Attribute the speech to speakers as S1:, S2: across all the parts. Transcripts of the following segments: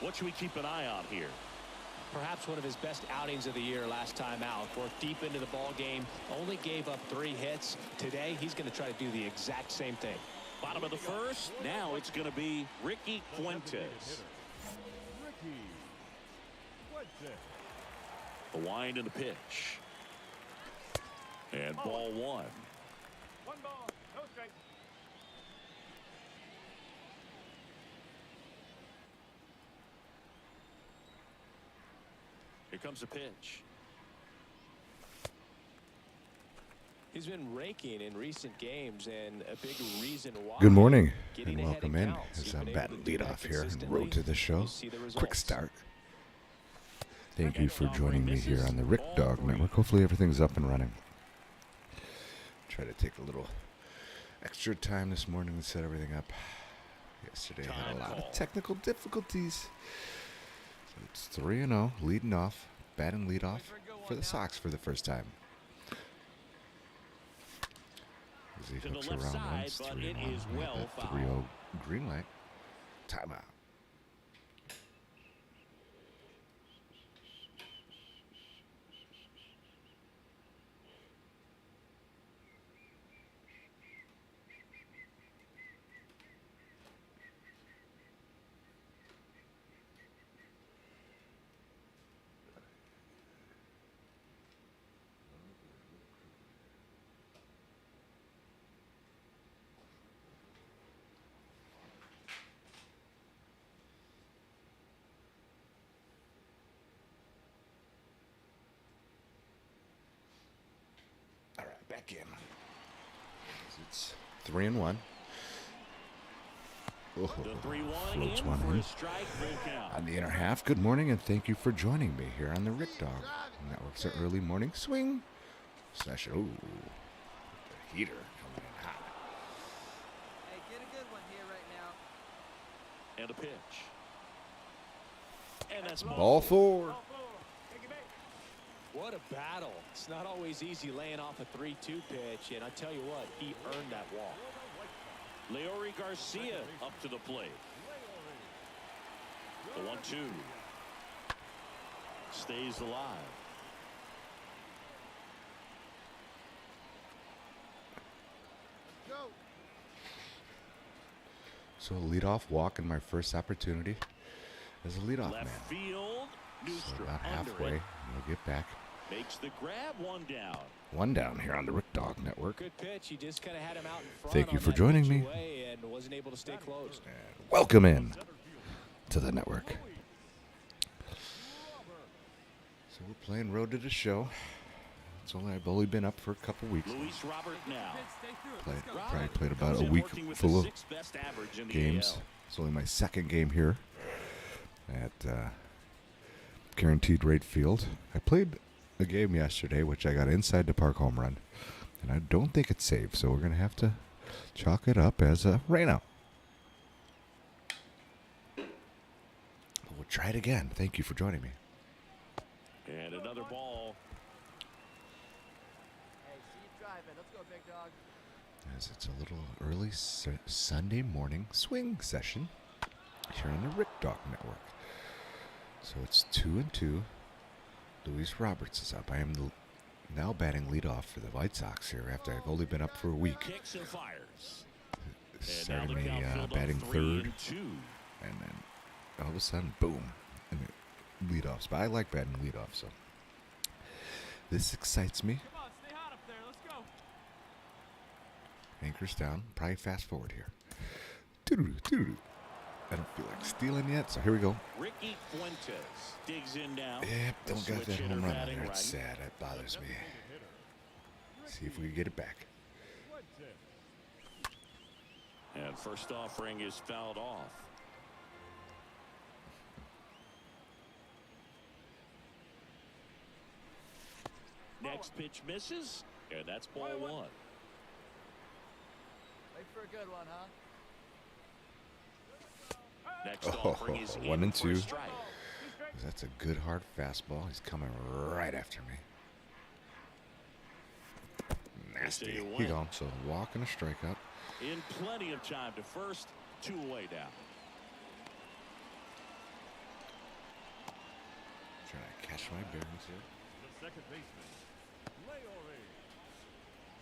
S1: What should we keep an eye on here?
S2: Perhaps one of his best outings of the year last time out. Worked deep into the ball game, only gave up 3 hits. Today, he's going to try to do the exact same thing.
S1: Bottom of the first. Now it's going to be Ricky Fuentes. The wind and the pitch. And ball 1.
S3: 1 ball, no strike.
S1: Here comes the pitch.
S2: He's been raking in recent games, and a big reason why.
S4: Good morning and welcome in as I'm batting leadoff here on the road to the show. Quick start. Thank you for joining me here on the Rick Dog Network. Hopefully everything's up and running. Try to take a little extra time this morning to set everything up. Yesterday I had a lot of technical difficulties. So it's 3-0, leading off, batting leadoff for the Sox for the first time. As he hooks around once, 3-1. That 3-0 green light. Timeout. Back in. It's 3-1. Oh, floats one in. On the inner half, good morning and thank you for joining me here on the Rick Dog Network's early morning swing session. Ooh, the heater coming in hot.
S5: Hey, get a good one here right now.
S1: And a pitch. And that's
S4: ball 4.
S2: What a battle. It's not always easy laying off a 3-2 pitch, and I tell you what, he earned that walk.
S1: Leori Garcia up to the plate. The 1-2. Stays alive.
S4: So a leadoff walk in my first opportunity as a leadoff man.
S1: Left field.
S4: So about halfway, we'll get back.
S1: Makes the grab. 1 down.
S4: 1 down here on the Rick Dog Network.
S2: Good pitch. He just kind of had him out in front.
S4: Thank you for joining me.
S2: And wasn't able to stay close.
S4: And welcome in to the network. So we're playing Road to the Show. I've only been up for a couple weeks.
S1: Luis Robert now.
S4: Probably played about a week full of games. It's only my second game here at Guaranteed Rate Field. I played a game yesterday, which I got inside the park home run, and I don't think it's safe, so we're going to have to chalk it up as a rain out. We'll try it again. Thank you for joining me.
S1: And another ball.
S5: Hey, see you driving. Let's go, big dog.
S4: As it's a little early Sunday morning swing session here on the Rick Dog Network. So it's 2-2. Luis Roberts is up. I am now batting leadoff for the White Sox here after I've only been up for a week.
S1: Kicks and fires.
S4: Starting me batting third. And then all of a sudden, boom. And leadoffs. But I like batting leadoff, so this excites me.
S3: Come on, stay hot up there. Let's go.
S4: Anchors down. Probably fast forward here. Doo-doo-doo-doo-doo. I don't feel like stealing yet, so here we go.
S1: Ricky Fuentes digs in now.
S4: Yep, don't got that home run on there.
S1: Right.
S4: It's sad. That bothers me. See if we can get it back.
S1: And first offering is fouled off. Next pitch misses, and that's ball 1.
S5: Wait for a good one, huh?
S1: Next offering is
S4: 1 and 2.
S1: strike.
S4: That's a good hard fastball. He's coming right after me. Nasty. Here you go. So walk and a strikeout.
S1: In plenty of time to first, 2 away now.
S4: Catch my bearings here.
S3: The second baseman, Leore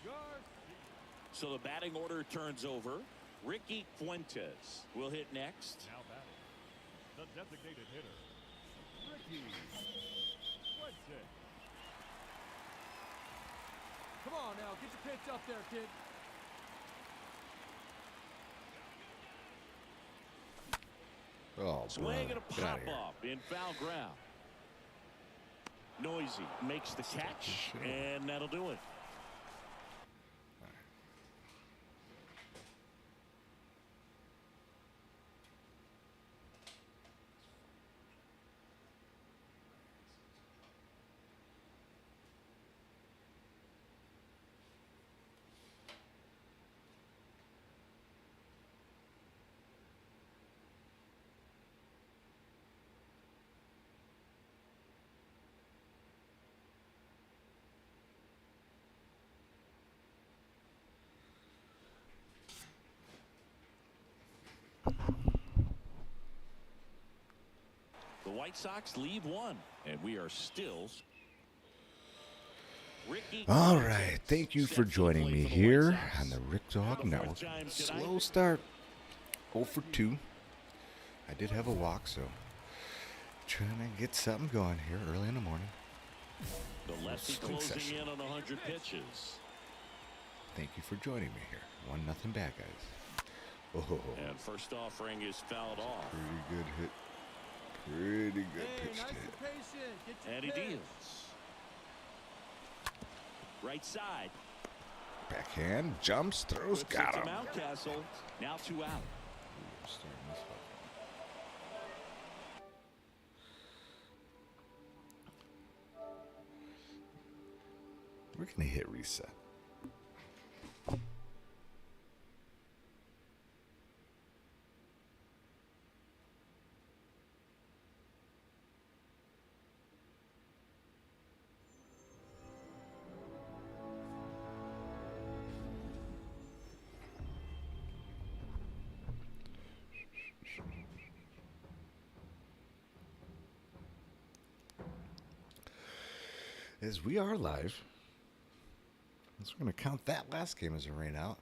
S3: Garcia.
S1: So the batting order turns over. Ricky Fuentes will hit next.
S3: Now batting, the designated hitter, Ricky Fuentes.
S5: Come on now, get your pitch up there, kid.
S4: Oh,
S1: Swing
S4: brother.
S1: and a
S4: Get out of here.
S1: pop-up in foul ground. Noisy makes the catch, and that'll do it. The White Sox leave one, and we are still. Ricky
S4: All
S1: Fuentes
S4: right. Thank you
S1: set
S4: for
S1: to
S4: joining
S1: play
S4: me
S1: for the White
S4: here
S1: Sox.
S4: on the Rick Dog
S1: For the
S4: Network.
S1: fourth time tonight.
S4: Slow start. 0 for 2. I did have a walk, so trying to get something going here early in the morning.
S1: The lefty
S4: Swing
S1: closing
S4: session.
S1: in on 100 pitches.
S4: Thank you for joining me here. 1-0 bad guys. Oh,
S1: And first offering is fouled off.
S4: pretty good hit. Pretty good
S5: Hey,
S4: pitch
S5: nice
S4: to
S5: and
S4: hit.
S5: patient. Get your
S1: And he
S5: pitch.
S1: deals. Right side.
S4: Backhand, jumps, throws,
S1: Puts
S4: got
S1: it
S4: him.
S1: to Mountcastle. Now 2 out.
S4: Starting this one. We're going to hit reset. As we are live, so we're going to count that last game as a rain out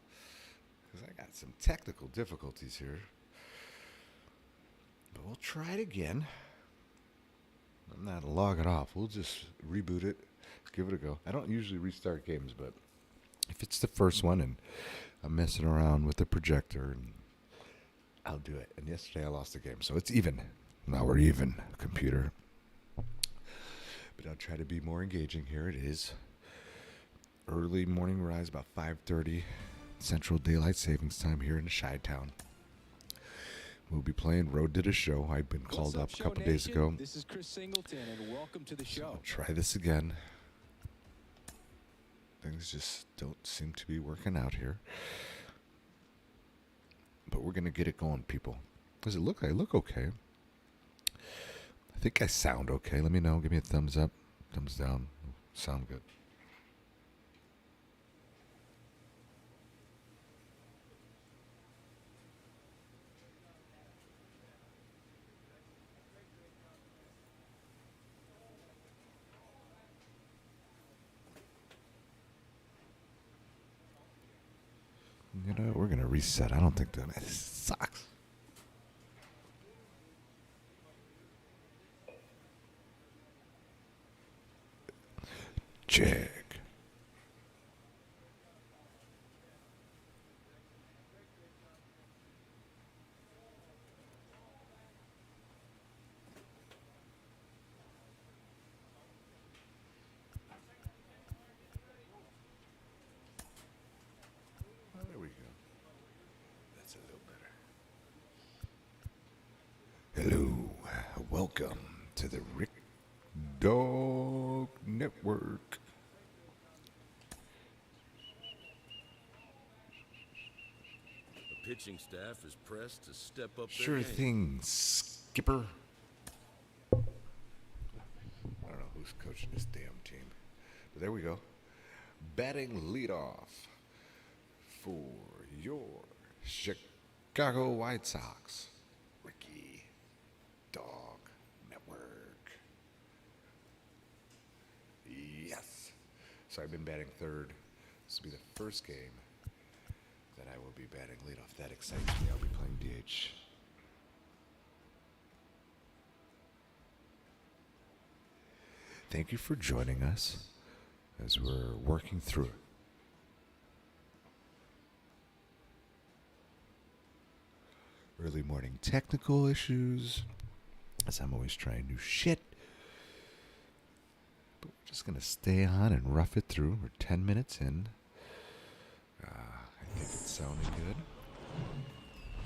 S4: because I got some technical difficulties here. But we'll try it again. I'm not gonna log it off. We'll just reboot it, give it a go. I don't usually restart games, but if it's the first one and I'm messing around with the projector, and I'll do it. And yesterday I lost the game, so it's even. Now we're even, computer. But I'll try to be more engaging here. It is early morning rise, about 5:30 Central Daylight Savings Time here in Chi-Town. We'll be playing Road to the Show. I've been called up a
S2: Show
S4: couple days
S2: Nation?
S4: ago.
S2: This is Chris Singleton, and welcome to the
S4: So
S2: show.
S4: I'll try this again. Things just don't seem to be working out here. But we're going to get it going, people. Does it look? I look okay. I think I sound okay. Let me know. Give me a thumbs up, thumbs down. Sound good. You know, we're going to reset. I don't think that sucks. Check. Oh, there we go. That's a little better. Hello. Welcome to the Rick Dog Network.
S6: The pitching staff is pressed to step up their
S4: Sure
S6: game.
S4: thing, Skipper. I don't know who's coaching this damn team. But there we go. Batting leadoff for your Chicago White Sox. Ricky Dog Network. So I've been batting third. This will be the first game that I will be batting leadoff. That excites me. I'll be playing DH. Thank you for joining us as we're working through it. Early morning technical issues, as I'm always trying new shit. But we're just going to stay on and rough it through. We're 10 minutes in. I think it's sounding good.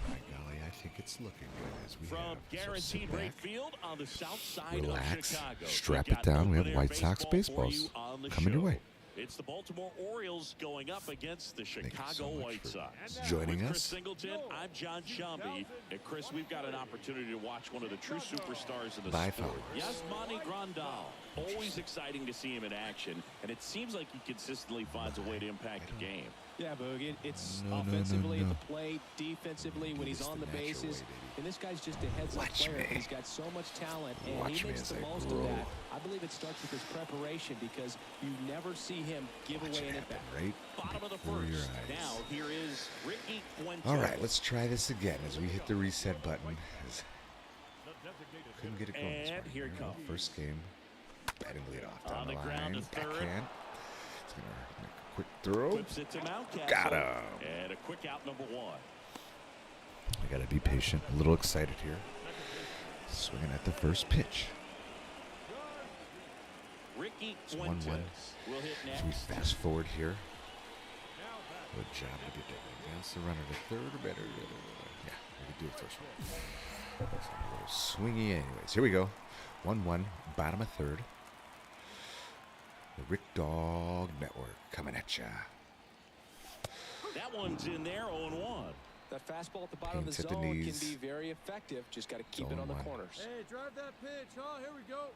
S4: By golly, I think it's looking good as we
S1: From
S4: have.
S1: Guaranteed Rate Field on the south side
S4: Relax,
S1: of Chicago.
S4: strap
S1: We've
S4: it
S1: got
S4: down. We have
S1: open-air
S4: White Sox
S1: baseball for
S4: baseballs
S1: you on the
S4: coming your
S1: show.
S4: way.
S1: It's the Baltimore Orioles going up against the
S4: Thank you
S1: Chicago
S4: so much
S1: White
S4: for
S1: Sox.
S4: joining
S1: With Chris
S4: us.
S1: Singleton, I'm John Shambi. And Chris, we've got an opportunity to watch one of the true superstars in the
S4: Bye,
S1: sport.
S4: fellas.
S1: Yasmani Grandal. Always exciting to see him in action, and it seems like he consistently finds a way to impact the game.
S2: Yeah, Boog, it's
S4: No, no, no,
S2: offensively
S4: no.
S2: at the plate, defensively when he's
S4: this
S2: on the
S4: the natural
S2: bases.
S4: way, baby.
S2: And this guy's just a heads-up
S4: Watch
S2: player.
S4: me.
S2: He's got so much talent, and
S4: Watch
S2: he
S4: me
S2: makes
S4: as
S2: the
S4: I
S2: most
S4: grow.
S2: of that. I believe it starts with his preparation because you never see him give
S4: Watch
S2: away
S4: it
S2: an
S4: happen,
S2: impact.
S4: right
S1: Bottom of the
S4: before your
S1: first.
S4: eyes.
S1: Now here is Ricky Fuentes.
S4: All right, let's try this again as we hit the reset button. As
S3: The designated
S4: couldn't get it going this
S1: And
S4: morning.
S1: here it
S4: You know,
S1: comes.
S4: First game, batting leadoff down
S1: On
S4: the
S1: the ground
S4: line.
S1: to third.
S4: Backhand. It's gonna make a quick throw.
S1: Flips it to Mountcastle.
S4: Got him.
S1: And a quick out number one.
S4: I gotta be patient. A little excited here. Swinging at the first pitch.
S1: Ricky
S4: It's 1-1.
S1: Fuentes will hit
S4: As we
S1: next.
S4: fast forward here. Good job to be doing. Against the runner to third or better. Yeah, we can do the first one. It's a little swingy anyways. Here we go. 1-1, bottom of third. The Rick Dog Network coming at ya.
S1: That one's in there, 0-1.
S2: That fastball at the bottom of
S4: Paints
S2: the
S4: at the
S2: zone can
S4: knees.
S2: be very effective. Just got to keep it
S4: Zone
S2: on the
S4: one.
S2: corners.
S5: Hey, drive that pitch. Oh, here we go.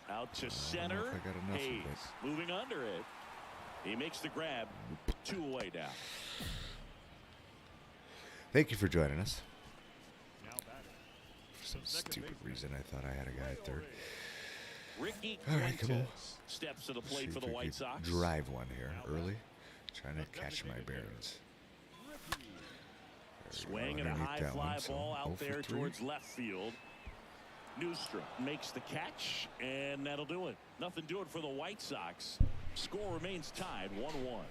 S1: Out to
S4: I don't know
S1: center.
S4: if I got enough of
S1: Hayes
S4: it.
S1: moving under it. He makes the grab. 2 away now.
S4: Thank you for joining us.
S3: now batting.
S4: For some stupid reason, I thought I had a guy at third.
S1: Ricky
S4: All right, come on.
S1: Fuentes steps to the
S4: See
S1: plate for
S4: if
S1: the
S4: we
S1: White
S4: could
S1: Sox.
S4: drive one here early. Trying to catch my bearings.
S3: Ricky.
S1: Swing and a
S4: Underneath
S1: high
S4: that
S1: fly
S4: one, so
S1: ball
S4: 0
S1: out
S4: for
S1: there
S4: 3.
S1: towards left field. Newstrom makes the catch, and that'll do it. Nothing doing for the White Sox. Score remains tied, 1-1.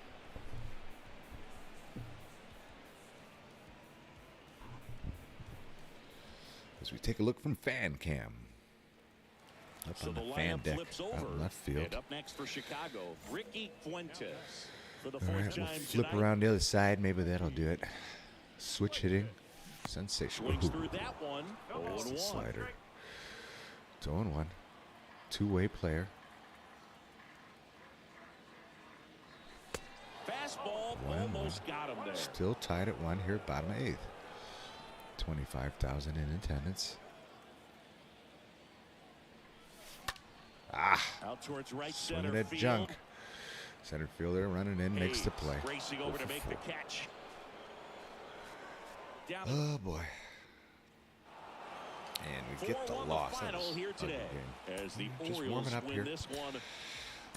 S4: As we take a look from fan cam. Up
S1: So
S4: on
S1: the
S4: the fan
S1: lineup
S4: deck
S1: flips
S4: out
S1: over.
S4: in left field.
S1: And up next for Chicago, Ricky Fuentes for the
S4: All
S1: fourth
S4: right, we'll
S1: time
S4: flip
S1: tonight.
S4: around the other side. Maybe that'll do it. Switch hitting. Sensational.
S1: Swings
S4: Ooh,
S1: through that one.
S4: that's the
S1: 0-1.
S4: slider. It's 0-1. Two-way player.
S1: Fastball
S4: 1-1.
S1: almost got him there.
S4: Still tied at 1 here, bottom of 8th. 25,000 in attendance.
S1: Out towards right
S4: Swinging
S1: center
S4: at
S1: field.
S4: junk. Center fielder running in, makes the
S1: Hayes
S4: play.
S1: Racing
S4: 0
S1: over to
S4: for
S1: make
S4: 4.
S1: the catch. Down
S4: Oh boy. And we get the
S1: 4-1
S4: loss.
S1: the
S4: That
S1: final
S4: was
S1: here
S4: a ugly
S1: today
S4: game.
S1: as the
S4: Just
S1: Orioles
S4: warming up
S1: win
S4: here.
S1: this one.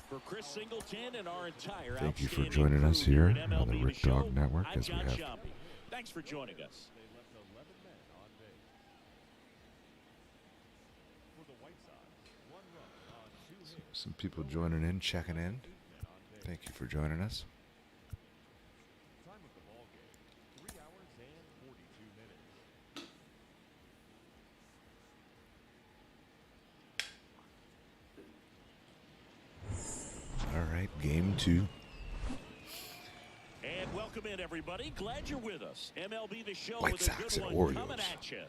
S1: For Chris Singleton and our entire
S4: Thank you for
S1: outstanding
S4: joining us
S1: crew
S4: here
S1: at
S4: on the
S1: MLB
S4: Rick
S1: The Show,
S4: Dog Network
S1: I'm
S4: as we
S1: John
S4: have
S1: Shambi. Thanks for joining us.
S3: They left 11 men on base. For the White Sox, 1 run on 2 hits.
S4: some people joining in, checking in.
S3: Men on base.
S4: Thank you for joining us.
S3: Time of the ball game, 3 hours and 42 minutes.
S4: All right, game 2.
S1: And welcome in, everybody. Glad you're with us. MLB The Show
S4: White
S1: with a
S4: Sox
S1: good
S4: and
S1: one coming
S4: Orioles.
S1: at you.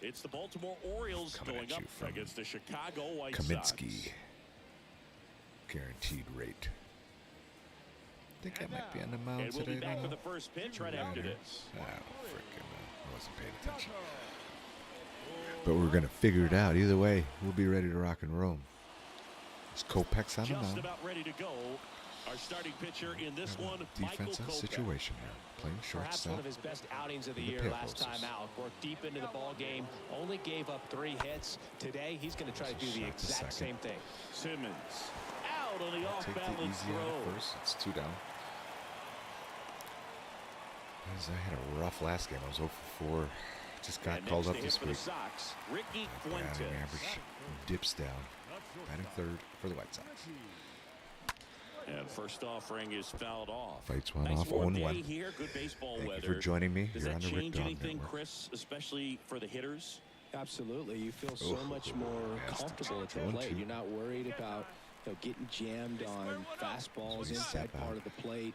S1: It's the Baltimore Orioles
S4: Coming
S1: going
S4: at
S1: up
S4: you from
S1: against the Chicago White
S4: Kaminsky.
S1: Sox.
S4: Guaranteed rate. I think I might be on the mound
S1: And we'll
S4: today.
S1: be back
S4: don't
S1: for
S4: know.
S1: the first pitch right after this.
S4: I wasn't paying attention. But we're going to figure it out. Either way, we'll be ready to rock and roll. It's Kopech's on the
S1: Just
S4: mound.
S1: about ready to go. Our starting pitcher in this one, Michael
S4: Defensive
S1: Kopech.
S4: situation here. Playing
S2: Perhaps
S4: shortstop.
S2: one of his best outings of the
S4: for the
S2: year
S4: Pale
S2: last
S4: Horses.
S2: time out. Worked deep into the ball game. Only gave up 3 hits. Today, he's going to try to do the
S4: Shot to
S2: exact
S4: second.
S2: same thing.
S1: Simmons out on the
S4: Take the
S1: off-balance
S4: easy out
S1: throw.
S4: first. It's 2 down. As I had a rough last game. I was 0 for 4. Just got
S1: And
S4: called
S1: next
S4: up
S1: to hit
S4: this
S1: for the
S4: week.
S1: Sox, Ricky
S4: Batting
S1: Fuentes.
S4: average dips down. Batting third for the White Sox.
S1: And first offering is fouled off.
S4: Fights one
S1: Nice
S4: off,
S1: warm
S4: 0-1.
S1: day here. Good baseball
S4: Thank you
S1: weather.
S4: for joining me
S1: Does
S4: here
S1: that
S4: on the Rick
S1: change
S4: Dog
S1: anything,
S4: Network.
S1: Chris, especially for the hitters?
S7: Absolutely. You feel so much more
S4: Yes,
S7: comfortable at the
S4: 1-2.
S7: plate. You're not worried about getting jammed on fastballs inside
S4: step out.
S7: part of the plate.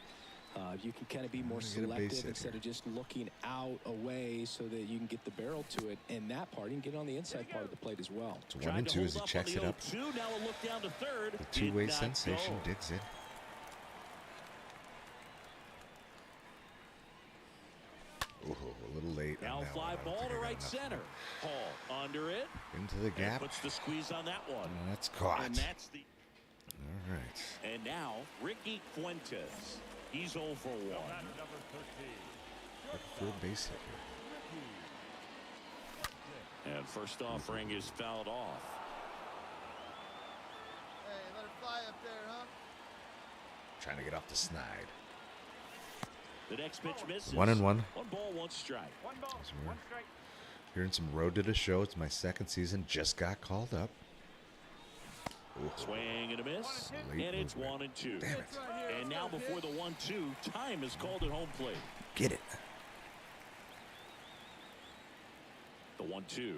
S7: You can kind of be more
S4: Get a base
S7: selective
S4: hit
S7: instead
S4: here.
S7: of just looking out away so that you can get the barrel to it. And that part, you can get on the inside part of the plate as well.
S4: It's 1
S1: Tried
S4: and
S1: to
S4: 2
S1: hold
S4: as he
S1: up on
S4: checks
S1: the
S4: it up.
S1: 0-2. Now a look down to third.
S4: The
S1: Did
S4: two-way
S1: not
S4: sensation
S1: go.
S4: digs in. Oh, a little late. on
S1: Now
S4: that
S1: fly
S4: one. I don't
S1: ball
S4: think
S1: to
S4: I got
S1: right
S4: enough.
S1: center. Hall under it.
S4: Into the
S1: And
S4: gap.
S1: puts the squeeze on that one.
S4: And that's caught.
S1: And that's the.
S4: All right.
S1: And now Ricky Fuentes. He's 0 for 1.
S4: Looking for a base hit here.
S1: And first offering is fouled off.
S5: Hey, let her fly up there, huh?
S4: Trying to get off the snide.
S1: The next pitch misses.
S4: 1-1.
S1: 1 ball, 1 strike.
S4: So we're hearing some road to the show. It's my second season. Just got called up. Ooh.
S1: Swing and a miss.
S4: Late
S1: And it's
S4: movement.
S1: 1 and 2.
S4: Damn it.
S1: And now before the 1-2, time is called at home plate.
S4: Get it.
S1: The 1-2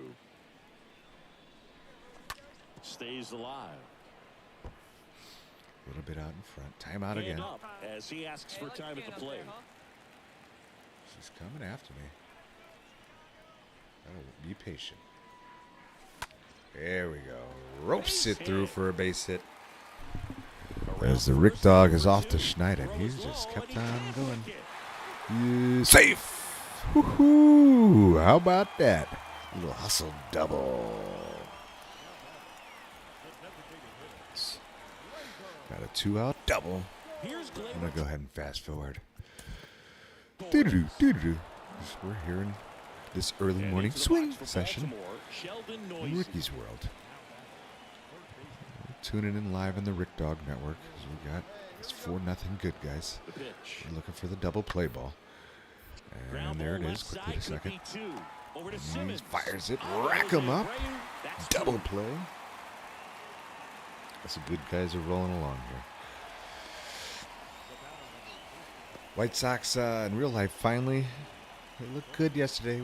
S1: stays alive.
S4: A little bit out in front. Timeout
S1: And
S4: again.
S1: up as he asks for time at the plate.
S4: She's coming after me. Gotta be patient. There we go. Ropes it through for a base hit. As the Rick Dog is off to Schneider. He's just kept on going. Safe. Woohoo! How about that? Little hustle double. Got a 2-out double.
S1: Here's
S4: I'm gonna go ahead and fast forward. Doo-doo-doo, doo-doo-doo. We're here in this early morning swing session in Ricky's World. We're tuning in live on the Rick Dog Network as we got this 4-0 good guys.
S1: The pitch.
S4: We're looking for the double play ball. And there it is. Quickly to second.
S1: Over to
S4: And he
S1: Simmons.
S4: fires it.
S1: Oh,
S4: Rack him up.
S1: That's
S4: Double
S1: 2.
S4: play. That's the good guys are rolling along here. White Sox in real life finally they looked good yesterday.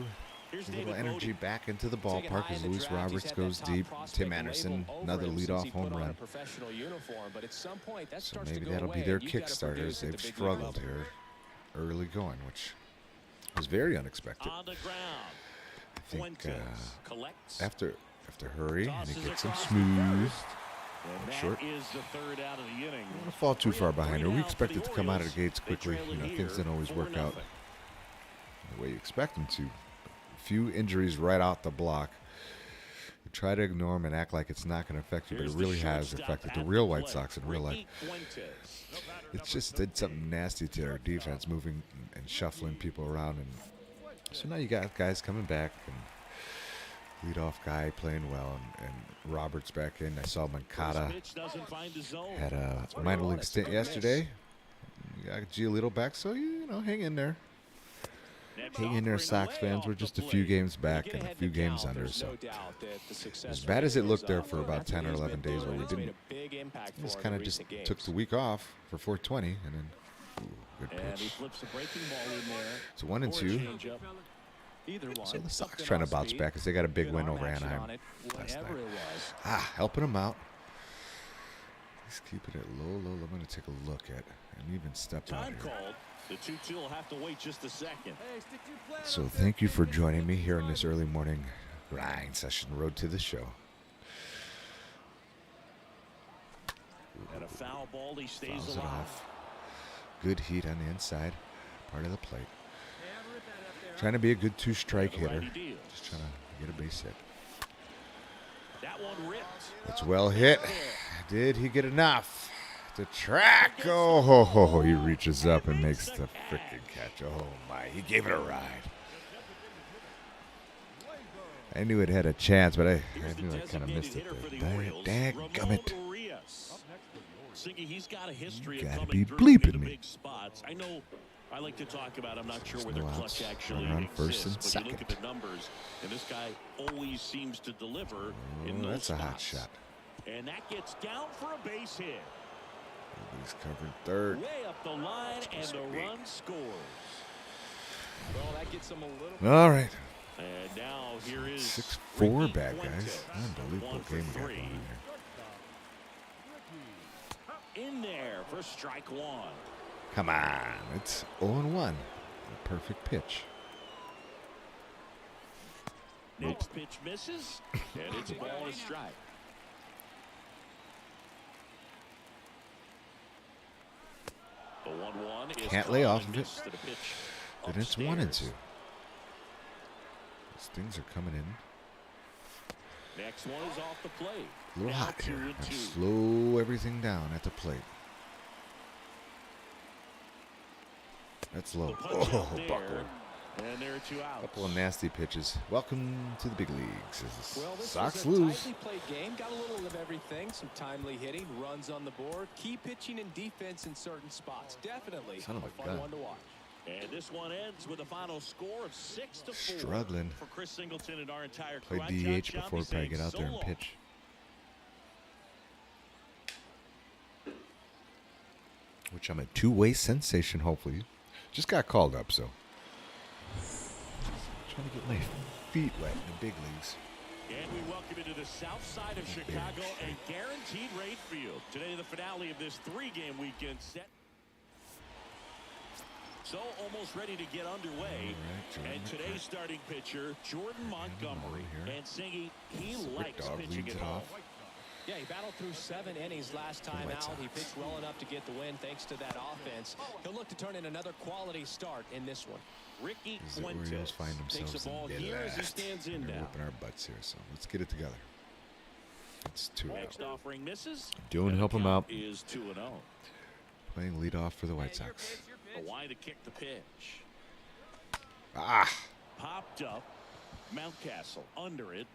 S1: Here's
S4: A little
S1: David
S4: energy
S1: Bodie.
S4: back into the
S2: Taken
S4: ballpark
S2: high
S4: as
S2: in the
S4: Luis
S2: draft, he's
S4: Roberts
S2: had
S4: goes
S2: that top
S4: deep.
S2: prospect
S4: Tim
S2: label
S4: Anderson,
S2: over
S4: another
S2: him since
S4: leadoff
S2: he
S4: home
S2: put on a
S4: run.
S2: professional uniform, but at some point that
S4: So
S2: starts
S4: maybe
S2: to go
S4: that'll
S2: away,
S4: be their
S2: and you've gotta
S4: Kickstarter
S2: produce
S4: as
S2: at
S4: they've
S2: the big league
S4: struggled
S2: level.
S4: here early going, which was very unexpected.
S1: On the ground.
S4: I think
S1: Fuentes collects.
S4: after hurry and he
S1: Tosses
S4: gets him
S1: across to
S4: smooth.
S1: first. And that
S4: Short.
S1: is the 3rd out of the inning.
S4: Don't want to fall too far behind her. We
S1: Three
S4: expect
S1: down
S4: it
S1: for
S4: to
S1: the
S4: come out of
S1: Orioles.
S4: the gates
S1: They
S4: quickly.
S1: trail
S4: You
S1: it
S4: know, things
S1: here,
S4: don't always work
S1: 4-0.
S4: out the way you expect them to. A few injuries right out the block. You try to ignore them and act like it's not going to affect you, but
S1: Here's
S4: it
S1: the
S4: really has
S1: shortstop
S4: affected the
S1: at
S4: real
S1: the
S4: White
S1: plate,
S4: Sox in real life.
S1: Ricky Fuentes.
S4: It just did something nasty to their defense, moving and shuffling people around. And so now you got guys coming back and leadoff guy playing well, and Roberts back in. I saw Moncada
S1: First pitch doesn't find the zone.
S4: had a minor league stint yesterday. You got Giolito back, so you know, hang in there.
S1: Next
S4: Hang in there,
S1: offering
S4: Sox
S1: way
S4: fans.
S1: off
S4: We're
S1: the
S4: just a
S1: plate.
S4: few games
S2: You
S4: back
S2: get
S4: and a
S2: ahead
S4: few
S2: in the
S4: games
S2: count,
S4: under.
S2: there's
S4: So
S2: no doubt that the success
S4: as bad as it
S2: rate
S4: looked
S2: goes
S4: there
S2: up.
S4: for about
S2: That's
S4: 10 or
S2: what he's
S4: 11
S2: been
S4: days where
S2: doing.
S4: we
S2: It's made
S4: didn't,
S2: a big impact for
S4: just
S2: him
S4: kind
S2: in
S4: of just
S2: recent
S4: took
S2: games.
S4: the week off for 420, and then good
S1: And he
S4: pitch.
S1: flips a breaking ball in there.
S4: So 1 and
S1: Or a
S4: 2.
S1: changeup.
S2: Either one.
S4: So the Sox
S2: Something
S4: trying to
S2: off
S4: bounce
S2: speed,
S4: back as they got a big
S2: good
S4: win
S2: arm
S4: over
S2: action
S4: Anaheim
S2: on it,
S4: last
S2: whatever
S4: night.
S2: it was.
S4: Helping them out. He's keeping it low. I'm going to take a look at and even step out
S1: Time
S4: here.
S1: called. The 2-2 will have to wait just a second.
S5: Hey, stick to your plan.
S4: So thank you for joining me here in this early morning grind session, road to the show.
S1: And a foul ball, he stays
S4: Fouls it
S1: alive.
S4: off. Good heat on the inside part of the plate.
S5: Hey, I'm rip that up there.
S4: Trying to be a good 2-strike
S1: The
S4: hitter.
S1: righty deals.
S4: Just trying to get a base hit.
S1: That one ripped.
S4: It's well hit. Did he get enough? the track. Oh, ho, ho, ho. He reaches up and makes the freaking catch. Oh, my. He gave it a ride. I knew it had a chance, but I knew I kind of missed it there. Dadgummit.
S1: He's got a history
S4: You
S1: of
S4: gotta
S1: coming
S4: be
S1: through
S4: bleeping
S1: in the
S4: me.
S1: big spots. I know I like to talk about, I'm not sure
S4: There's
S1: whether
S4: no
S1: clutch
S4: outs.
S1: actually
S4: Runner on first
S1: exists,
S4: and
S1: but you look at
S4: second.
S1: the numbers, and this guy always seems to deliver in
S4: Oh,
S1: those
S4: that's a hot
S1: spots.
S4: shot.
S1: And that gets down for a base hit.
S4: He's covering third.
S1: Way up the line, and the run scores.
S2: Well, that gets him a little.
S4: All right.
S1: And now here is
S4: 6-4
S1: Ricky
S4: bad
S1: Fuentes.
S4: guys. Unbelievable
S1: 1 for
S4: game we got
S1: 3.
S4: going here.
S1: In there for strike one.
S4: Come on. It's 0-1. A perfect pitch.
S1: Next pitch misses, and it's a ball and a strike. The 1-1 is
S4: Can't lay off of it.
S1: missed to the pitch
S4: Then it's 1 and 2.
S1: upstairs.
S4: These things are coming in
S1: Next one is off the plate.
S4: a little
S1: Now
S4: hot
S1: 2
S4: here.
S1: and
S4: Gotta
S1: 2.
S4: slow everything down at the plate. That's low.
S1: The punch
S4: Oh,
S1: out there,
S4: buckle.
S1: and there are 2 outs.
S4: Couple of nasty pitches. Welcome to the big leagues. As the
S7: Well, this
S4: Sox
S7: was a
S4: lose.
S7: tightly played game. Got a little of everything. Some timely hitting, runs on the board, key pitching and defense in certain spots. Definitely
S4: Son of a
S7: fun
S4: gun.
S7: one to watch.
S1: And this one ends with a final score of 6-4.
S4: Struggling.
S1: For Chris Singleton and our entire crew.
S4: Play
S1: I'm John
S4: DH
S1: Sciambi
S4: before we probably
S1: saying
S4: get out
S1: so
S4: there and
S1: long.
S4: pitch. Which I'm a two-way sensation, hopefully. Just got called up, so. Trying to get my feet wet in the big leagues.
S1: And we welcome you to the south side of Chicago and Guaranteed Rate Field. Today, the finale of this 3-game weekend set. So almost ready to get underway.
S4: Jordan
S1: And today's
S4: McCart.
S1: starting pitcher, Jordan Montgomery.
S4: here.
S1: And Singy, he
S4: Rick
S1: likes
S4: Dog
S1: pitching
S4: leads
S1: at
S4: it
S1: home.
S4: off.
S2: Yeah, he battled through 7 innings last time
S4: White
S2: out. He
S4: Sox.
S2: pitched well enough to get the win thanks to that offense. He'll look to turn in another quality start in this one.
S1: Ricky
S4: This is the Orioles
S1: Fuentes
S4: find
S1: takes
S4: themselves
S1: the ball
S4: in
S1: here
S4: dead
S1: as he
S4: last.
S1: stands in
S4: And they're
S1: now.
S4: whooping our butts here, so let's get it together. It's 2-0.
S1: Next offering misses.
S4: Doing
S1: And the
S4: help him
S1: count
S4: out.
S1: is 2-0.
S4: Playing leadoff for the White Sox.
S1: A wide to kick the pitch.
S4: Ah!
S1: Popped up. Mountcastle under it.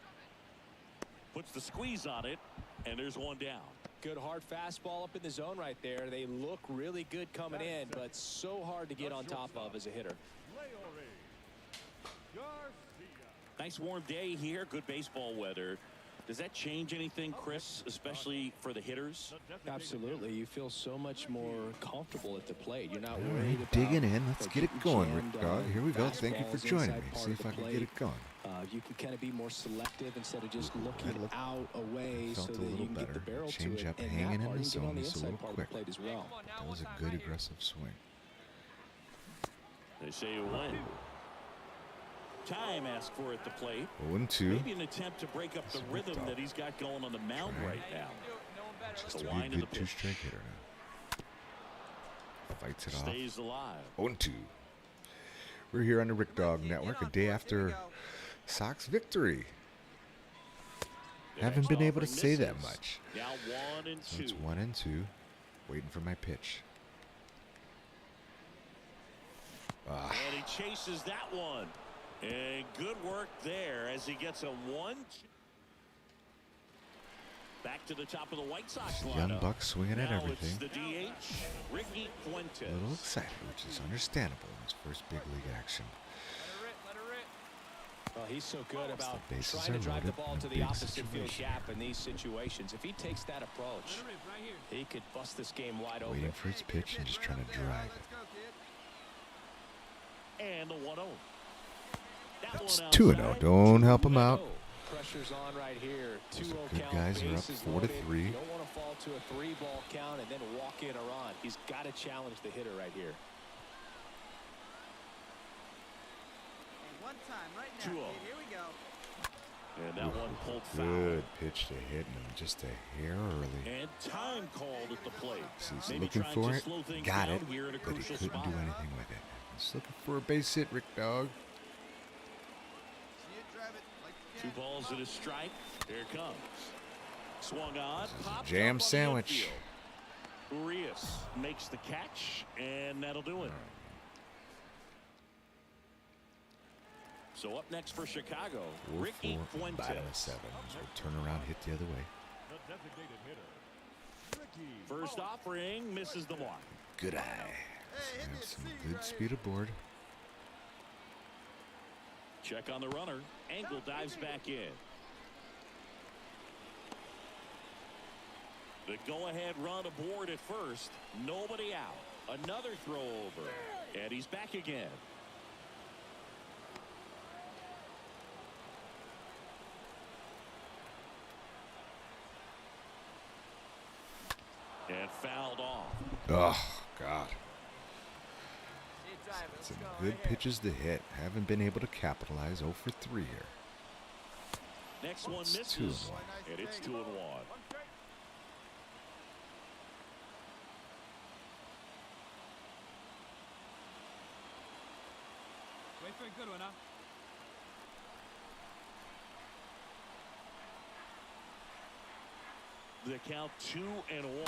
S1: Puts the squeeze on it. And there's one down.
S2: Good hard fastball up in the zone right there. They look really good coming in, but so hard to get on top of as a hitter.
S1: Nice warm day here. Good baseball weather. Does that change anything, Chris, especially for the hitters?
S7: Absolutely. You feel so much more comfortable at the plate. You're not
S4: All
S7: worried
S4: right,
S7: about
S4: digging in. Let's get it
S7: getting
S4: going,
S7: jammed
S4: Rick Dog.
S7: on
S4: Here we go. Thank you for
S7: fastballs
S4: joining
S7: inside
S4: me.
S7: part
S4: See
S7: of
S4: if
S7: the
S4: I can
S7: plate.
S4: get it going.
S7: You can kind of be more selective instead of just
S4: Ooh,
S7: looking
S4: that looked-
S7: out away so
S4: felt a
S7: that
S4: little
S7: you can get the
S4: better.
S7: barrel
S4: Change
S7: to it.
S4: up
S7: And
S4: hanging
S7: that
S4: in
S7: part,
S4: the
S7: you can get on
S4: zone
S7: the
S4: just a
S7: inside
S4: little
S7: part
S4: quick.
S7: of the plate as well.
S4: That was a good aggressive swing.
S1: They say you win. Time asked for at the plate.
S4: 0-2.
S1: Maybe an attempt to break up the rhythm that he's got going on the mound right now.
S4: Just
S1: The
S4: to be a
S1: line of the
S4: good
S1: pitch.
S4: two-strike hitter now. Fights it off.
S1: Stays alive.
S4: 0-2. We're here on the Rick Dog Network a day after Sox victory. Haven't been able to say that much.
S1: Now 1 and
S4: So
S1: 2.
S4: it's 1-2. Waiting for my pitch. Ah,
S1: And he chases that one. And good work there as he gets a 1-2. Back to the top of the White Sox lineup.
S4: young buck swinging at
S1: Now
S4: everything.
S1: it's the DH, Ricky Fuentes.
S4: A little excited, which is understandable in his first big league action.
S2: Well, he's so good
S4: Once
S2: about
S4: the bases
S2: trying to
S4: are
S2: drive the
S4: loaded
S2: ball
S4: in a
S2: to the
S4: big
S2: opposite field
S4: situation.
S2: gap in these situations. If he takes that approach, he could bust this game wide open.
S4: Waiting for his pitch and just trying to drive it.
S1: And the 1-0. That
S4: That's
S1: one
S4: 2-0.
S1: outside.
S4: Don't help him out.
S2: Pressure's on right here.
S4: Those
S2: 2-0
S4: are good
S2: count.
S4: guys are up
S2: bases
S4: 4-3.
S2: loaded. You don't want to fall to a 3-ball count and then walk in a run. He's got to challenge the hitter right here.
S5: One time, right now,
S1: 2-0.
S5: kid. Here we go.
S1: And that one pulled foul.
S4: Good pitch to hit him just a hair early.
S1: And time called at the plate.
S4: So he's
S1: Maybe
S4: looking
S1: trying
S4: for
S1: to
S4: it.
S1: slow things
S4: Got
S1: down
S4: it.
S1: here at a
S4: But he
S1: crucial
S4: couldn't
S1: spot.
S4: do anything with it. He's looking for a base hit, Rick Dog.
S5: See it, drive it like you
S1: Two
S5: can.
S1: balls and a strike. Here it comes. Swung on.
S4: This is a
S1: Popped
S4: jam
S1: up on the
S4: sandwich.
S1: infield. Urias makes the catch, and that'll do it. So up next for Chicago, Ricky Fuentes.
S4: Bottom of 7. So turnaround hit the other way.
S3: The designated hitter, Ricky
S1: First offering misses the mark.
S4: Good eye.
S5: Hey, hit me
S4: Have
S5: a
S4: some
S5: C
S4: good
S5: right
S4: speed aboard.
S1: Check on the runner. Engel dives back in. The go-ahead run aboard at first. Nobody out. Another throw over. And he's back again. And fouled off.
S4: Oh, God.
S5: Hey, driver, let's
S4: Some
S5: go
S4: good
S5: right here.
S4: pitches to hit. Haven't been able to capitalize. 0 for 3 here.
S1: Next one
S4: It's
S1: misses.
S4: 2-1.
S1: And it's 2-1.
S5: Wait for a good one, huh?
S1: The count 2-1.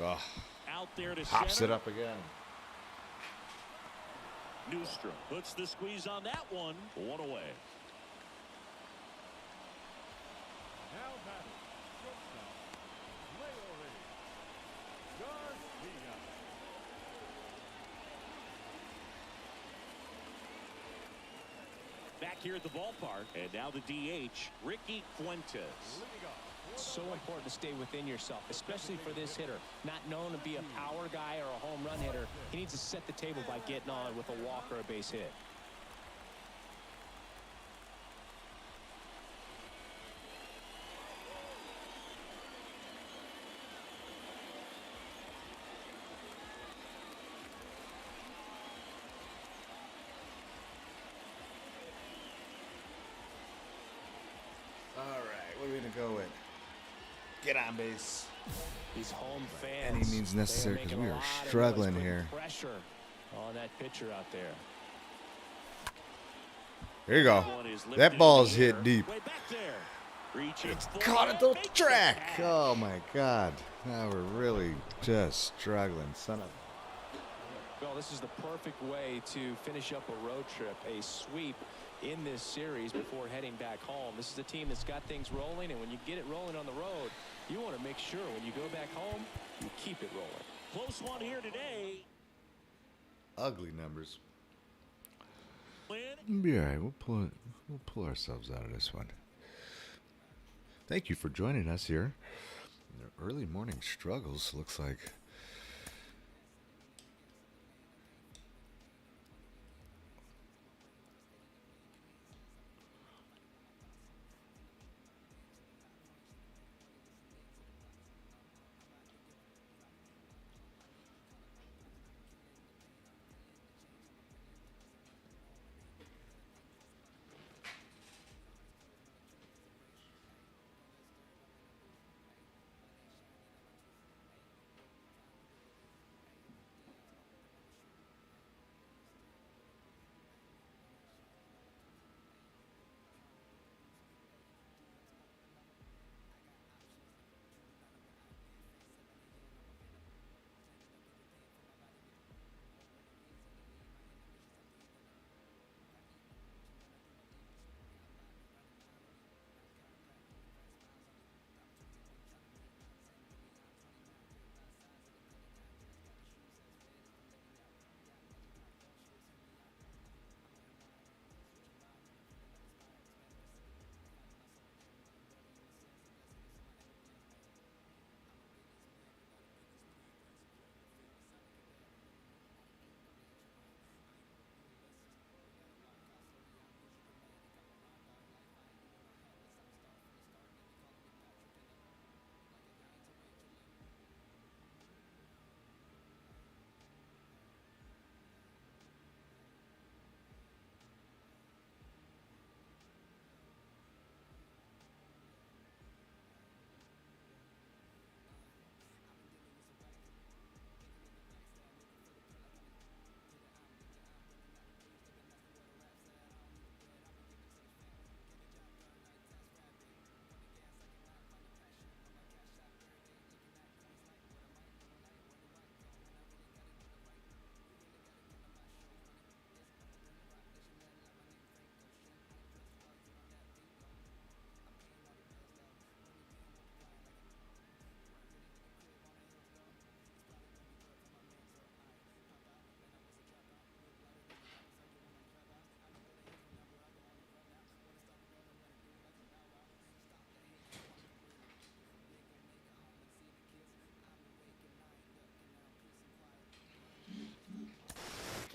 S4: Oh,
S1: Out there to
S4: pops
S1: center.
S4: it up again.
S1: Newstrom puts the squeeze on that one. One away.
S3: Now batting, shortstop, Leo Garcia.
S1: Back here at the ballpark. And now the DH, Ricky Fuentes.
S3: Leading off for the
S2: So important to stay within yourself, especially for this hitter. Not known to be a power guy or a home run hitter. He needs to set the table by getting on with a walk or a base hit.
S4: All right, what are we going to go with? Get on base.
S2: These home fans.
S4: Any means necessary,
S2: they
S4: 'cause
S2: making
S4: we
S2: a
S4: are
S2: lot of
S4: struggling
S2: noise, putting
S4: here.
S2: Pressure on that pitcher out there.
S4: Here you go.
S1: One is lifted
S4: That
S1: in
S4: ball's
S1: the air.
S4: hit deep.
S1: Way back there. Reaching for
S4: Caught
S1: it,
S4: at the
S1: makes
S4: track.
S1: catch.
S4: Oh, my God. Now we're really just struggling. Son of
S2: Well, this is the perfect way to finish up a road trip, a sweep in this series before heading back home. This is a team that's got things rolling, and when you get it rolling on the road, you want to make sure when you go back home, you keep it rolling.
S1: Close one here today.
S4: ugly numbers.
S1: Win.
S4: Be all right. We'll pull ourselves out of this one. Thank you for joining us here. The early morning struggles looks like.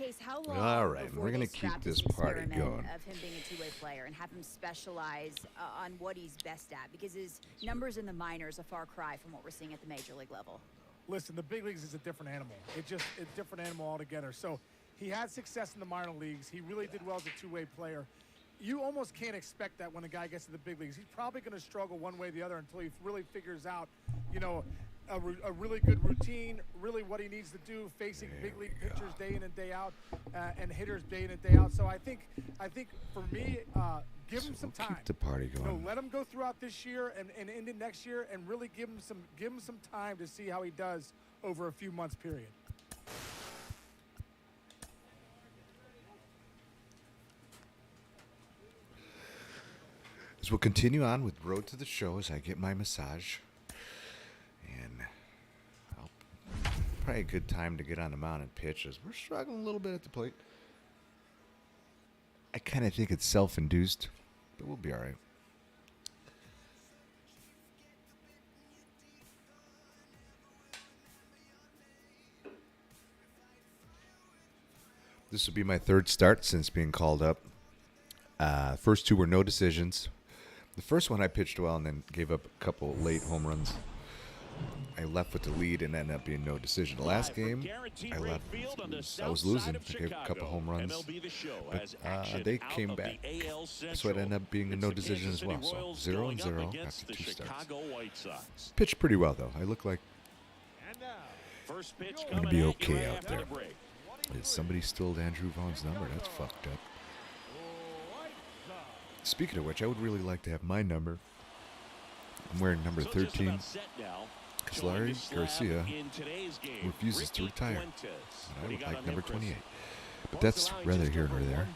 S8: Case, how long
S4: All right,
S8: before
S4: we're
S8: they
S4: going to keep
S8: scrap
S4: this party
S8: experiment
S4: going.
S8: of him being a two-way player and have him specialize on what he's best at? Because his numbers in the minors a far cry from what we're seeing at the major league level.
S9: Listen, the big leagues is a different animal. It's a different animal altogether. So he had success in the minor leagues. He really did well as a two-way player. You almost can't expect that when a guy gets to the big leagues. He's probably going to struggle one way or the other until he really figures out, you know, a really good routine, really what he needs to do, facing big league pitchers day in and day out, and hitters day in and day out. So I think for me, give him some time.
S4: Keep the party going.
S9: You know, let him go throughout this year and into next year, and really give him some time to see how he does over a few months period.
S4: As we'll continue on with Road to the Show as I get my massage. And probably a good time to get on the mound and pitch as we're struggling a little bit at the plate. I kind of think it's self-induced, but we'll be all right. This will be my third start since being called up. First two were no decisions. The first one I pitched well and then gave up a couple late home runs. I left with the lead and ended up being no decision. The last game, I was losing. I gave a couple home runs, but they came back. So it ended up being a no decision as well. So 0-0 after two starts. Pitched pretty well, though. I look like I'm going to be okay out there. Somebody stole Andrew Vaughn's number. That's fucked up. Speaking of which, I would really like to have my number. I'm wearing number 13 because Larry Garcia refuses to retire. And I would like number 28. But that's rather here nor there.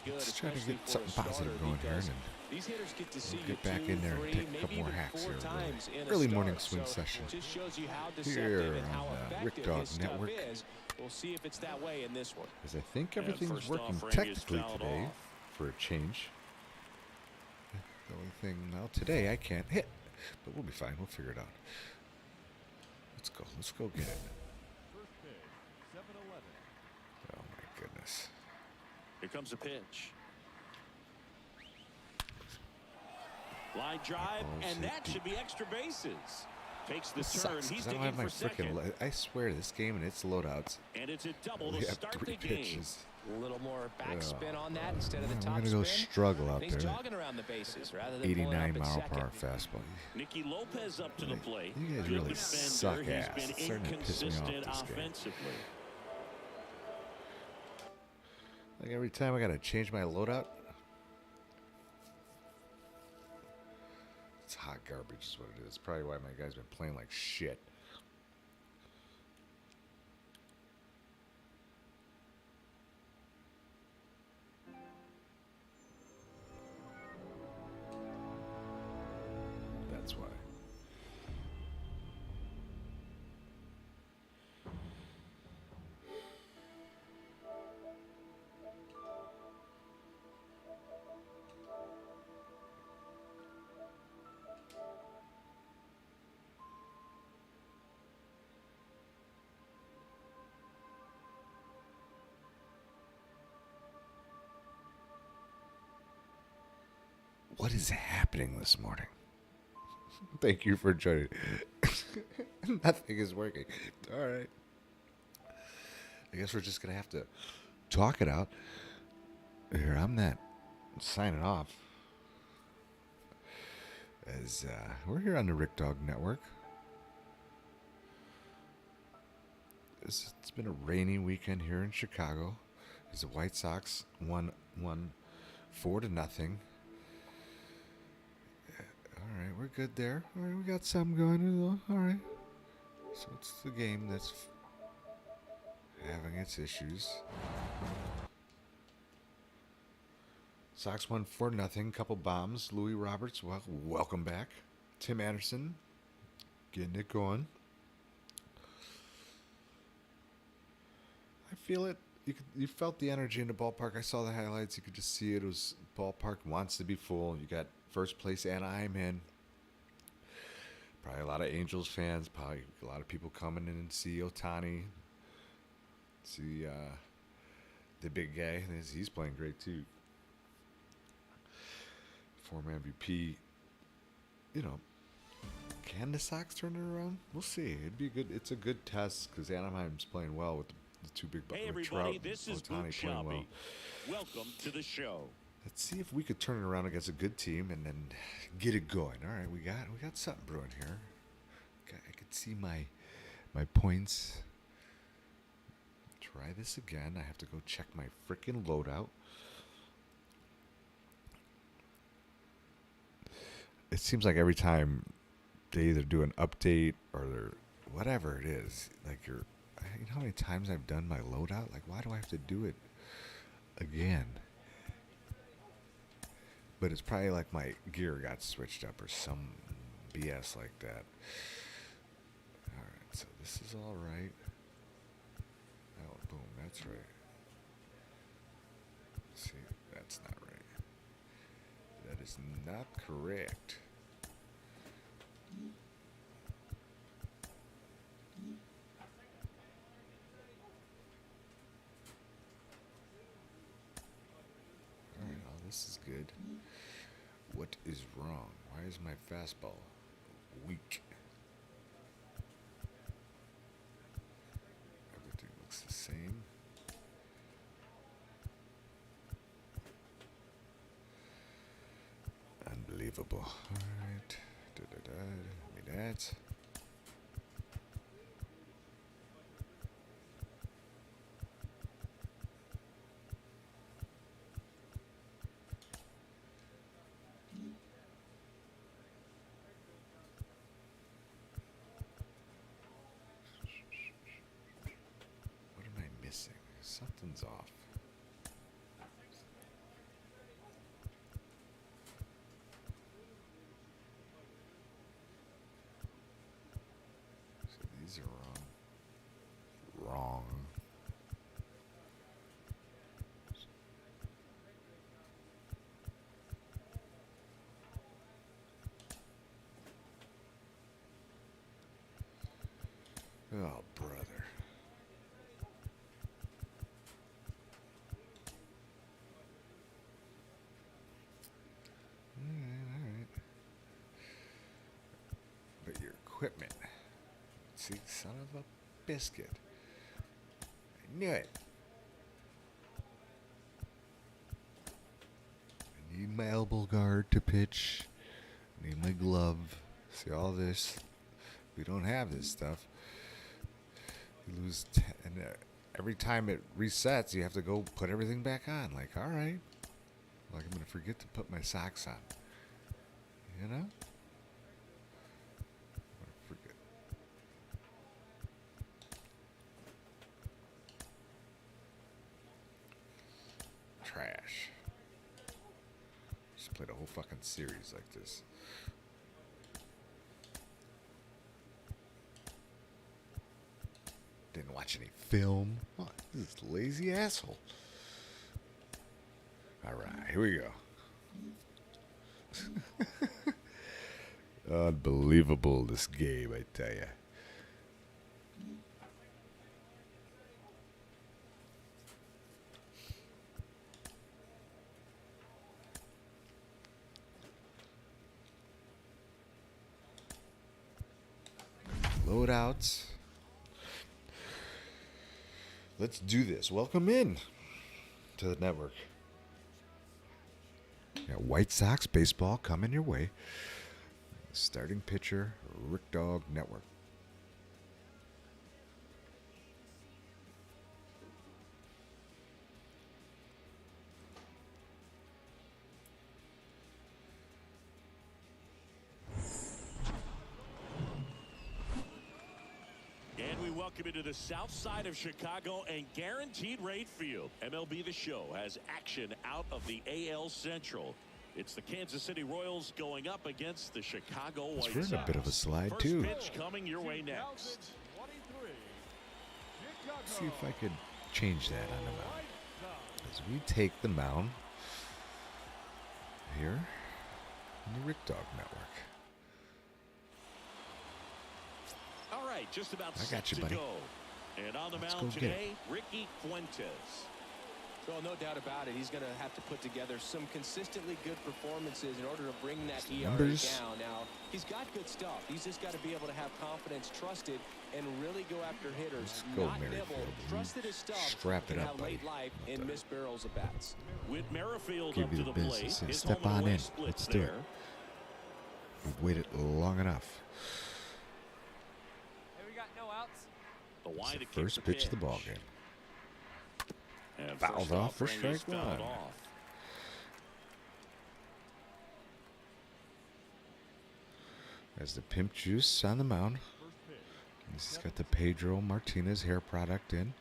S4: Let's try to get something positive going here. And we'll get back in there and take a couple more hacks here. Early morning swing session here on the Rick Dog Network.
S2: We'll see if it's that way in this one.
S4: Because I think everything's working technically today for a change. The only thing, well, today I can't hit, but we'll be fine. We'll figure it out. Let's go. Let's go get it. Oh my goodness.
S1: Here comes a pitch. Line drive, and that should be extra bases. Takes the turn. He's digging for second.
S4: I swear this game and its loadouts.
S1: And it's a double to start the game.
S4: Pitches.
S2: A little more backspin on that instead of the top
S4: I'm going to go struggle out there.
S2: Jogging around the bases rather than
S4: 89 mile per hour fastball.
S1: Nicky Lopez up to the plate.
S4: You guys really suck ass. It's starting to piss me off this game. Like every time I got to change my loadout. It's hot garbage is what it is. Probably why my guy's been playing like shit. That's why. What is happening this morning? Thank you for joining. Nothing is working. All right. I guess we're just going to have to talk it out. Here, I'm not signing off. As we're here on the Rick Dog Network. It's been a rainy weekend here in Chicago. As the White Sox won 4-0. All right, we're good there. All right, we got something going. All right. So it's the game that's having its issues. Sox won 4-0. Couple bombs. Louis Roberts, welcome back. Tim Anderson, getting it going. I feel it. You felt the energy in the ballpark. I saw the highlights. You could just see it. It was ballpark wants to be full. You got first place Anaheim in. Probably a lot of Angels fans. Probably a lot of people coming in and see Ohtani. See, the big guy, he's playing great too. Former MVP. You know, can the Sox turn it around? We'll see. It'd be good. It's a good test because Anaheim's playing well with the two big buttons.
S1: Hey everybody, this is Boop Shelby. Welcome to the show.
S4: Let's see if we could turn it around against a good team and then get it going. All right, we got something brewing here. I could see my points. Try this again. I have to go check my freaking loadout. It seems like every time they either do an update or they're whatever it is, like you know how many times I've done my loadout? Like, why do I have to do it again? But it's probably like my gear got switched up or some BS like that. Alright, so this is all right. Oh, boom, that's right. See, that's not right. That is not correct. Alright, well, this is good. What is wrong? Why is my fastball weak? Everything looks the same. Unbelievable. Alright. Give me that. What am I missing? Something's off. So these are wrong. Wrong. Oh, brother. Alright. But your equipment. See, son of a biscuit. I knew it. I need my elbow guard to pitch. I need my glove. See all this? We don't have this stuff. You lose, and every time it resets, you have to go put everything back on. Like, all right, like I'm gonna forget to put my socks on. You know? I forget. Trash. Just played a whole fucking series like this. Didn't watch any film. Oh, this lazy asshole. All right, here we go. Unbelievable, this game, I tell you. Loadouts. Let's do this. Welcome in to the network. Yeah, White Sox baseball coming your way. Starting pitcher, Rick Dog Network.
S1: Welcome into the south side of Chicago and Guaranteed Rate Field. MLB The Show has action out of the AL Central. It's the Kansas City Royals going up against the Chicago White Sox.
S4: We're in a bit of a slide,
S1: First
S4: too.
S1: pitch coming your way next.
S4: Let's see if I could change that on the mound. As we take the mound here on the Rick Dog Network.
S1: All right, just about
S4: I got
S1: set
S4: you,
S1: to
S4: buddy.
S1: go. And on the
S4: Let's
S1: mound
S4: go get it.
S1: today, Ricky Fuentes.
S2: Well, no doubt about it. He's going to have to put together some consistently good performances in order to bring that ERA
S4: Numbers.
S2: down. Now, he's got good stuff. He's just got to be able to have confidence, trust it, and really go after hitters.
S4: Let's go,
S2: Not nibble,
S4: Merrifield.
S2: trust that his stuff
S4: Strap it
S2: can
S4: up,
S2: have late
S4: buddy.
S2: life and miss barrels of bats.
S1: With Merrifield
S4: Give
S1: up
S4: you
S1: to
S4: the
S1: the
S4: business.
S1: plate.
S4: Yeah,
S1: His
S4: step
S1: home and
S4: on
S1: away
S4: in.
S1: splits
S4: Let's do it.
S1: there.
S4: We've waited long enough.
S5: Hey, we got no outs.
S1: The
S4: It's
S1: wide
S4: the
S1: to kick
S4: first
S1: the
S4: pitch of the ball
S1: pitch.
S4: game.
S1: And
S4: Fouled
S1: first
S4: off for
S1: offering is
S4: strike
S1: fouled
S4: one.
S1: off.
S4: As the pimp juice on the mound. He's got the Pedro Martinez hair product in.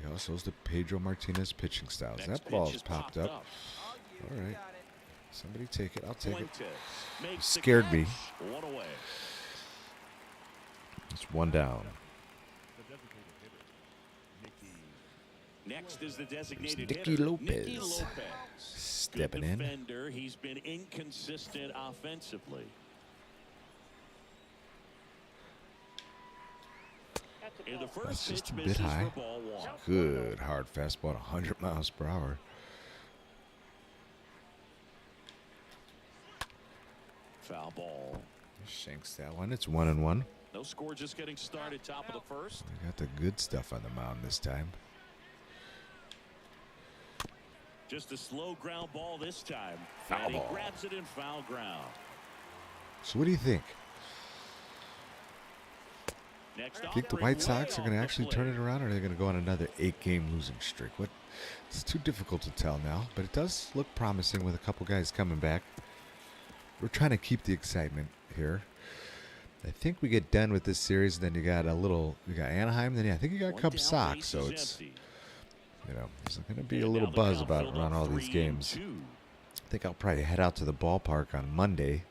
S4: He also has the Pedro Martinez pitching styles.
S1: Next
S4: That
S1: pitch
S4: ball's
S1: is
S4: popped
S1: popped
S4: up.
S5: All
S4: All
S5: you.
S4: right.
S5: Got it.
S4: Somebody take it. I'll take it.
S1: Fuentes makes the
S4: Scared me.
S1: catch. One away.
S4: It's one down.
S3: The designated hitter, Nicky.
S1: Next is the designated
S4: Nicky
S1: hitter,
S4: Lopez.
S1: Nicky Lopez.
S4: Stepping
S1: Good
S4: in.
S1: defender. He's been inconsistent offensively. In the first
S4: That's just
S1: pitch,
S4: a bit
S1: misses
S4: high.
S1: for ball one.
S4: Good hard fastball at 100 miles per hour.
S1: Foul ball.
S4: Shanks that one. It's 1-1.
S1: No score, just getting started. Top of the first.
S4: We got the good stuff on the mound this time.
S1: Just a slow ground ball this time.
S4: Foul
S1: And he
S4: ball.
S1: grabs it in foul ground.
S4: So what do you think?
S1: Next
S4: I think the
S1: offering
S4: White
S1: way
S4: Sox are
S1: off
S4: going to
S1: the
S4: actually
S1: plate.
S4: turn it around, or are they going to go on another 8-game losing streak? What? It's too difficult to tell now, but it does look promising with a couple guys coming back. We're trying to keep the excitement here. I think we get done with this series, then you got Anaheim, then I think you got
S1: One
S4: Cubs
S1: down,
S4: Sox,
S1: base
S4: so
S1: is
S4: it's
S1: empty.
S4: there's going to be a
S1: And
S4: little
S1: now the
S4: buzz
S1: count
S4: about
S1: filled
S4: around
S1: up
S4: all these
S1: 3-2.
S4: games. I think I'll probably head out to the ballpark on Monday,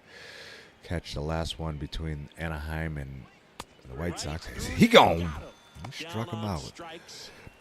S4: catch the last one between Anaheim and the White Sox. He gone. He struck him out.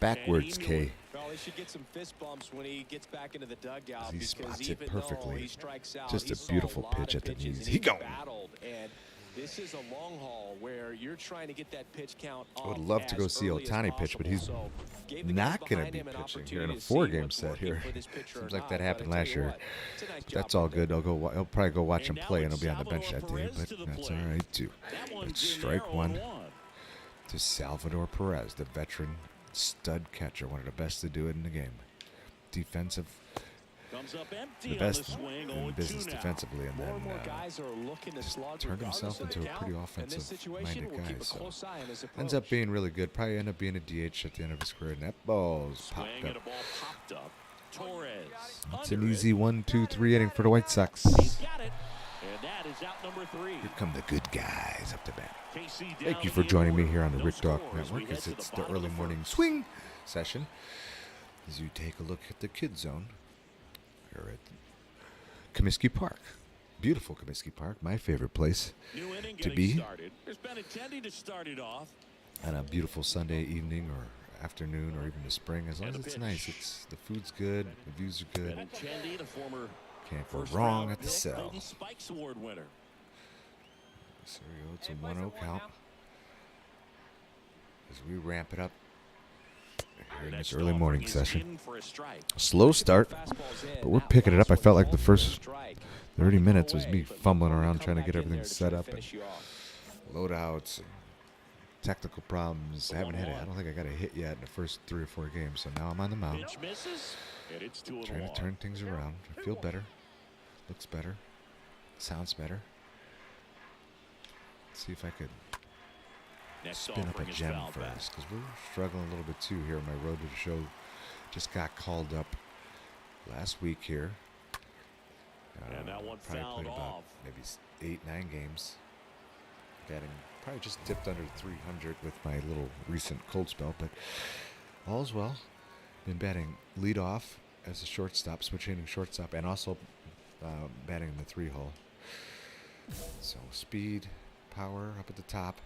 S4: Backwards, K.
S2: Well, he should get some fist bumps when he gets back into the dugout.
S4: He
S2: because
S4: spots it
S2: even though
S4: perfectly.
S2: he strikes out,
S4: Just
S2: he
S4: a
S2: saw
S4: beautiful
S2: lot
S4: pitch
S2: of
S4: at the
S2: pitches
S4: knees.
S2: and
S4: He gone.
S2: battled, and this is a long haul where you're trying to get that pitch count
S4: I would
S2: off
S4: love to go
S2: as
S4: see
S2: early as
S4: Ohtani pitch, but he's
S2: possible. So, gave the
S4: not
S2: guys
S4: going to
S2: behind
S4: be
S2: him an
S4: pitching here in a
S2: opportunity to see
S4: 4-game
S2: what's
S4: set
S2: working
S4: here.
S2: for this pitcher or
S4: Seems like
S2: not,
S4: that
S2: but
S4: happened
S2: I tell
S4: last
S2: you
S4: year.
S2: what, it's a nice job
S4: That's all
S2: out there.
S4: good. I'll probably go watch him
S1: And now
S4: play, and
S1: it's
S4: he'll be on the bench
S1: Salvador
S4: that day,
S1: Perez to
S4: but
S1: the
S4: that's all
S1: plate.
S4: right, too.
S1: That
S4: But
S1: one's in
S4: strike
S1: there,
S4: one
S1: 0-1.
S4: to Salvador Perez, the veteran stud catcher, one of the best to do it in the game. Defensive,
S1: Comes up empty
S4: the
S1: on
S4: best
S1: the swing.
S4: in
S1: 0-2
S4: business
S1: now.
S4: defensively, and
S2: More
S4: then
S2: and more guys are looking to
S4: just
S2: slug
S4: turned
S2: regardless
S4: himself
S2: of the
S4: into a pretty
S2: count. In this situation,
S4: offensive-minded
S2: we'll keep
S4: guy.
S2: a
S4: So
S2: close eye on his
S4: ends up
S2: approach.
S4: being really good. Probably end up being a DH at the end of his career, and that ball's
S1: Swing
S4: popped
S1: and
S4: up.
S1: a ball popped up. Torres.
S4: It's an
S1: under
S4: easy
S1: it.
S4: 1-2-3 inning for the White Sox.
S1: He's got it. And that is out number 3.
S4: Here come the good guys up the bat.
S1: KC
S4: Thank
S1: down
S4: you
S1: in
S4: for
S1: the
S4: joining me
S1: order.
S4: here on the
S1: No
S4: Rick Dog
S1: scores.
S4: Network
S1: We head
S4: as
S1: to
S4: it's the
S1: bottom of
S4: early morning
S1: first.
S4: swing session. As you take a look at the Kid Zone here at Comiskey Park. Beautiful Comiskey Park, my favorite place
S1: New inning
S4: to
S1: getting
S4: be
S1: started. There's been intending to start it off.
S4: on a beautiful Sunday evening or afternoon or even the spring. As long
S1: And
S4: as
S1: a
S4: it's
S1: pitch.
S4: nice, the food's good, the views are good.
S1: Benintendi, the former
S4: Can't go
S1: first
S4: wrong
S1: round
S4: at the
S1: pick,
S4: cell.
S1: Golden Spikes Award winner.
S4: So we go. It's a
S5: Hey, boys,
S4: 1-0
S5: at
S4: count.
S5: 1 now.
S4: As we ramp it up here in
S1: Next
S4: this early
S1: offering
S4: morning
S1: is
S4: session.
S1: in for a strike.
S4: Slow start, but we're picking it up. I felt like the first 30 minutes was me fumbling around trying to get everything set up and loadouts and technical problems. I haven't had it. I don't think I got a hit yet in the first 3 or 4 games. So now I'm on the mound,
S1: Pitch misses, and it's 2-1.
S4: trying to turn things around. I feel better, looks better, sounds better. Let's see if I could
S1: Next
S4: spin up a
S1: offering is
S4: gem
S1: fouled back.
S4: first, because we're struggling a little bit too here. My road to the show just got called up last week here.
S1: And that one
S4: probably
S1: fouled
S4: played about
S1: off.
S4: maybe 8-9 games. Batting probably just dipped under 300 with my little recent cold spell, but all's well. Been batting lead off as a shortstop, switch hitting shortstop, and also batting in the 3 hole. So speed, power up at the top.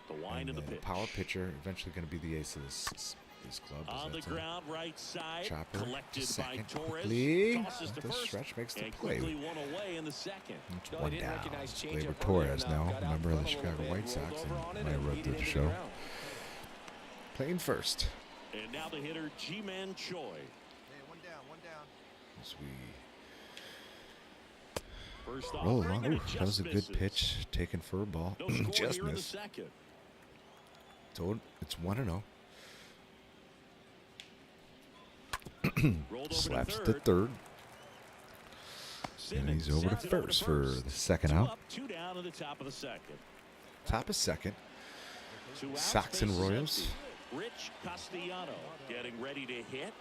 S1: The wind
S4: And
S1: of the
S4: then
S1: pitch.
S4: power pitcher, eventually going to be the ace of this this club.
S1: On the ground, right side,
S4: Chopper
S1: collected
S4: to
S1: by
S4: second
S1: Torres.
S4: quickly.
S1: Tosses to
S4: The
S1: first,
S4: stretch makes the
S1: and
S4: play.
S1: quickly one away in the second.
S4: It's
S7: No, he
S4: one
S7: didn't
S4: down.
S7: recognize change
S4: Gleyber
S7: up
S4: Torres
S7: earlier,
S4: now,
S7: got out
S4: member of the
S7: front a little
S4: Chicago
S7: bit,
S4: White Sox,
S7: rolled over on
S4: and
S7: it,
S4: I
S7: and
S4: wrote
S7: beat
S4: to
S7: it
S4: the
S7: into
S4: show.
S7: ground.
S4: Playing first.
S1: And now the hitter, Ji-Man Choi.
S5: Hey, one down.
S4: As we
S1: First
S4: roll
S1: offering,
S4: along.
S1: and
S4: Ooh,
S1: it
S4: that was
S1: just
S4: a good
S1: misses.
S4: pitch taken for a ball.
S1: No score
S4: Just
S1: here in the
S4: missed.
S1: second.
S4: So it's 1-0.
S1: Rolled over
S4: Slaps
S1: to
S4: to
S1: third.
S4: third. And
S1: Simmons
S4: he's over to
S1: sends it over
S4: first for the second
S1: Two
S4: out.
S1: up, two down in the top of the second.
S4: Top of second.
S1: Two outs,
S4: Sox and
S1: bases
S4: Royals.
S1: empty. Rich Castellano getting ready to hit.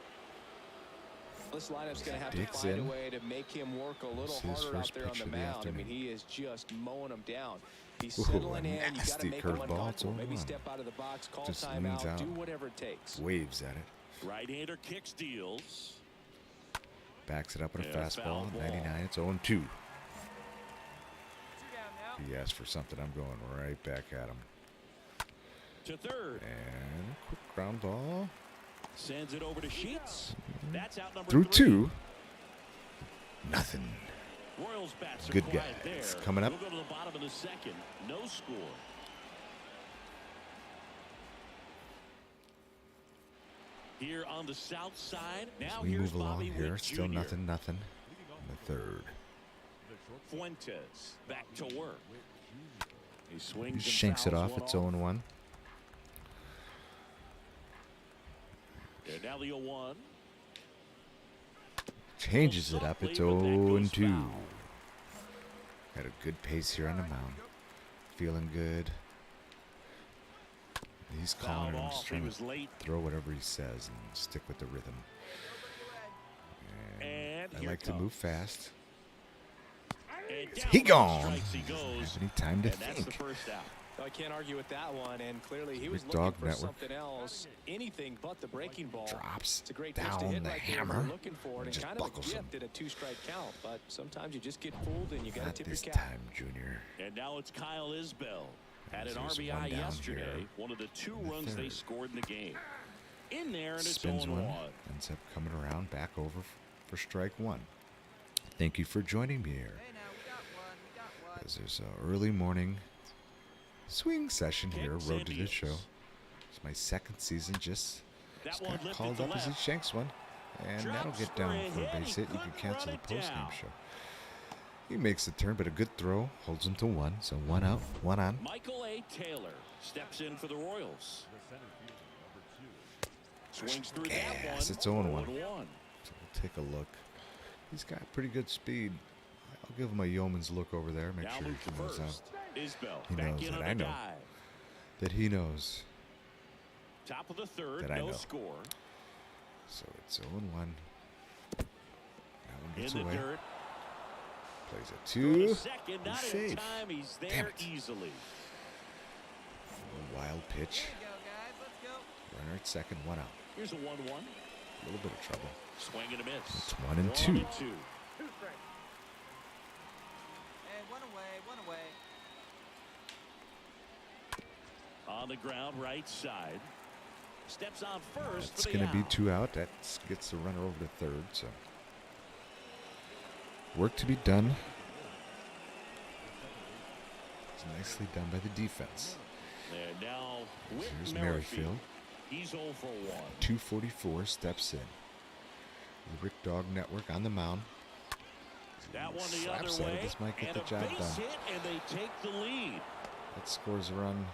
S7: This lineup's going to have
S4: Digs
S7: to find
S4: in.
S7: a way to make him work a little
S4: This is his
S7: harder out
S4: first
S7: there on
S4: pitch
S7: the
S4: of the
S7: mound. I
S4: afternoon.
S7: mean, he is just mowing them down. He's
S4: Ooh,
S7: settling
S4: a
S7: in. You got to
S4: nasty
S7: make him
S4: curveball. It's
S7: uncomfortable. Maybe
S4: 0-1.
S7: step out of the box, call
S4: Just leans
S7: timeout,
S4: out.
S7: do whatever it takes.
S4: Waves at it.
S1: Right-hander kicks, deals.
S4: Backs it up with a
S1: And a
S4: fastball.
S1: foul
S4: At
S1: ball.
S4: 99. It's 0-2.
S5: Two down now.
S4: He asked for something. I'm going right back at him.
S1: To third.
S4: And quick ground ball.
S1: Sends it over to Sheets. That's out number
S4: Through
S1: 3.
S4: 2. Nothing.
S1: Royals bats are
S4: Good
S1: quiet
S4: guys.
S1: there.
S4: Coming up.
S1: We'll go to the bottom of the second. No score. Here on the south side. Now
S4: As we
S1: here's
S4: move along
S1: Bobby
S4: here,
S1: Witt
S4: still
S1: Jr.
S4: nothing in the third.
S1: Fuentes back to work. He
S4: He
S1: swings and
S4: shanks it
S1: fouls
S4: off.
S1: one
S4: It's 0-1.
S1: And now the 0-1.
S4: Changes it up. It's
S1: Softly, but that goes
S4: 0-2.
S1: foul.
S4: Got a good pace here on the mound. Feeling good. He's calling
S1: Fouled
S4: it. I'm
S1: off.
S4: just
S1: He
S4: trying
S1: was
S4: to
S1: late.
S4: throw whatever he says and stick with the rhythm.
S1: And
S4: I
S1: here
S4: like to
S1: comes.
S4: move fast.
S1: And
S4: He
S1: down
S4: gone.
S1: strikes he
S4: Doesn't
S1: goes.
S4: have any time to
S1: And that's the
S4: think.
S1: first out.
S7: I can't argue with that one, and clearly he was
S4: Rick
S7: looking
S4: Dog
S7: for
S4: Network.
S7: something else, anything but the breaking ball.
S4: Drops
S7: It's a great pitch to
S4: down
S7: hit
S4: the
S7: right there.
S4: hammer.
S7: You're looking for it, and
S4: Just
S7: kind of a
S4: buckles him.
S7: gift at a 2-strike count, but sometimes you just get fooled and you got to
S4: Not
S7: tip
S4: this
S7: your cap.
S4: time, Junior.
S1: And now it's Kyle Isbell. Had an
S4: There's one
S1: RBI
S4: down
S1: yesterday.
S4: here.
S1: One of the 2
S4: In the
S1: runs they
S4: third.
S1: scored in the game. In there, and it's
S4: Spins
S1: 0-1.
S4: one. Ends up coming around back over for strike 1. Thank you for joining me here.
S5: Hey, now we got one.
S4: As there's an early morning swing session here.
S1: Kicks
S4: Road to
S1: Indians.
S4: this show. It's my second season. Just
S1: That one
S4: got
S1: lifted
S4: called
S1: to
S4: up as he
S1: left.
S4: shanks one. And that'll
S1: Drops
S4: get down
S1: for a
S4: for a
S1: hit.
S4: base
S1: He
S4: hit. You can
S1: couldn't
S4: cancel
S1: run
S4: the
S1: it
S4: post-game
S1: down.
S4: show. He makes the turn, but a good throw holds him to 1. So 1 out, 1 on.
S1: Michael A. Taylor steps in for the Royals. Swings through that one.
S4: Gas, it's 0-1.
S1: 0-1.
S4: So we'll take a look. He's got pretty good speed. I'll give him a yeoman's look over there. Make
S1: Now
S4: sure
S1: move to
S4: he knows
S1: first. Isbell
S4: He
S1: back
S4: knows
S1: in
S4: that
S1: on
S4: I
S1: a
S4: know.
S1: dive.
S4: that he knows.
S1: Top of the third,
S4: That I
S1: no
S4: know.
S1: score.
S4: So it's 0-1. That one
S1: In
S4: gets
S1: the
S4: away.
S1: dirt.
S4: Plays a
S1: Throw to
S4: 2.
S1: second,
S4: He's
S1: not in
S4: safe.
S1: time. He's
S4: Damn
S1: there
S4: it.
S1: easily.
S4: A wild pitch.
S5: There you go, guys. Let's go.
S4: Runner at second, 1 out.
S1: Here's a 1-1.
S4: A little bit of trouble.
S1: Swing and a miss.
S4: It's 1-2.
S1: 1-2.
S5: Hey, one away.
S1: On the ground, right side. Steps on first
S4: It's
S1: for the
S4: going to be
S1: out.
S4: 2 out. That gets the runner over to third. So work to be done. It's nicely done by the defense.
S1: And now Whit
S4: Here's
S1: Merrifield.
S4: Merrifield.
S1: He's 0 for 1.
S4: 244 steps in. The Rick Dog Network on the mound.
S1: That one the
S4: Slaps
S1: other
S4: at it.
S1: way.
S4: This might get
S1: And
S4: the
S1: a
S4: job
S1: base
S4: done.
S1: hit, and they take the lead.
S4: That scores a run.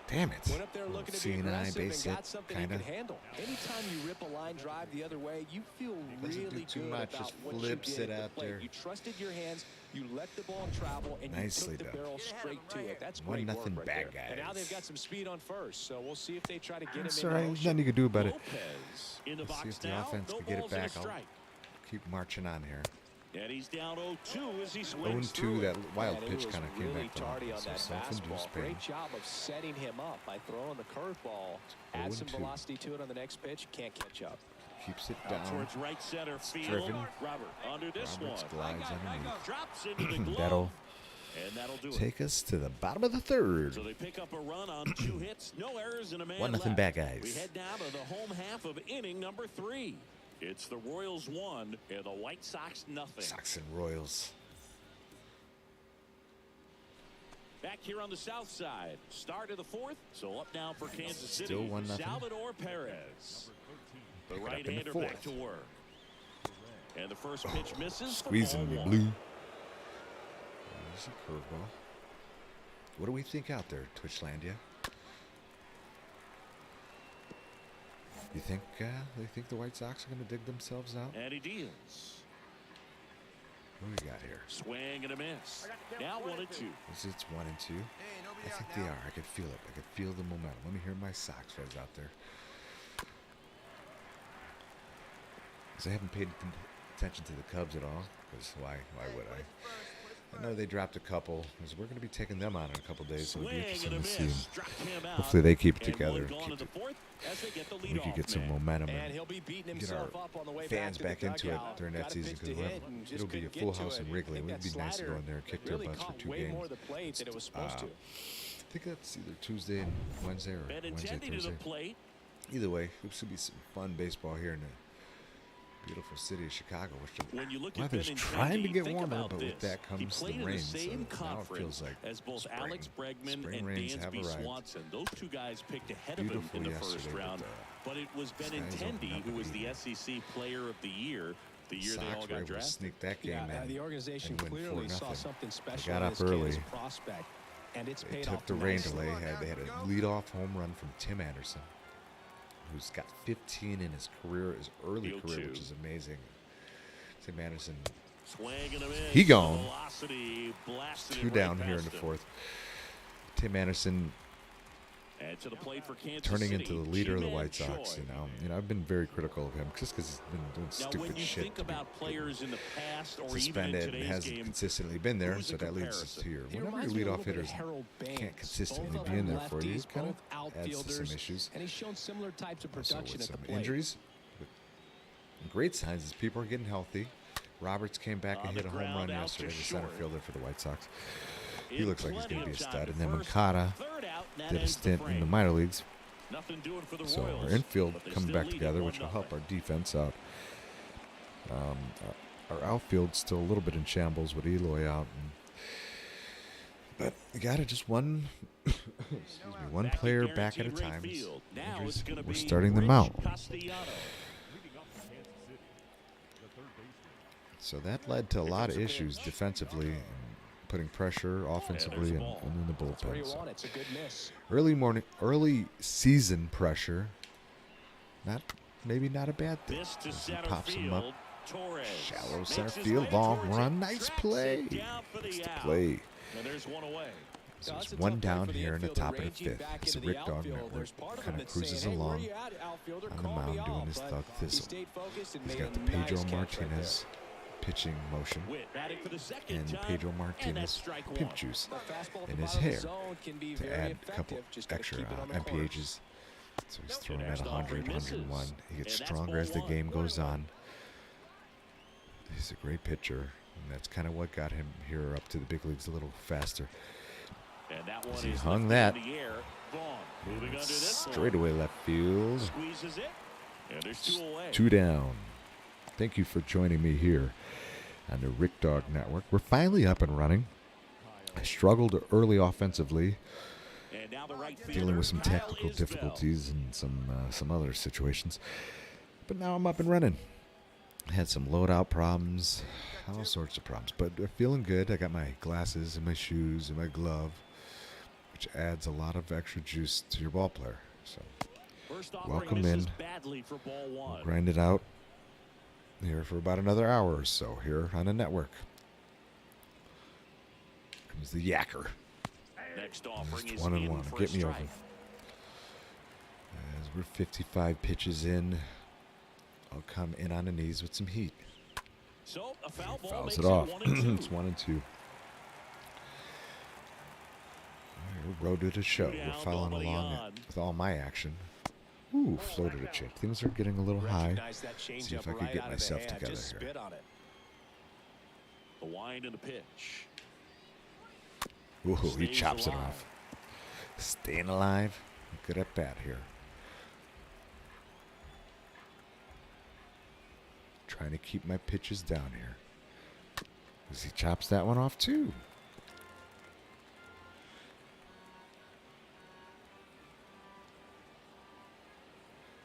S4: Damn it.
S7: Went up there looking to be
S4: Seeing an eye
S7: aggressive
S4: base
S7: and
S4: hit,
S7: got something
S4: kinda.
S7: he could handle. Anytime you rip a line drive the other way, you feel
S4: Doesn't do
S7: really
S4: too
S7: good
S4: much,
S7: about
S4: just
S7: what
S4: flips
S7: you did
S4: it
S7: at the
S4: out
S7: plate.
S4: there.
S7: You trusted your hands, you let the ball travel, and
S4: Nicely
S7: you took the
S4: done.
S7: barrel straight to it. That's
S4: 1-0
S7: great work right
S4: bad
S7: there. And now
S4: guys.
S7: they've got some speed on first, so we'll see if they try to get him
S4: That's
S7: in
S4: all right.
S7: motion.
S4: Nothing you can do about it.
S1: Lopez in the
S4: Let's see
S1: box
S4: if the
S1: now.
S4: offense
S1: No
S4: can get it
S1: balls and a
S4: back. I'll
S1: strike.
S4: keep marching on here.
S1: And he's down 0-2 as he swings
S4: 0-2,
S1: through
S4: that
S1: it.
S4: wild
S7: And it
S4: pitch
S7: was
S4: kind of came
S7: really
S4: back to him.
S7: tardy on
S4: So
S7: that
S4: self-induced
S7: fastball.
S4: pain.
S7: Great job of setting him up by throwing the curveball. Add some
S4: 0-2.
S7: velocity to it on the next pitch. Can't catch up.
S4: Keeps it
S1: Out
S4: down.
S1: towards right center field.
S4: driven.
S1: Robert under this
S4: Roberts
S1: one.
S4: glides underneath.
S1: Drops into the glove.
S4: That'll
S1: And that'll do
S4: take us to the bottom of the third.
S1: So they pick up a run on 2 hits, no errors, and a man
S4: 1-0
S1: left.
S4: back, guys.
S1: We head now to the home half of inning number 3. It's the Royals 1 and the White Sox nothing.
S4: Sox and Royals.
S1: Back here on the south side, start of the 4th. So up now for Kansas City.
S4: Still 1-0.
S1: Salvador Perez. The
S4: Pick it up in the
S1: right-hander
S4: 4th.
S1: back to work. And the first pitch misses. for
S4: Squeezing
S1: ball
S4: me
S1: 1.
S4: blue. There's a curveball. What do we think out there, Twitchlandia? You think they think the White Sox are going to dig themselves out?
S1: And he deals.
S4: What do we got here?
S1: Swing and a miss. Now 1-2.
S4: It's 1-2. I think they are. I could feel it. I could feel the momentum. Let me hear my Sox fans out there. Because I haven't paid attention to the Cubs at all. Because why would I? I know they dropped a couple. Because we're going to be taking them on in a couple days. So it'll be interesting to see them. Hopefully they keep it together. We could get some momentum and get our fans back into it during that season. Because it'll be a full house in Wrigley. It would be nice to go in there and kick their butts for 2 games. I think that's either Tuesday and Wednesday or Wednesday, Thursday. Either way, it should be some fun baseball here in the beautiful city of Chicago, which the weather's trying to get warmer, but with that comes the rain. So now it feels like
S1: as both
S4: spring.
S1: Alex Bregman
S4: Spring
S1: and
S4: rains have
S1: Dansby
S4: arrived.
S1: Swanson, those 2 guys picked ahead of him in the first round. But it was Benintendi who was the SEC Player of the Year. The year they all got drafted.
S4: Sneak that game in.
S7: The organization
S4: and win
S7: clearly
S4: 4-0.
S7: saw something special.
S4: They got
S7: in
S4: up
S7: this kid
S4: early.
S7: as a prospect, and it's
S4: They
S7: paid
S4: took
S7: off
S4: the rain
S7: nicely.
S4: delay. They had a leadoff home run from Tim Anderson, who's got 15 in his career, his early career, which is amazing. Tim Anderson,
S1: Swing and a miss.
S4: he gone.
S1: Velocity blasted
S4: 2
S1: it
S4: down
S1: right
S4: here in
S1: past
S4: the
S1: him.
S4: 4th. Tim Anderson
S1: And to the plate for Kansas
S4: turning
S1: City,
S4: into the leader of the
S1: Ji-Man
S4: White Sox.
S1: Choi.
S4: You know, I've been very critical of him just because he's been doing
S1: Now, when
S4: stupid
S1: you
S4: shit.
S1: think
S4: to be
S1: about players in the past or even in
S4: suspended and
S1: today's
S4: hasn't
S1: game,
S4: consistently been there,
S1: who's
S4: so
S1: the
S4: that leads us
S1: comparison?
S4: to your
S7: He
S4: whenever
S7: reminds
S4: your
S7: me a
S4: leadoff
S7: little bit of
S4: hitters
S7: Harold
S4: can't
S7: Baines.
S4: consistently
S7: Both of
S4: be in
S7: them
S4: there for you,
S7: lefties,
S4: it kind of
S7: both
S4: adds to
S7: outfielders,
S4: some issues.
S7: and he's shown similar types of
S4: So
S7: production
S4: with
S7: at
S4: some
S7: the plate.
S4: injuries, with great signs as people are getting healthy. Roberts came back and
S1: On
S4: hit
S1: the
S4: a home
S1: ground
S4: run
S1: out
S4: yesterday,
S1: to
S4: the center
S1: short.
S4: fielder for the White Sox. He
S1: In
S4: looks like he's
S1: plenty
S4: going to be a
S1: of
S4: stud.
S1: time.
S4: And then
S1: First,
S4: Mancata
S1: third out, and that
S4: did a
S1: ends the
S4: stint in the
S1: frame.
S4: minor leagues.
S1: Nothing doing for the
S4: So
S1: Royals,
S4: our infield
S1: but they
S4: coming
S1: still
S4: back
S1: lead it
S4: together, which will
S1: 1-0.
S4: help our defense out. Our outfield's still a little bit in shambles with Eloy out. But we got it just one, one
S1: Back to
S4: player back at a
S1: guaranteed
S4: time.
S1: rate field. Now
S4: Injuries,
S1: it's gonna
S4: we're
S1: be
S4: starting them
S1: Rich
S4: out.
S1: Castellano.
S3: Leading off for Kansas City, the third baseman.
S4: So that led to a lot of issues defensively, and putting pressure offensively, and in the
S7: That's where you
S4: bullpen. So
S7: want it. It's a good miss.
S4: early season pressure. Maybe not a bad thing.
S1: This to
S4: As he
S1: center
S4: pops him up.
S1: field. Torres
S4: Shallow
S1: makes
S4: center
S1: his way
S4: field, long
S1: towards
S4: run,
S1: it,
S4: nice
S1: tracks
S4: play.
S1: it down for the
S4: Nice
S1: out.
S4: play.
S1: And there's one away.
S4: So
S7: That's
S4: it's
S7: a
S4: one
S7: tough play
S4: down
S7: for the
S4: here in the
S7: infielder,
S4: top of the
S7: ranging
S4: 5th.
S7: back
S4: It's the
S7: into
S4: Rick
S7: the
S4: Dog
S7: outfield.
S4: Network.
S7: There's part of him
S4: Kind of
S7: that's
S4: cruises
S7: saying, "Hey,
S4: along
S7: where you at, outfielder?
S4: on the
S7: Call me
S4: mound
S7: out."
S4: doing his
S7: But
S4: Thug
S7: he
S4: Thistle.
S7: stayed focused and
S4: He's
S7: made
S4: got the
S7: a
S4: Pedro
S7: nice catch right there.
S4: Martinez pitching motion
S1: Witt batting for the second
S4: and
S1: time,
S4: Pedro
S1: and
S4: Martinez
S1: that's strike
S4: pimp
S1: one.
S4: juice
S7: The fastball at
S4: in
S7: the
S4: his
S7: bottom of the
S4: hair
S7: zone can be
S4: to
S7: very
S4: add a
S7: effective.
S4: couple
S7: Just gotta
S4: extra
S7: keep it on the corners.
S4: MPHs. So he's throwing at
S1: Next
S4: 100,
S1: offering misses.
S4: 101. He gets
S1: And that's
S4: stronger
S1: ball
S4: as the
S1: one.
S4: game goes on. He's a great pitcher, and that's kind of what got him here up to the big leagues a little faster.
S1: And that one
S4: As he
S1: is
S4: hung
S1: lifted
S4: that.
S1: in the air. Vaughn moving under this one.
S4: Straight away left field.
S1: Squeezes it. And there's 2 away.
S4: 2 down. Thank you for joining me here on the Rick Dog Network. We're finally up and running. I struggled early offensively,
S1: And now the right
S4: dealing with some
S1: fielder, Kyle
S4: technical
S1: Isbell.
S4: difficulties and some other situations. But now I'm up and running. Had some loadout problems, all sorts of problems, but feeling good. I got my glasses and my shoes and my glove, which adds a lot of extra juice to your ball player. So
S1: First offering
S4: welcome
S1: misses
S4: in.
S1: badly for ball one.
S4: We'll grind it out here for about another hour or so here on the network. Comes the yacker.
S1: Next offering
S4: Just
S1: is
S4: 1 and
S1: in
S4: 1.
S1: for a
S4: Get me
S1: strike.
S4: over. As we're 55 pitches in, I'll come in on the knees with some heat.
S1: So a foul ball
S4: Fouls
S1: makes
S4: it off.
S1: 1 and 2.
S4: It's 1 and 2. We're road to the show.
S1: Two
S4: We're
S1: down,
S4: following
S1: nobody
S4: along
S1: on.
S4: with all my action. Ooh, floated a chick. Things are getting a little high.
S7: Recognize that
S4: See
S7: changeup
S4: if I could
S7: right
S4: get
S7: out of the
S4: myself
S7: hand.
S4: together
S7: Just
S4: here.
S7: spit on it.
S1: The wind and the pitch.
S4: Ooh, he
S1: stays
S4: chops it
S1: alive.
S4: off. Staying alive. Good at bat here. Trying to keep my pitches down here. As he chops that one off too.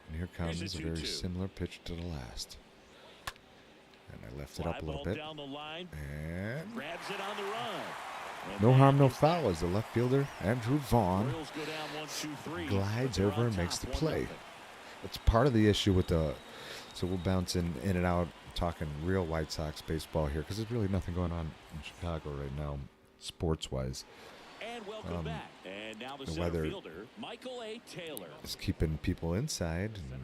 S4: And here comes
S1: Here's
S4: a
S1: a
S4: very
S1: 2-2.
S4: similar pitch to the last. And I left it
S1: Fly
S4: up a little
S1: ball
S4: bit.
S1: down the line.
S4: And
S1: Grabs it on the run. And
S4: no
S1: that
S4: harm, no
S1: is-
S4: foul as the left fielder, Andrew Vaughn,
S1: Royals go down 1-2-3,
S4: glides
S1: but they're
S4: over
S1: on
S4: and makes
S1: top
S4: the play.
S1: 1-0.
S4: It's part of the issue with the. So we'll bounce in and out, talking real White Sox baseball here, because there's really nothing going on in Chicago right now, sports-wise.
S1: And welcome back. And now the
S4: the
S1: center
S4: weather
S1: fielder, Michael A. Taylor.
S4: It's keeping people inside. And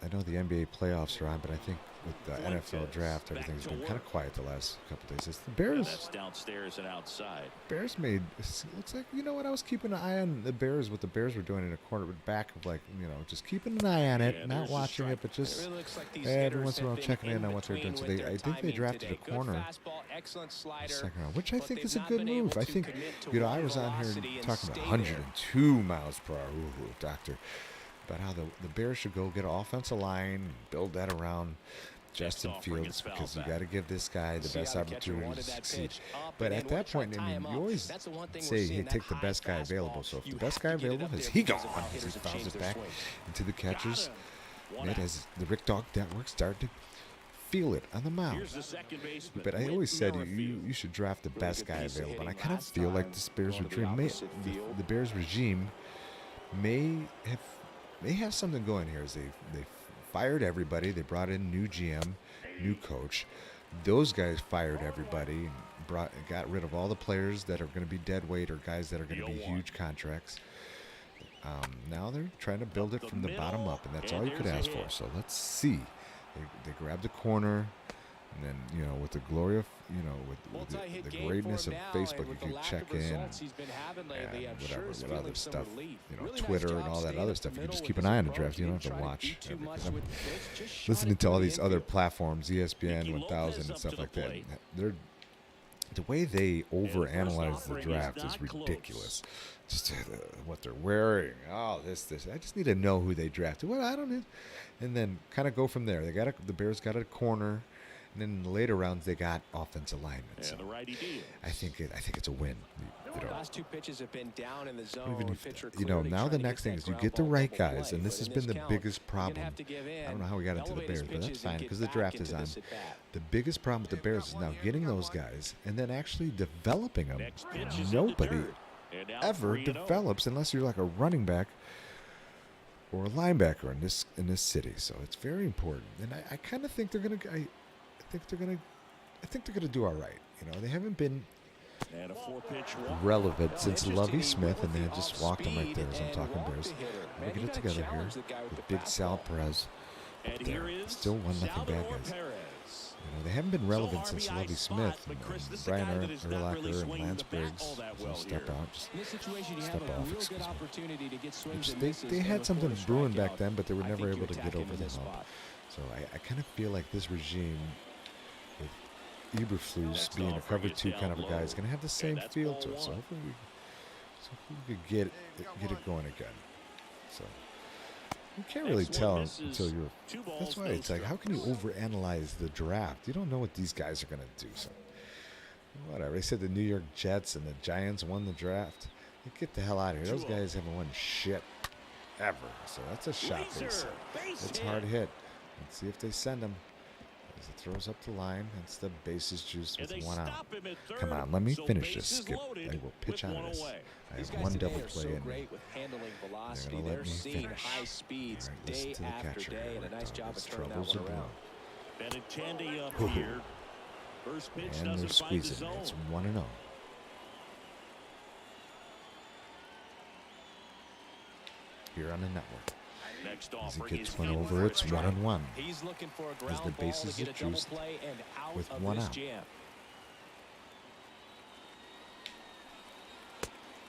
S4: I know the NBA playoffs are on, but I think with the NFL draft, everything's been kind of quiet the last couple days. It's the
S1: And
S4: Bears.
S1: that's downstairs and outside.
S4: Bears made. It looks like, you know what? I was keeping an eye on the Bears. What the Bears were doing in a corner, back of, like, you know, just keeping an eye on it,
S1: Yeah,
S4: not
S1: there's a
S4: watching
S1: strike.
S4: it, but just
S7: It really looks like these
S4: every
S7: hitters
S4: once in a while
S7: have
S4: checking
S7: been
S4: in on what they're doing.
S7: between
S4: So
S7: with
S4: I
S7: their
S4: think they
S7: timing
S4: drafted
S7: today.
S4: a
S7: Good
S4: corner.
S7: fastball, excellent slider,
S4: Second round, which I
S7: but
S4: think
S7: they've
S4: is a
S7: not
S4: good
S7: been able
S4: move. I
S7: to
S4: think,
S7: commit to
S4: you know,
S7: one
S4: I was on
S7: velocity
S4: here
S7: and
S4: talking about
S7: stay
S4: 102 miles per hour, ooh, doctor, about how the Bears should go get an offensive line, build that around Justin
S1: offering
S4: Fields,
S1: is foul
S4: because you
S1: back.
S4: got to give this guy the
S7: See
S4: best
S7: how the catcher
S4: opportunity
S7: wanted
S4: to
S7: that
S4: succeed.
S7: pitch up
S4: But
S7: and
S4: at
S7: in.
S4: that
S7: Wanna try
S4: point,
S7: to
S4: I
S7: tie
S4: mean,
S7: him
S4: you
S7: up.
S4: always
S7: That's the one thing we're
S4: say, hey,
S7: seeing, that
S4: take the
S7: high
S4: best guy
S7: fastball.
S4: available. So if
S7: You
S4: the best
S7: have
S4: guy
S7: to get it
S4: available
S7: up
S4: is
S7: there
S4: he
S7: because
S4: gone,
S7: of how
S4: as he
S7: hitters have
S4: fouls
S7: changed
S4: it
S7: their
S4: back
S7: swings.
S4: into the
S1: Got
S4: catchers.
S1: him.
S4: And
S1: One
S4: it
S1: out.
S4: has the Rick Dog Network start to feel it on the mound.
S1: Here's the second baseman.
S4: But I
S1: Whit
S4: always said
S1: Merrifield.
S4: you should draft the
S7: Really
S4: best
S7: good
S4: guy
S7: piece of
S4: available. And I
S7: hitting
S4: kind of
S7: last
S4: feel like
S7: time,
S4: this Bears
S7: going to the
S4: regime
S7: opposite field.
S4: the Bears regime may have something going here. As they fired everybody, they brought in new GM, new coach. Those guys fired everybody, got rid of all the players that are going to be dead weight or guys that are going to be huge contracts. Now they're trying to build it from the bottom up, and that's all you could ask for. So let's see. They grabbed the corner, and then, you know, with the glory of, you know, with
S7: Multi-hit
S4: the
S7: game
S4: greatness
S7: for
S4: of
S7: him now,
S4: Facebook,
S7: and
S4: you
S7: with the
S4: can
S7: lack
S4: check
S7: of
S4: in
S7: results he's been having lately,
S4: and
S7: I'm sure he's
S4: what
S7: feeling
S4: other
S7: some
S4: stuff,
S7: relief.
S4: you know,
S7: Really nice
S4: Twitter and
S7: job
S4: all that
S7: staying
S4: other
S7: up
S4: stuff.
S7: the
S4: You can just
S7: middle
S4: keep
S7: with
S4: an eye
S7: his
S4: on the
S7: approach.
S4: draft. You don't have to
S7: Didn't try
S4: watch
S7: do too
S4: everything.
S7: much
S4: I'm
S7: with the pitch, just shot
S4: listening
S7: it
S4: to all
S7: through
S4: these
S7: the
S4: other
S7: infield.
S4: platforms, ESPN
S1: Nicky
S4: 1000
S1: Lopez
S4: and
S1: up
S4: stuff
S1: to the
S4: like that.
S1: plate.
S4: The way they overanalyze the
S1: offering is
S4: draft is
S1: not close.
S4: ridiculous. Just what they're wearing, this. I just need to know who they drafted. Well, I don't need, and then kind of go from there. The Bears got a corner, and then in the later rounds they got offensive linemen. So
S1: And the righty deals.
S4: I think it's a win. You know,
S7: Last two pitches have been down in the
S4: even
S7: zone.
S4: if-
S7: Pitcher
S4: you know,
S7: clearly
S4: now
S7: trying
S4: the
S7: to
S4: next
S7: get
S4: thing
S7: that
S4: is you
S7: ground
S4: get the
S7: ball
S4: right
S7: double
S4: guys,
S7: play,
S4: and this
S7: but
S4: has
S7: in
S4: been the
S7: count,
S4: biggest
S7: you're gonna
S4: problem.
S7: have to give in,
S4: I don't know how we got into the
S7: elevate
S4: Bears,
S7: his
S4: but that's
S7: pitches,
S4: fine
S7: and
S4: because
S7: get
S4: the draft
S7: back
S4: is
S7: into
S4: on.
S7: this at-bat.
S4: The biggest problem with the Bears is now getting those guys and then actually developing them.
S1: Next pitch is in the
S4: Nobody
S1: dirt. And now
S4: ever
S1: 3-0.
S4: develops unless you're like a running back or a linebacker in this city. So it's very important, and I kind of think they're gonna. I think they're gonna do all right. You know, they haven't been
S1: And a 4-pitch walk.
S4: relevant since
S7: Interesting,
S4: Lovey
S7: he
S4: Smith,
S7: went
S4: and they
S7: with
S4: had
S7: the
S4: just walked him right there as I'm
S7: off-speed
S4: talking
S7: and
S4: Bears.
S7: walked the hitter.
S4: We
S7: Maybe
S4: get it
S7: gotta
S4: together here
S7: challenge the guy with
S4: with
S7: the
S4: big Sal
S7: fastball.
S4: Perez.
S1: And
S4: there.
S1: here is
S4: Still 1-0 bad
S1: Salvador
S4: guys.
S1: Perez.
S4: You know, they haven't been relevant
S1: So
S4: since
S1: RBI
S4: Lovey
S1: spot,
S4: Smith
S1: but Chris,
S4: and
S1: this is a
S4: Brian
S1: guy that is not
S4: Urlacher
S1: really
S4: and
S1: swinging
S4: Lance
S1: the bat
S4: Briggs.
S1: all that
S4: So
S1: well
S4: step
S1: here.
S4: out. Just
S7: In this situation, you
S4: Step
S7: have a
S4: off,
S7: real
S4: excuse
S7: good
S4: me.
S7: opportunity to get swings
S4: Which
S7: and
S4: they
S7: misses.
S4: had
S7: and
S4: something
S7: before the
S4: brewing back
S7: strikeout,
S4: then, but they were
S7: I
S4: never
S7: think you
S4: able to get
S7: attack him
S4: over
S7: in
S4: the
S7: this
S4: hump.
S7: spot.
S4: So I kind of feel like this regime with Eberflus
S1: Next
S4: being a
S1: offering
S4: cover
S1: is
S4: two
S1: down
S4: kind of a guy
S1: low.
S4: is going to have the
S1: And
S4: same
S1: that's
S4: feel
S1: ball
S4: to it. So
S1: one.
S4: hopefully we could get it going again. So you can't really
S1: Next one
S4: tell
S1: misses.
S4: until you're.
S1: 2 balls,
S4: That's why
S1: no
S4: it's like, how can you
S1: strikes.
S4: overanalyze the draft? You don't know what these guys are going to do. So whatever. They said the New York Jets and the Giants won the draft. Get the hell out of here. Those
S1: 2-0.
S4: guys haven't won shit ever. So that's a shot they
S1: Laser,
S4: said.
S1: base
S4: It's
S1: hit.
S4: hard hit. Let's see if they send him. As it throws up the line, it's the bases juice
S1: And
S4: with
S1: they
S4: 1 out.
S1: stop him at third,
S4: Come on, let me
S1: so
S4: finish this,
S1: bases
S4: Skip.
S1: loaded
S4: I will pitch
S1: with
S4: out of
S1: one
S4: this.
S1: away.
S4: I
S7: These
S4: have
S7: guys
S4: one
S7: today
S4: double
S7: are
S4: play
S7: so
S4: in me.
S7: great with handling velocity.
S4: let
S7: They're
S4: me
S7: seeing
S4: finish.
S7: high speeds
S4: All right, listen
S7: day
S4: to the
S7: after
S4: catcher
S7: day,
S4: here,
S7: and a nice
S4: Rick
S7: job
S4: Dog.
S7: of
S4: His
S7: turning that
S4: troubles
S7: one
S4: are
S7: around.
S1: Benintendi up
S4: Ooh.
S1: here. First pitch
S4: And they're
S1: doesn't find the
S4: squeezing.
S1: zone.
S4: It's 1-0. Here on the network.
S1: Next
S4: As he
S1: offering
S4: gets
S1: is
S4: one
S1: in
S4: over,
S1: for a
S4: it's
S1: strike.
S4: 1-1.
S7: He's looking for a
S4: the
S7: ground ball
S4: bases
S7: to get
S4: are
S7: a double
S4: juiced
S7: play and out
S4: with
S7: of
S4: 1
S7: this
S4: out.
S7: jam.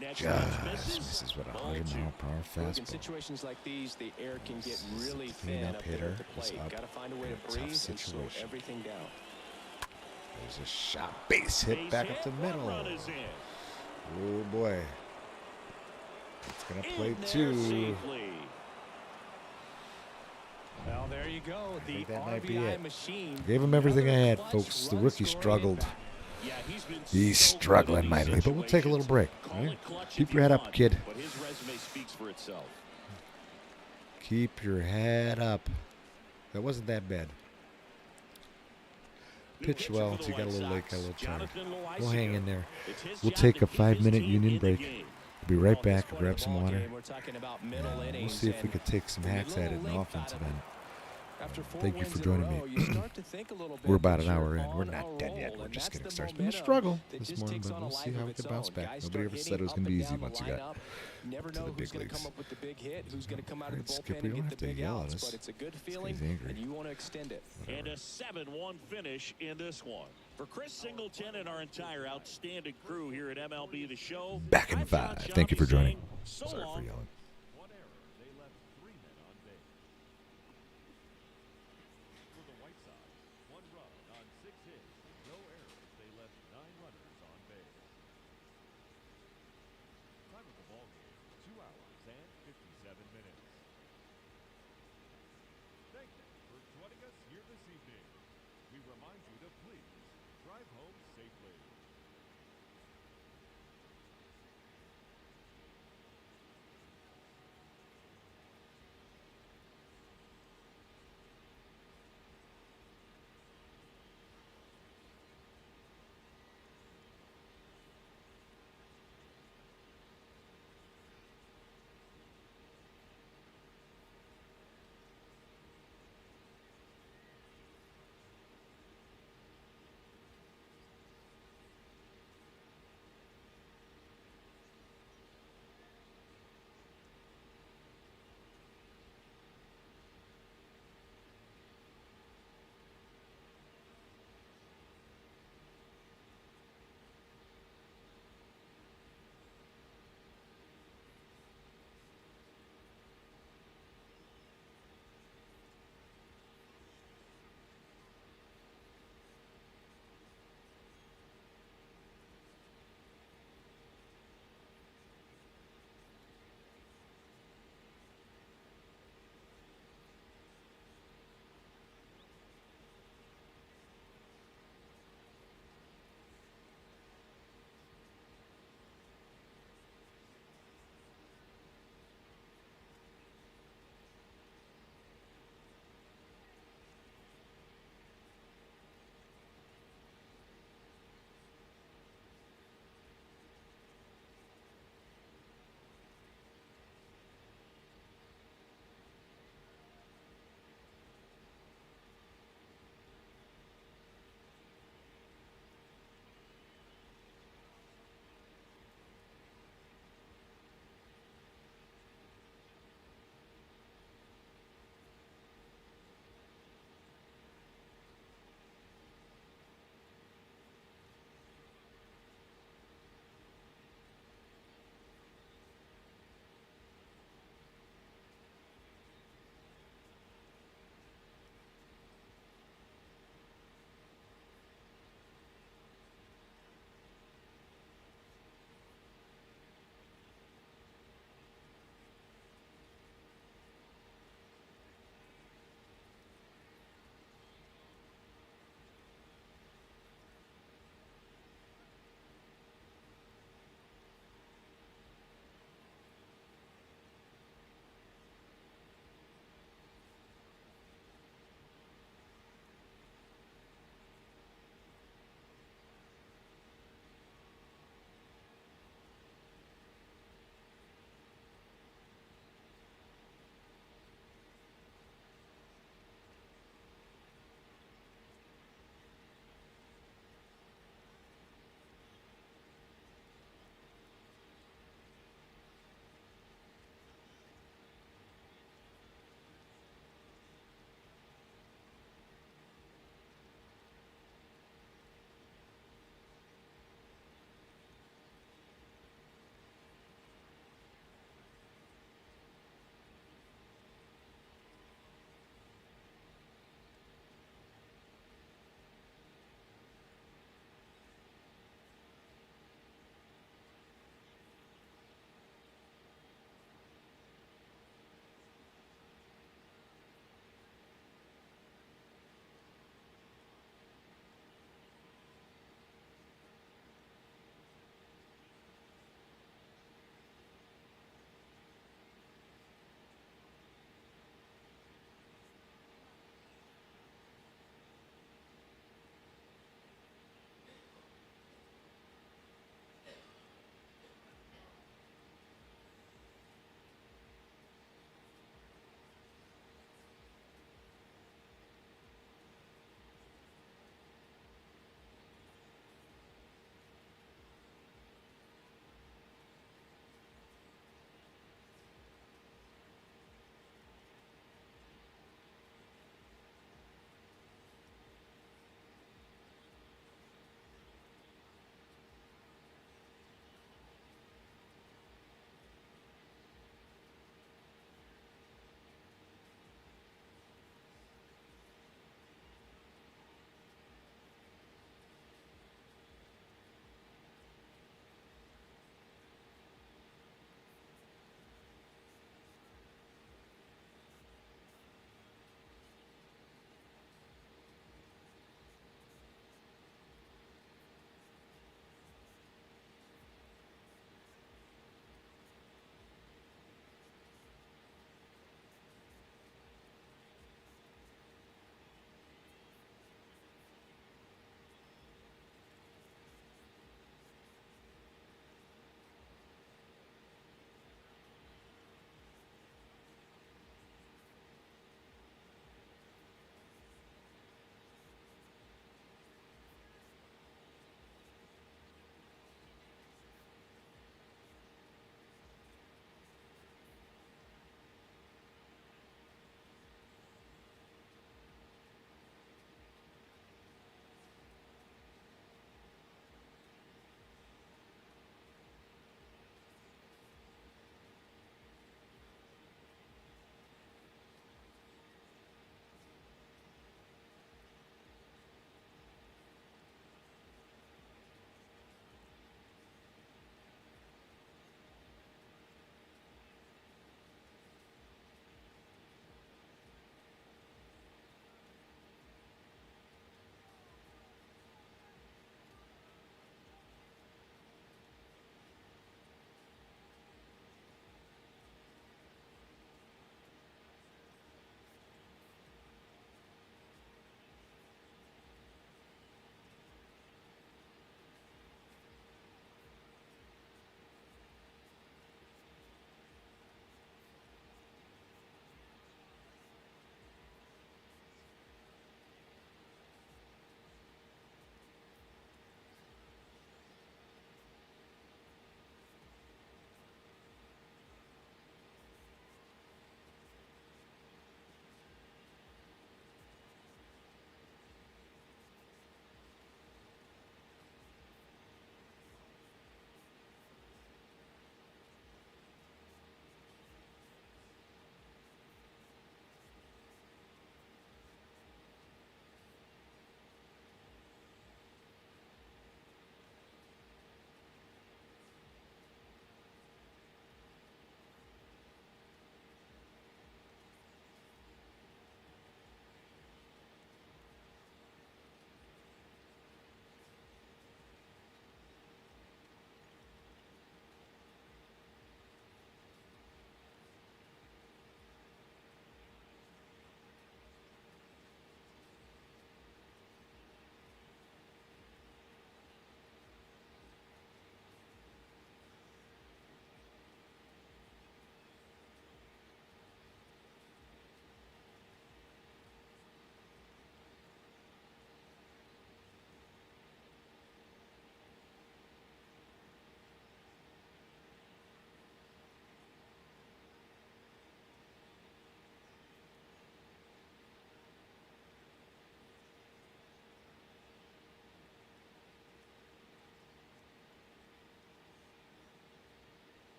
S1: Next
S4: Just
S1: pitch misses.
S4: misses with a
S1: Ball
S4: 100
S1: 2.
S4: mile per hour
S7: Look, in
S4: fastball.
S7: situations like these, the air can get really
S4: Clean
S7: thin
S4: up
S7: up there
S4: hitter
S7: at the
S4: is
S7: plate.
S4: up
S7: Got to find a way
S4: in
S7: to
S4: a tough
S7: breathe and slow
S4: situation.
S7: everything down.
S4: There's a shot. Base hit
S1: Base
S4: back
S1: hit,
S4: up the
S1: one
S4: middle.
S1: run is in.
S4: Oh boy. It's going to play
S1: In there
S4: 2.
S1: safely.
S2: Well, there you go. The
S4: that might be
S2: RBI
S4: it.
S2: machine.
S4: Gave him everything I
S2: Another
S4: had,
S2: clutch
S4: folks. The
S2: run
S4: rookie
S2: scoring
S4: struggled.
S2: at-bat.
S1: Yeah,
S4: He's
S1: so good
S4: struggling
S1: in these
S4: mightily, but we'll take a little break.
S1: situations.
S4: All
S1: Call
S4: right?
S1: it clutch
S4: Keep
S1: if
S4: your
S1: you
S4: head up,
S1: want,
S4: kid.
S1: But his resume speaks for itself.
S4: Keep your head up. That wasn't that bad. Pitched well until you got a little late, got a little tired. We'll hang in there. We'll take a 5-minute union break. We'll be right back. I'll grab some water. We'll see if we could take some hacks at it in the offensive end. Thank you for joining me. We're about an hour in. We're not dead yet. We're just getting started. It's been a struggle this morning, but we'll see how we can bounce back. Nobody ever said it was going to be easy once you got to the big leagues. All right, Skip, we don't have to yell at us. He's angry.
S1: And a 7-1 finish in this one. For Chris Singleton and our entire outstanding crew here at MLB The Show.
S4: Back in 5. Thank you for joining.
S1: So
S4: Sorry for
S1: long.
S4: yelling.
S3: One error. They left 3 men on base. For the White Sox, 1 run on 6 hits. No errors. They left 9 runners on base. Time of the ball game, 2 hours and 57 minutes. Thank you for joining us here this evening. We remind you to please drive home safely.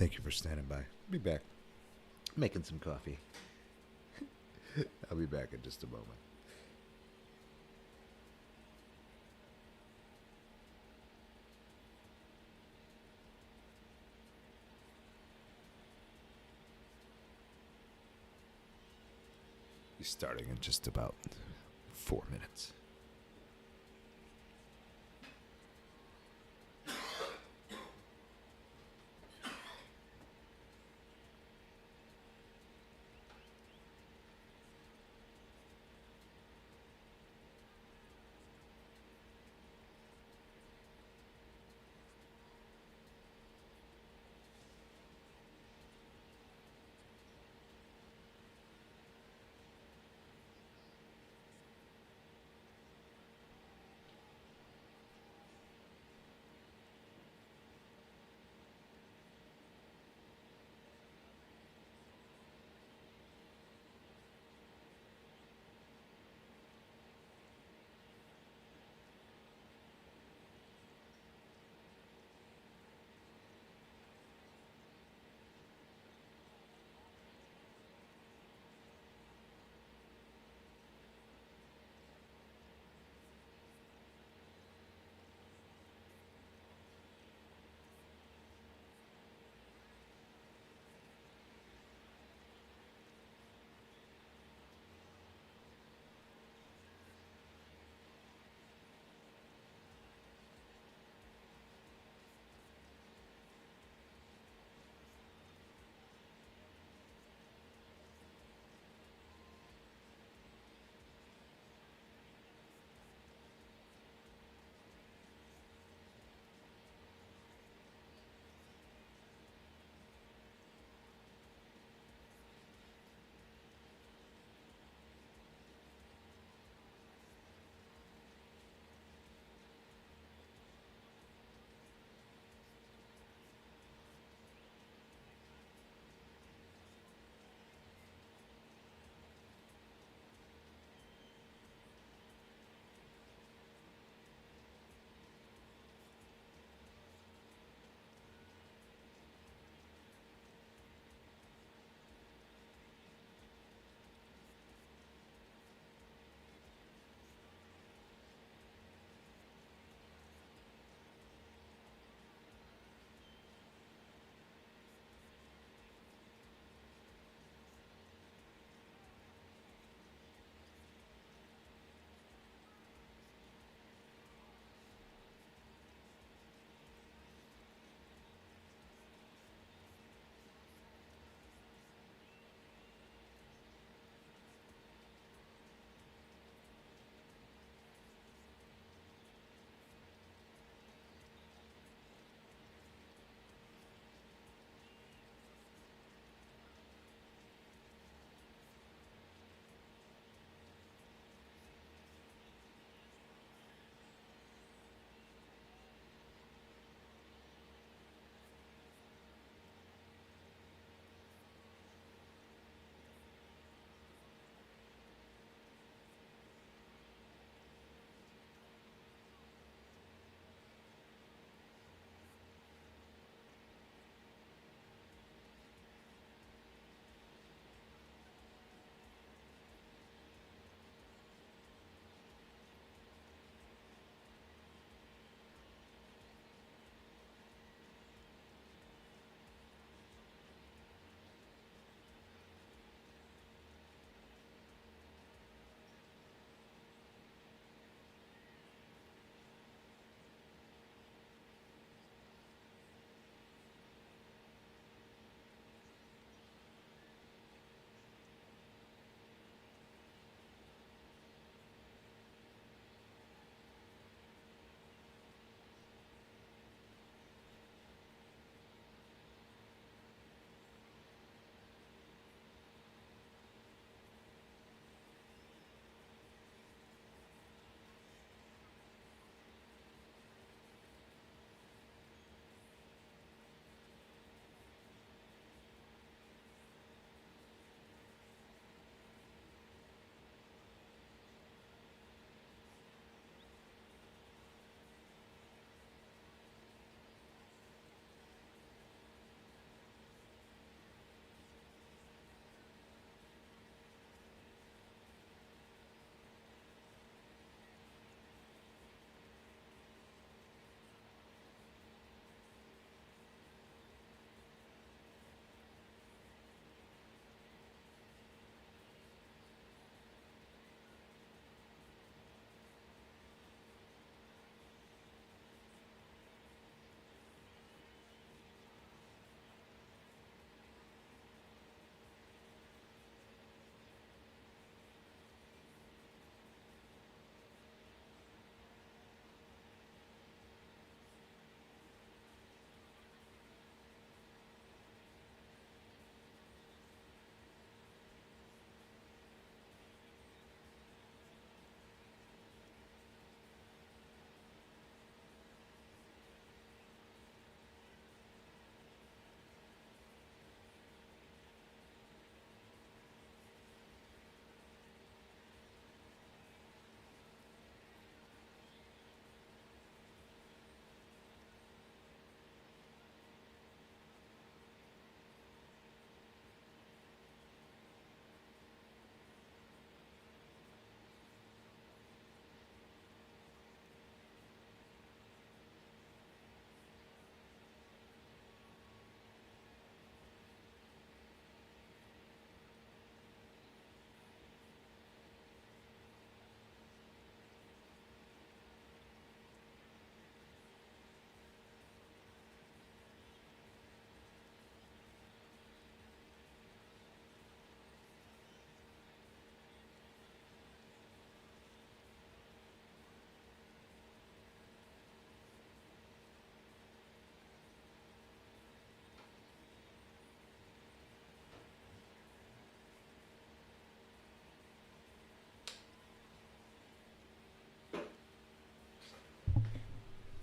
S4: Thank you for standing by. Be back. Making some coffee. I'll be back in just a moment. He's starting in just about 4 minutes.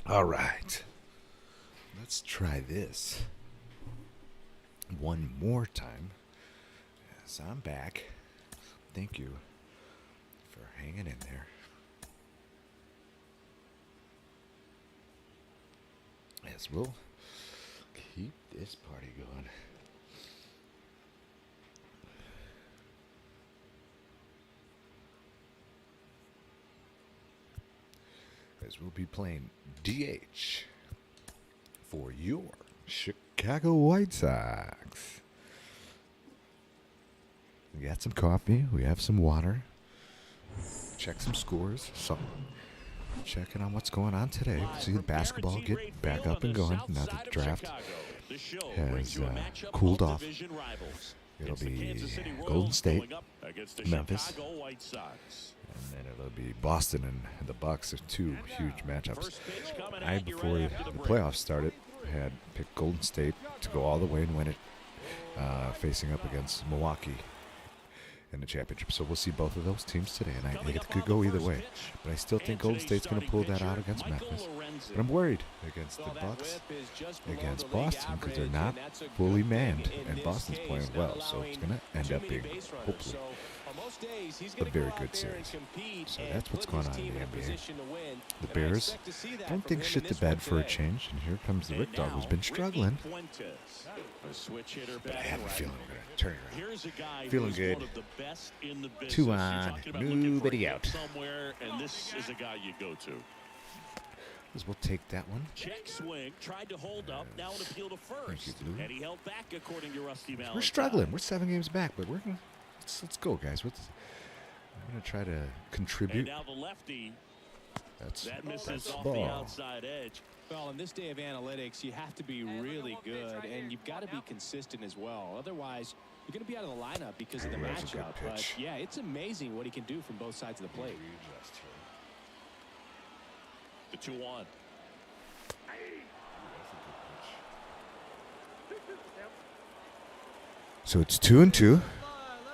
S4: All right. Let's try this one more time. Yes, I'm back. Thank you for hanging in there. Yes, we'll keep this party going. As we'll be playing DH for your Chicago White Sox. We got some coffee. We have some water. Check some scores. Checking on what's going on today. See the basketball get back up and going now that the draft has cooled off. It'll be Golden State, Memphis, and then it'll be Boston and the Bucks. There's two huge matchups. I, before the playoffs started, had picked Golden State to go all the way and win it, facing up against Milwaukee in the championship. So we'll see both of those teams today, and I think it could go either way. But I still think Golden State's going to pull that out against Memphis. But I'm worried against the Bucks, against Boston, because they're not fully manned, and Boston's playing well. So it's going to end up being, hopefully, a very good series. So that's what's going on in the NBA. The Bears don't think shit to bed for a change, and here comes the Rick Dog, who's been struggling. But I have a feeling we're going to turn it around. Feeling good. 2 on, nobody out.
S1: Somewhere, and this is a guy you go to.
S4: We'll take that one.
S1: Check swing, tried to hold up, now an appeal to first.
S4: Thank you, Blue.
S1: And he held back, according to Rusty Valentine.
S4: We're struggling. We're 7 games back, but we're gonna let's go, guys. I'm gonna try to contribute.
S1: And now the lefty. That misses
S4: that's
S1: off
S4: ball.
S1: the outside edge.
S2: Well, in this day of analytics, you have to be really good, and you've got to be consistent as well. Otherwise, you're going to be out of the lineup because of the
S4: That was a good
S2: matchup.
S4: pitch.
S2: But, yeah, it's amazing what he can do from both sides of the plate.
S1: The 2-1.
S4: So it's 2 and 2.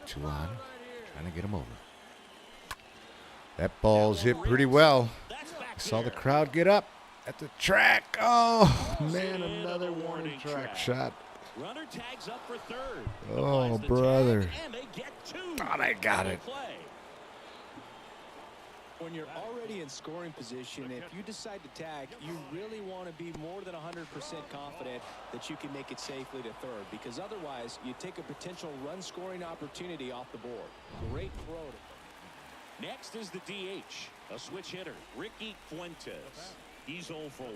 S4: 2 on. Trying to get him over. That ball's hit pretty well. I saw the crowd get up at the track. Oh, man, another warning track shot.
S1: Runner tags up for third.
S4: Oh, brother. Thought I got it.
S2: When you're already in scoring position, if you decide to tag, you really want to be more than 100% confident that you can make it safely to third, because otherwise you take a potential run scoring opportunity off the board. Great throw.
S1: Next is the DH, a switch hitter, Ricky Fuentes. He's 0 for 1.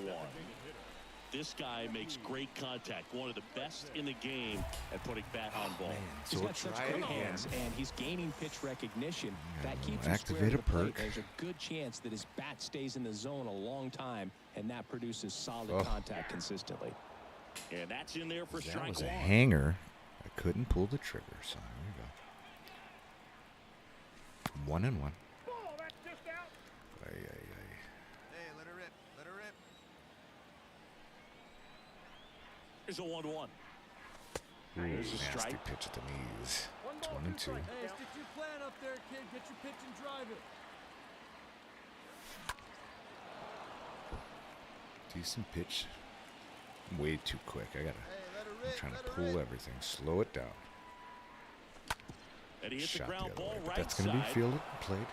S1: This guy makes great contact, one of the best in the game at putting bat on ball.
S2: He's got such good hands, and he's gaining pitch recognition. That keeps him square
S4: Activate
S2: to
S4: a
S2: the plate.
S4: perk.
S2: There's a good chance that his bat stays in the zone a long time, and that produces solid contact consistently.
S1: And that's in there for
S4: That
S1: strike
S4: was a
S1: 1.
S4: hanger. I couldn't pull the trigger, so there you go. 1 and 1. Ay, ay, ay.
S5: Hey, let her rip. Let her rip.
S1: Here's a 1-1.
S4: Ooh,
S1: There's a
S4: nasty
S1: strike.
S4: pitch at the knees. 1 and 2.
S5: Hey, stick your plan up there, kid. Get your pitch and drive it.
S4: Decent pitch. Way too quick.
S5: Hey, let her
S4: I'm
S5: rip.
S4: trying to
S5: let her
S4: pull
S5: rip.
S4: everything. Slow it down.
S1: And he hits the
S4: Shot the
S1: ground
S4: other
S1: ball
S4: way. But
S1: right
S4: that's going to be
S1: side.
S4: fielded and played.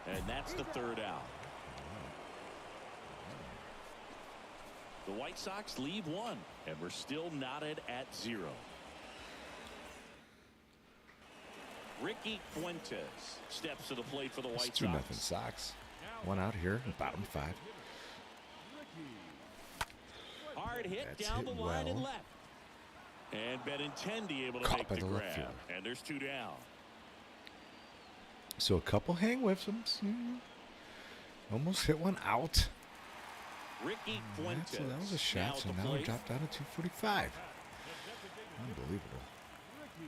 S1: And that's the third out. The White Sox leave 1, and we're still knotted at 0. Ricky Fuentes steps to the plate for the
S4: It's
S1: White
S4: 2-0
S1: Sox.
S4: Sox. 1 out here, bottom 5.
S1: Hard hit
S4: That's
S1: down
S4: hit
S1: the line and
S4: well.
S1: left. And Benintendi able to
S4: Caught
S1: make
S4: by
S1: the
S4: the left
S1: grab.
S4: fielder.
S1: And there's 2 down.
S4: So a couple hang whiffs. Almost hit one out.
S1: Ricky Fuentes.
S4: That was a shot, so
S1: at the
S4: now we
S1: plate.
S4: dropped down to 245. Unbelievable.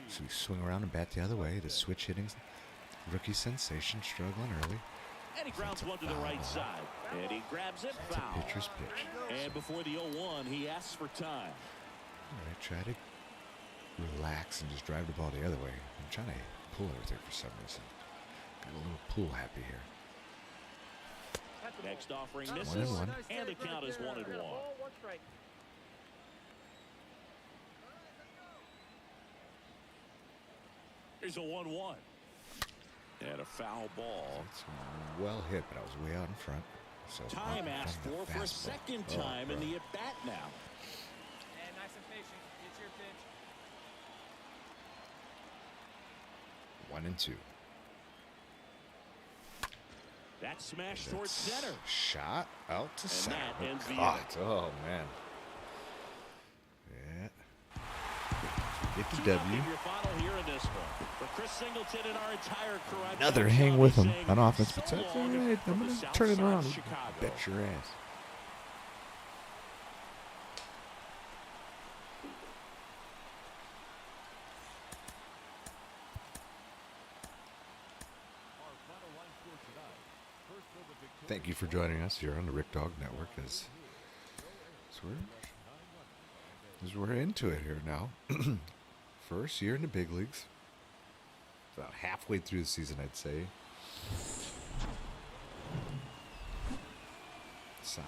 S4: So we swing around and bat the other way. The switch hitting rookie sensation struggling early.
S1: And he grounds one to the right side. And he grabs it.
S4: It's a
S1: Foul.
S4: pitcher's pitch.
S1: And before the 0-1, he asks for time.
S4: All right, try to relax and just drive the ball the other way. I'm trying to pull everything for some reason. Got a little pool happy here.
S1: Next offering
S4: One
S1: misses,
S4: and one.
S1: and the count is 1-1. Here's a 1-1. And a foul ball.
S4: It's well hit, but I was way out in front. So
S1: Time asked for a second time in the at-bat now.
S5: And nice and patient. It's your pitch.
S4: 1-2.
S1: That smash towards center.
S4: Shot out to
S1: And
S4: center.
S1: that ends the
S4: Caught. Oh, man. Yeah. Get the
S1: 2-0
S4: W.
S1: your final here in this one. For Chris Singleton and our entire crew, I'm
S4: Another
S1: Joe
S4: hang with him
S1: saying
S4: on offense, but
S1: so
S4: that's all
S1: long
S4: right.
S1: from
S4: I'm
S1: the
S4: going to
S1: south
S4: turn it
S1: side
S4: around.
S1: of
S4: and
S1: Chicago.
S4: Bet your ass. Thank you for joining us here on the Rick Dog Network as we're into it here now. First year in the big leagues. About halfway through the season, I'd say. Sox.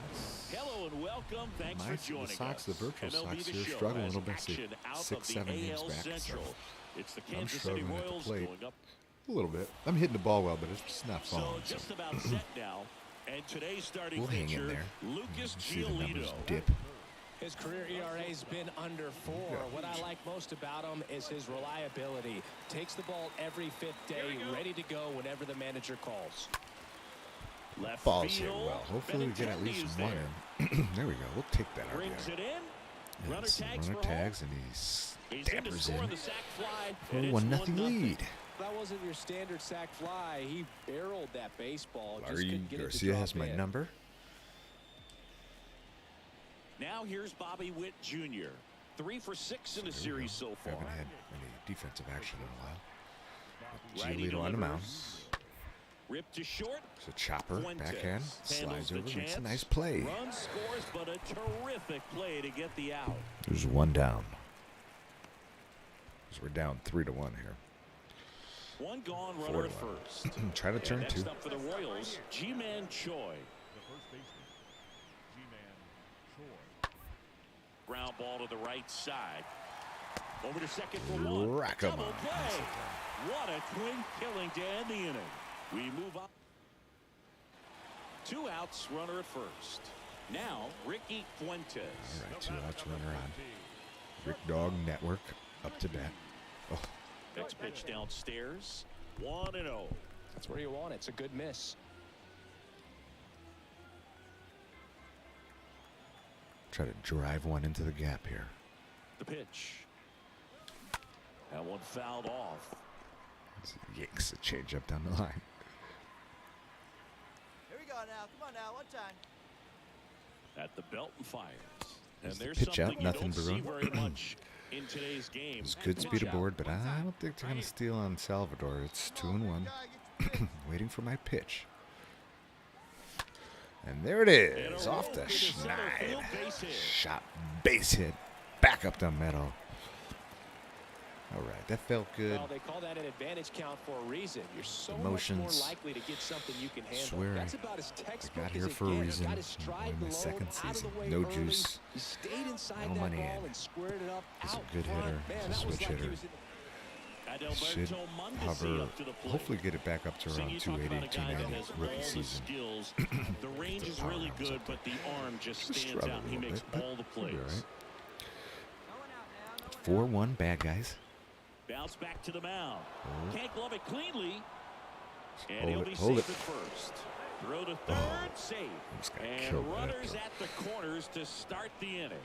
S1: Hello and welcome. Thanks for joining
S4: the Sox,
S1: us.
S4: the virtual
S1: MLB
S4: Sox
S1: The
S4: here,
S1: Show
S4: struggling a
S1: has
S4: little bit.
S1: action out
S4: 6,
S1: of the
S4: 7 games
S1: AL
S4: back.
S1: Central.
S4: So
S1: It's the
S4: I'm
S1: Kansas City
S4: struggling at the
S1: Royals
S4: plate.
S1: going up.
S4: a little bit. I'm hitting the ball well, but it's just not
S1: So
S4: falling.
S1: just about set now. And today's starting
S4: We'll hang in
S1: pitcher,
S4: there.
S1: Lucas
S4: See the numbers
S1: Giolito.
S4: dip.
S7: His career ERA's been under 4. What I like most about him is his reliability. Takes the ball every 5th day, ready to go whenever the manager calls.
S1: Left
S4: Ball's hit
S1: field.
S4: well. Hopefully we get at least
S1: Benintendi's
S4: one
S1: there.
S4: in. There we go. We'll take that
S1: Brings
S4: RBI.
S1: it in.
S4: Yeah,
S1: Runner
S4: see,
S1: tags
S4: runner
S1: for
S4: tags,
S1: home.
S4: and he
S1: He's in to
S4: stampers
S1: score
S4: in
S1: the sac fly.
S4: for
S1: and
S4: a
S1: it's
S4: 1-0 lead.
S7: That wasn't your standard sac fly. He barreled that baseball. Just
S4: Larry
S7: couldn't get it to
S4: Garcia
S7: drop
S4: has my
S7: in.
S4: number.
S1: Now here's Bobby Witt Jr. 3 for 6 in the series so
S4: We
S1: far.
S4: haven't had any defensive action in a while.
S1: Righty
S4: Giolito on the mound.
S1: delivers. Ripped to short.
S4: It's a chopper,
S1: Fuentes
S4: backhand,
S1: handles
S4: slides
S1: the
S4: over, makes a
S1: chance.
S4: nice play.
S1: Run scores, but a terrific play to get the out.
S4: There's one down. So we're down 3-1 here.
S1: One gone,
S4: 4-1.
S1: runner at first.
S4: Trying to turn
S1: Next
S4: two.
S1: up for the Royals, G-Man Choi.
S3: The first baseman, G-Man Choi.
S1: Ground ball to the right side. Over to second for one.
S4: Rack 'em
S1: Double
S4: on.
S1: play. What a twin killing to end the inning. We move on. 2 outs, runner at first. Now, Ricky Fuentes.
S4: All right, 2 outs, runner on. Rick Dog Network up to bat. Oh,
S1: Next pitch downstairs. 1-0.
S7: That's where you want it. It's a good miss.
S4: try to drive one into the gap here.
S1: The pitch. That one fouled off.
S4: Yanks a changeup down the line.
S5: Here we go now. Come on now. One time.
S1: At the belt and fires. And
S4: There's the
S1: there's
S4: pitch out,
S1: something you
S4: nothing
S1: don't see
S4: Barone.
S1: very much in today's game.
S4: It's good speed aboard, but I don't think they're going to steal on Salvador. It's 2-1. Waiting for my pitch. And there it is, off the schneid. Shot, base hit, back up the middle. All right, that felt good.
S7: Well, they call that an advantage count for a reason. You're so much
S4: Emotions.
S7: more likely to get something you can handle.
S4: Swear
S7: That's about as textbook
S4: got here
S7: as it
S4: for a
S7: gets.
S4: reason.
S7: Got his stride
S4: Only my
S7: low,
S4: second
S7: out of
S4: season.
S7: the way
S4: No
S7: early.
S4: juice.
S7: He stayed inside
S4: No
S7: that
S4: money
S7: ball
S4: in.
S7: and squared it up
S4: He's a
S7: out
S4: good
S7: front.
S4: hitter.
S7: Man,
S4: He's a
S7: that was
S4: switch
S7: like he
S4: hitter.
S7: was in
S4: Should
S1: Adalberto Mondesi
S4: hover,
S1: up to the plate.
S4: hopefully get it back up to
S1: So
S4: around
S1: you talk
S4: 280,
S1: about a guy that
S4: 290
S1: has all
S4: rookie
S1: the
S4: season.
S1: skills. The range is
S4: power
S1: really
S4: arms
S1: good,
S4: up there.
S1: but the arm just
S4: Just
S1: stands
S4: struggle
S1: out.
S4: a
S1: He
S4: little
S1: makes
S4: bit, but
S1: all the
S4: he'll be
S1: plays.
S4: all right.
S5: No one out now. No one out.
S4: 4-1, bad guys.
S1: Bounce back to the mound.
S4: Oh.
S1: Can't glove it cleanly. And
S4: Hold
S1: he'll
S4: it,
S1: be
S4: hold
S1: safe
S4: it.
S1: at first. Throw to third, safe.
S4: Almost got
S1: And
S4: killed by that
S1: runners
S4: throw.
S1: at the corners to start the inning.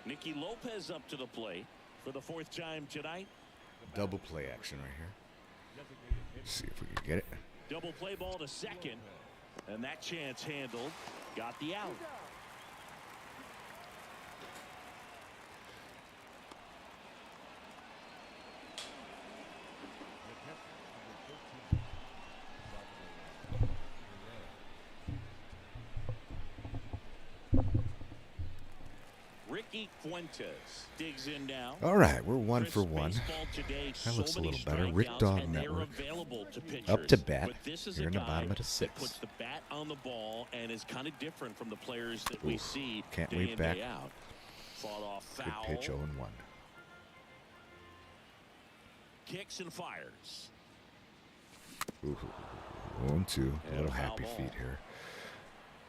S1: Nicky Lopez up to the plate for the 4th time tonight.
S4: Double play action right here. See if we can get it.
S1: Double play ball to second. And that chance handled. Got the out. Rick Ricky Fuentes digs in now.
S4: All right, we're 1
S1: Chris,
S4: for 1.
S1: baseball today,
S4: That looks a
S1: many
S4: little better.
S1: strikeouts,
S4: Rick Dog
S1: and they're
S4: Network.
S1: available to pitchers.
S4: Up to bat.
S1: But this is
S4: Here
S1: a
S4: in the
S1: guy
S4: bottom of the
S1: that
S4: 6th.
S1: puts the bat on the ball and is kind of different from the players that we
S4: Oof,
S1: see
S4: can't
S1: day
S4: wait
S1: in,
S4: back.
S1: day out. Fought off
S4: Good
S1: foul.
S4: pitch, 0-1.
S1: Kicks and fires.
S4: Ooh, 1-2. A little
S1: foul
S4: happy
S1: ball.
S4: feet here.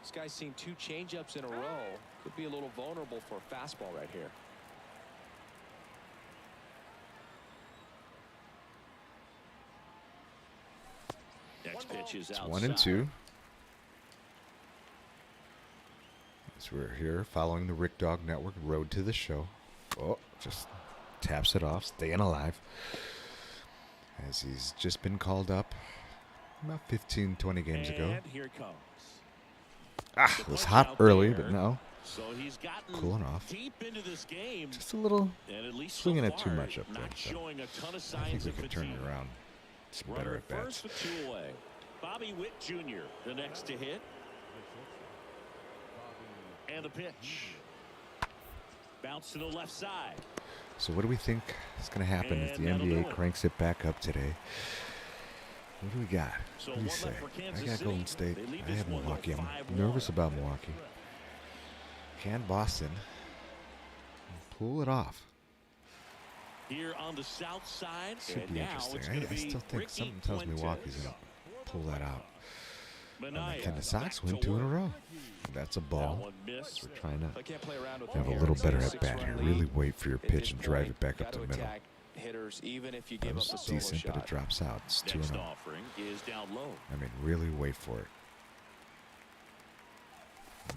S2: This guy's seen 2 changeups in a row. Could be a little vulnerable for a fastball right here.
S1: Next pitch is
S4: It's
S1: outside.
S4: 1-2. As we're here following the Rick Dog Network road to the show. Oh, just taps it off, staying alive. As he's just been called up about 15, 20 games ago.
S1: And here it comes.
S4: Ah, it was hot early, but no.
S1: So he's gotten
S4: Cooling off.
S1: deep into this game.
S4: Just a little
S1: And at least
S4: swinging
S1: so
S4: it too
S1: far,
S4: much up there.
S1: not
S4: So
S1: showing a ton of
S4: I
S1: signs
S4: think we
S1: of
S4: can turn
S1: fatigue.
S4: it around. Some
S1: Runner
S4: better
S1: at
S4: at bats.
S1: first with 2 away. Bobby Witt Jr. the next to hit. And the pitch. Bounce to the left side.
S4: So what do we think is going to happen as the
S1: And that'll do
S4: NBA
S1: it.
S4: cranks it back up today? What do we got?
S1: So
S4: What do you
S1: one
S4: say?
S1: left for Kansas
S4: I got
S1: City.
S4: Golden State.
S1: They lead
S4: I
S1: this
S4: have
S1: one
S4: Milwaukee. I'm
S1: 5-1.
S4: nervous about Milwaukee. Can Boston pull it off?
S1: Here on the south side.
S4: Should
S1: and
S4: be
S1: now
S4: interesting.
S1: it's gonna
S4: I
S1: be
S4: still think
S1: Ricky
S4: something tells me
S1: Fuentes.
S4: Milwaukee's going to pull that out. And then
S1: Minaya
S4: can the Sox
S1: back
S4: win
S1: to
S4: 2 in a
S1: work.
S4: row? That's a
S1: That
S4: ball.
S1: one missed.
S4: We're trying to
S2: I can't play around with
S4: have a
S2: them
S4: little
S2: here.
S4: better
S2: It's a
S4: at bat
S2: 6-run
S4: here.
S2: lead.
S4: Really wait for your
S2: At
S4: pitch
S2: this
S4: and drive
S2: point,
S4: it back up
S2: gotta
S4: the middle.
S2: attack hitters, even if you
S4: That
S2: give up
S4: was
S2: a solo
S4: decent, but
S2: shot.
S4: it drops out. It's 2
S1: Next
S4: 0.
S1: offering is down low.
S4: I mean, really wait for it.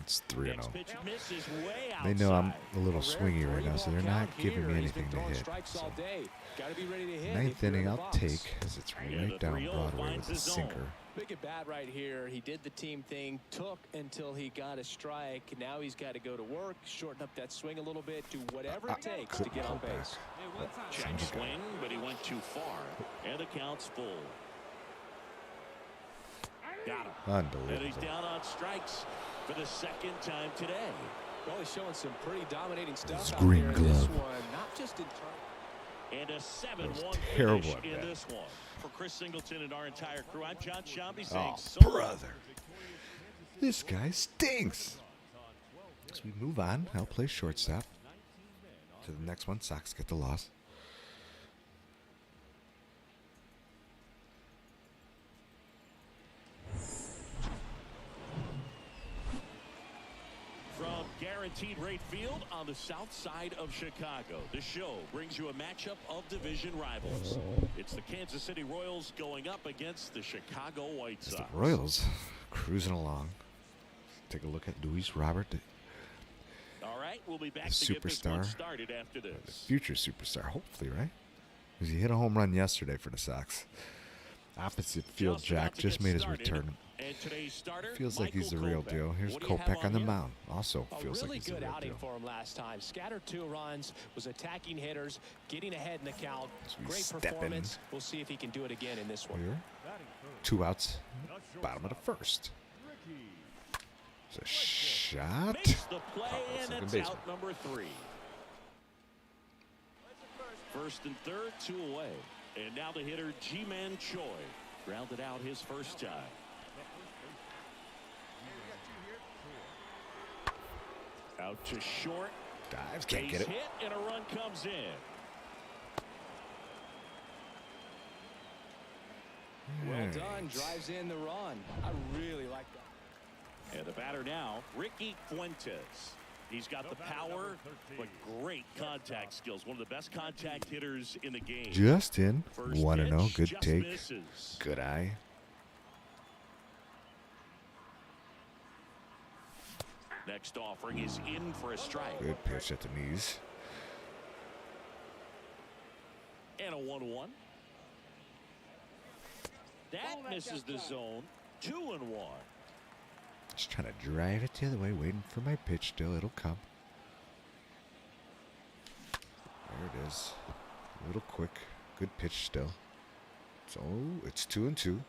S4: It's 3
S1: Next
S4: 0.
S1: pitch misses way outside.
S4: They know I'm a little
S2: A rare
S4: swingy right now, so they're
S2: 3-ball
S4: not
S2: count
S4: giving me
S2: here. He's been
S4: anything to
S2: throwing
S4: hit.
S2: strikes
S4: So
S2: all day. Gotta be ready to hit
S4: ninth
S2: if you're in
S4: inning
S2: the
S4: I'll
S2: box.
S4: take as it's
S1: And
S4: right
S1: the
S4: down
S1: 3-0
S4: Broadway
S1: finds
S4: with a
S1: his zone.
S4: sinker.
S2: Big at bat right here. He did the team thing, took until he got a strike. Now he's got to go to work, shorten up that swing a little bit, do whatever it takes to get on
S4: pull back.
S2: base.
S1: Check
S4: Sounds good.
S1: swing, but he went too far. And the count's full. Got him. And he's
S4: Unbelievable.
S1: down on strikes for the second time today.
S2: Well, he's showing some pretty dominating stuff
S4: This
S2: out
S4: green
S2: there in this
S4: glove.
S2: one. Not just in terms.
S1: And a 7-1
S4: terrible
S1: finish
S4: at
S1: in
S4: bat.
S1: this one. For Chris Singleton and our entire crew, I'm John Shambi
S4: Oh,
S1: saying so long.
S4: brother. This guy stinks. As we move on, I'll play shortstop. To the next one, Sox get the loss.
S1: From Guaranteed Rate Field on the south side of Chicago, the show brings you a matchup of division rivals. It's the Kansas City Royals going up against the Chicago White
S4: As the
S1: Sox.
S4: Royals cruising along. Take a look at Luis Robert,
S1: All right, we'll be back
S4: the
S1: to get this one
S4: superstar.
S1: started after
S4: the
S1: this.
S4: future superstar, hopefully, right? Because he hit a home run yesterday for the Sox. Opposite field,
S1: Just about
S4: Jack
S1: to
S4: just
S1: get
S4: made his
S1: started.
S4: return.
S1: And today's starter,
S4: Feels like he's the
S1: Michael
S4: real
S1: Kopech.
S4: deal. Here's
S1: What do you have
S4: Kopech on the
S1: him?
S4: mound. Also
S2: A
S4: feels
S2: really
S4: like he's the
S2: good
S4: real
S2: outing
S4: deal.
S2: for him last time. Scattered 2 runs, was attacking hitters, getting ahead in the count.
S4: As we
S2: Great
S4: step in.
S2: performance. We'll see if he can do it again in this one.
S4: Here, 2 outs, bottom of the first. It's a shot.
S1: Makes the play, and
S4: second
S1: that's
S4: baseman.
S1: out number 3. First and third, 2 away. And now the hitter, Ji-Man Choi, grounded out his first time. Out to short.
S4: Dives, can't
S1: Base
S4: get it.
S1: hit, and a run comes in.
S2: Well
S4: Hey.
S2: done. Drives in the run. I really like that.
S1: And the batter now, Ricky Fuentes. He's got the power, but great contact skills. One of the best contact hitters in the game.
S4: Just in.
S1: First
S4: 1-0.
S1: pitch,
S4: Good
S1: just
S4: take.
S1: misses.
S4: Good eye.
S1: Next offering is in for a strike.
S4: Good pitch at the knees.
S1: And a 1-1. That misses the zone. 2-1.
S4: Just trying to drive it the other way, waiting for my pitch still. It'll come. There it is. A little quick. Good pitch still. So it's 2-2.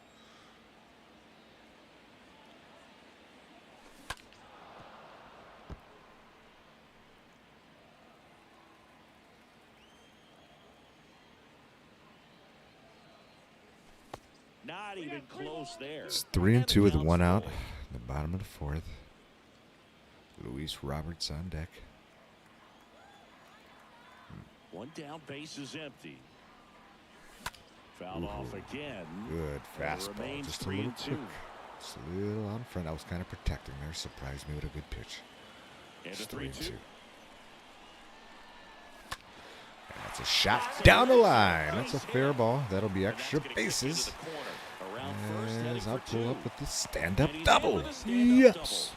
S1: Not even close there.
S4: It's 3-2 with 1 out. The bottom of the 4th. Luis Roberts on deck.
S1: One down, base is empty. Fouled off again.
S4: Good fastball.
S1: Remains
S4: Just a little
S1: 3-2.
S4: quick. Just a little out in front. I was kind of protecting there. Surprised me with a good pitch.
S1: And
S4: It's
S1: a 3-2.
S4: And that's a shot down the line. That's a fair ball. That'll be extra bases. As I'll pull up with the stand-up double. Yes.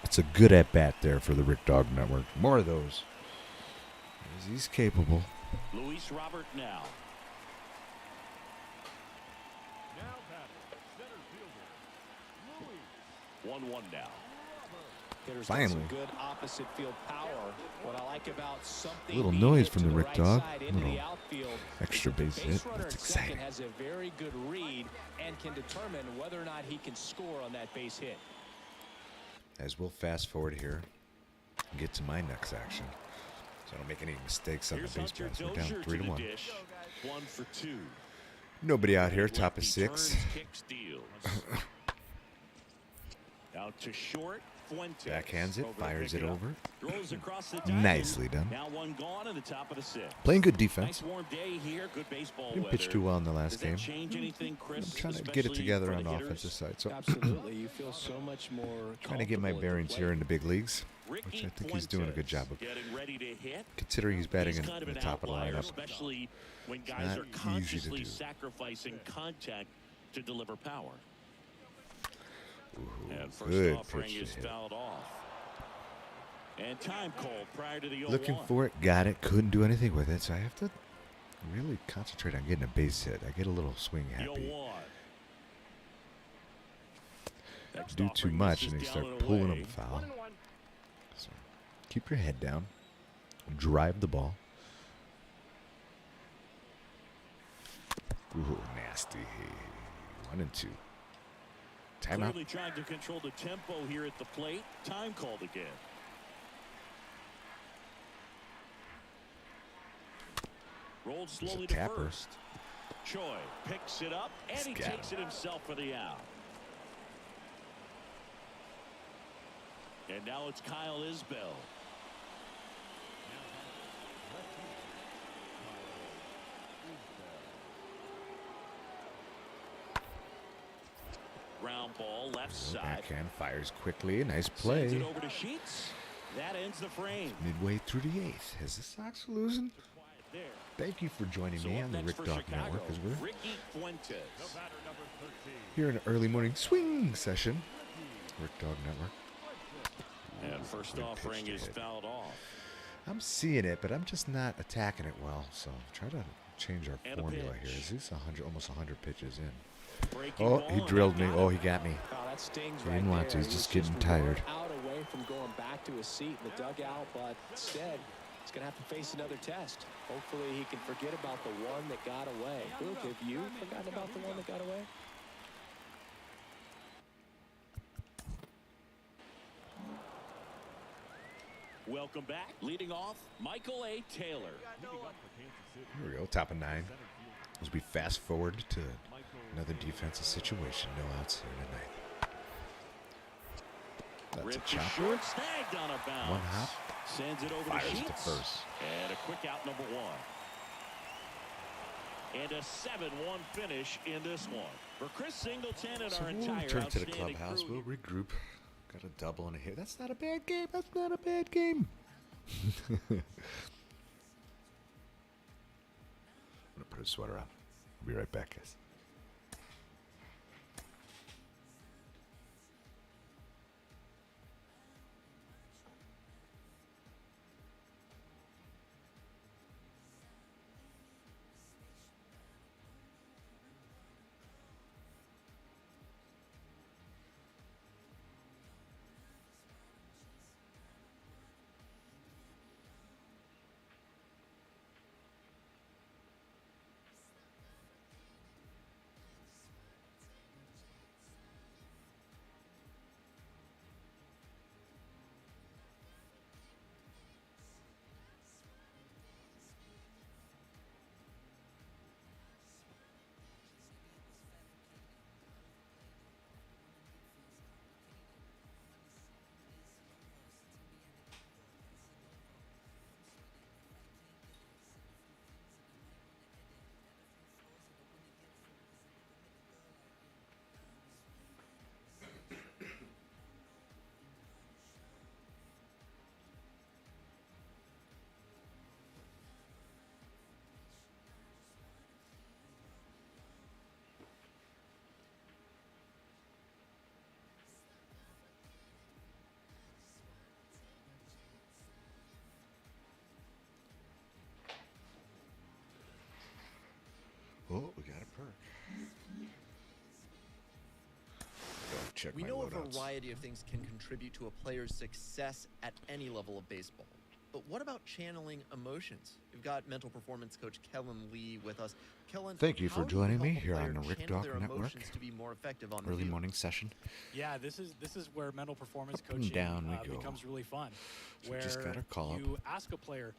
S4: It's a good at-bat there for the Rick Dog Network. More of those. As he's capable.
S1: Luis Robert now.
S3: Now batting, center fielder, Luis.
S1: 1-1 now.
S7: Hitters
S4: Finally.
S7: got some good opposite field power. What I like about something
S4: A little
S7: being
S4: noise
S7: hit
S4: from
S7: to
S4: the Rick
S7: right
S4: Dog.
S7: side into
S4: Little
S7: the outfield
S4: extra
S7: is that the
S4: base hit.
S7: runner
S4: That's
S7: at second
S4: exciting.
S7: has a very good read and can determine whether or not he can score on that base hit.
S4: As we'll fast forward here and get to my next action. So I don't make any mistakes on
S1: Here's
S4: the base
S1: Hunter
S4: pass. We're down
S1: Dozier to
S4: 3-1.
S1: the dish. 1 for 2.
S4: Nobody out here, top of
S1: Lefty
S4: 6.
S1: turns, kicks, deals. Out to short. Fuentes
S4: Backhands it,
S1: over to
S4: fires
S1: pick
S4: it
S1: up.
S4: over.
S1: Throws across the diamond.
S4: Nicely done.
S1: Now one gone in the top of the 6th.
S4: Playing good defense.
S1: Nice warm day here. Good baseball
S4: Didn't
S1: weather.
S4: pitch too well in the last
S1: Does that
S4: game.
S1: change anything, Chris?
S4: I'm trying to get it
S1: especially
S4: together
S1: for
S4: on the
S1: hitters?
S4: offensive side. So
S7: Absolutely. You feel so much more
S4: trying to get my
S7: comfortable at the
S4: bearings here
S7: plate.
S4: in the big leagues,
S1: Ricky
S4: which I think he's doing a good job of.
S1: Getting ready to hit.
S4: Considering he's batting
S1: He's
S4: in
S1: kind of
S4: the
S1: an
S4: top of the
S1: outlier,
S4: lineup.
S1: especially when guys
S4: not
S1: are
S4: easy to
S1: consciously
S4: do.
S1: sacrificing contact to deliver power.
S4: Ooh,
S1: And first
S4: good
S1: offering
S4: pitch
S1: is
S4: to hit.
S1: fouled off. And time called prior to the 0-1.
S4: Looking for it, got it, couldn't do anything with it, so I have to really concentrate on getting a base hit. I get a little swing
S1: The
S4: happy.
S1: 0-1. Next
S4: Do too
S1: offering
S4: much
S1: misses
S4: and they
S1: down
S4: start
S1: and
S4: pulling
S1: away.
S4: them foul. So keep your head down. Drive the ball. Ooh, nasty. 1-2. Timeout.
S1: Clearly trying to control the tempo here at the plate. Time called again. Rolled slowly to
S4: tapper.
S1: first. Choi picks it up and he
S4: got
S1: takes it himself for the out. And now it's Kyle Isbell. Ground ball left side.
S4: Backhand fires quickly. Nice
S1: Sends
S4: play.
S1: it over to Sheets. That ends the frame.
S4: Midway through the 8th. Is the Sox losing?
S1: There.
S4: Thank you for joining
S1: So
S4: me
S1: up
S4: on the
S1: next
S4: Rick
S1: for
S4: Dog
S1: Chicago,
S4: Network as we're
S1: Ricky Fuentes.
S3: The batter, number 13.
S4: here in an early morning swing session. Rick Dog Network.
S1: And first
S4: Good
S1: offering
S4: pitch to
S1: is
S4: hit.
S1: fouled off.
S4: I'm seeing it, but I'm just not attacking it well. So try to change our
S1: And a
S4: formula
S1: pitch.
S4: here. Is this 100, almost 100 pitches in?
S1: Breaking
S4: Oh,
S1: ball,
S4: he
S1: and
S4: drilled
S1: that
S4: me.
S1: got
S4: Oh,
S1: him.
S4: he got me.
S7: Oh, that stings
S4: He
S7: right
S4: didn't want
S7: there.
S4: to. He's
S7: He
S4: just
S7: was
S4: getting
S7: one
S4: tired.
S7: out away from going back to his seat in the dugout, but instead he's going to have to face another test. Hopefully he can forget about the one that got away. Luke, have you forgotten about the one that got away?
S1: Welcome back. Leading off, Michael A. Taylor.
S4: Here we go. Top of 9. As we fast forward to another defensive situation. No outs here tonight. That's a
S1: Ripped to
S4: chopper.
S1: short, snagged on a bounce.
S4: One hop.
S1: Sends it over
S4: Fires
S1: to
S4: to
S1: Sheets.
S4: first.
S1: And a quick out, number 1. And a 7-1 finish in this one. For Chris Singleton and
S4: So
S1: our
S4: we'll
S1: entire
S4: return to the
S1: outstanding
S4: clubhouse.
S1: crew.
S4: We'll regroup. Got a double and a hit. That's not a bad game. That's not a bad game. I'm going to put a sweater on. I'll be right back, guys. Oh, we got a perk. Check
S10: We
S4: my
S10: know a
S4: loadouts.
S10: variety of things can contribute to a player's success at any level of baseball. But what about channeling emotions? We've got mental performance coach Kellen Lee with us. Kellen,
S4: Thank you for
S10: how do
S4: joining
S10: help
S4: me
S10: a
S4: here
S10: player
S4: on the Rick
S10: channel
S4: Dog
S10: their
S4: Network.
S10: emotions to be more effective on the
S4: Early
S10: field?
S4: morning session.
S11: Yeah, this is where mental performance coaching
S4: down we go.
S11: becomes really fun.
S4: So
S11: where
S4: just gotta call up.
S11: you ask a player,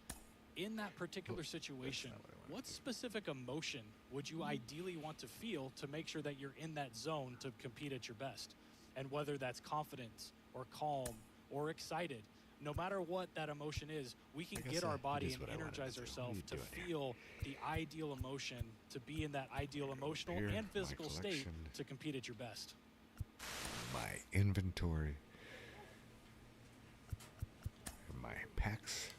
S11: in that particular situation, what specific emotion would you ideally want to feel to make sure that you're in that zone to compete at your best? And whether that's confidence or calm or excited, no matter what that emotion is, we can get our body and energize ourselves to feel the ideal emotion, to be in that ideal emotional and physical state to compete at your best.
S4: My inventory. My packs.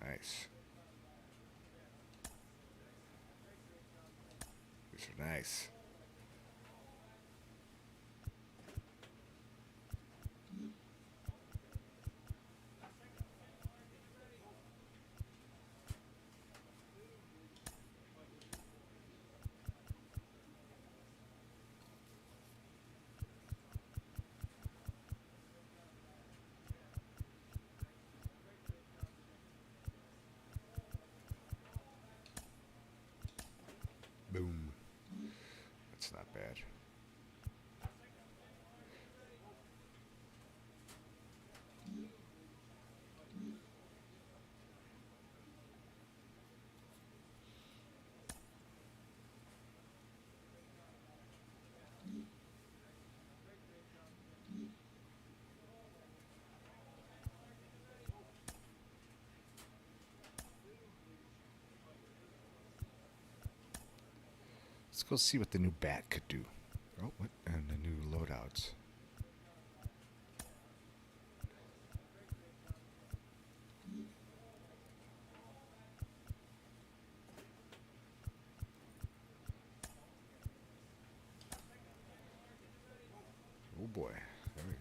S4: Nice. These are nice. Boom. That's not bad. Let's go see what the new bat could do. Oh, what? And the new loadouts. Oh boy, there we go.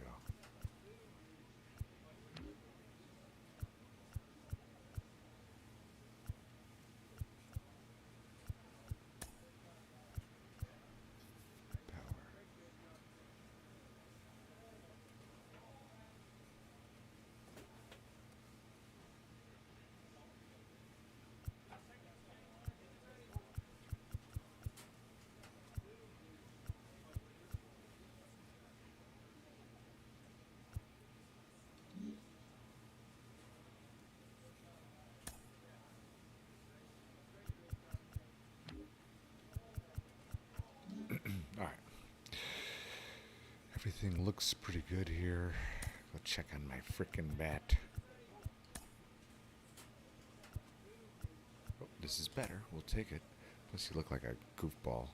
S4: All right. Everything looks pretty good here. Go check on my frickin' bat. Oh, this is better. We'll take it. Plus, you look like a goofball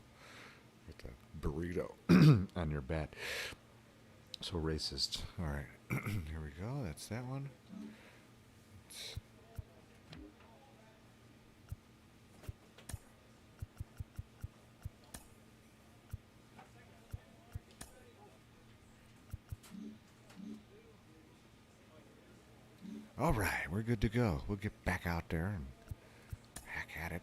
S4: with a burrito on your bat. So racist. All right. Here we go. That's that one. All right, we're good to go. We'll get back out there and hack at it.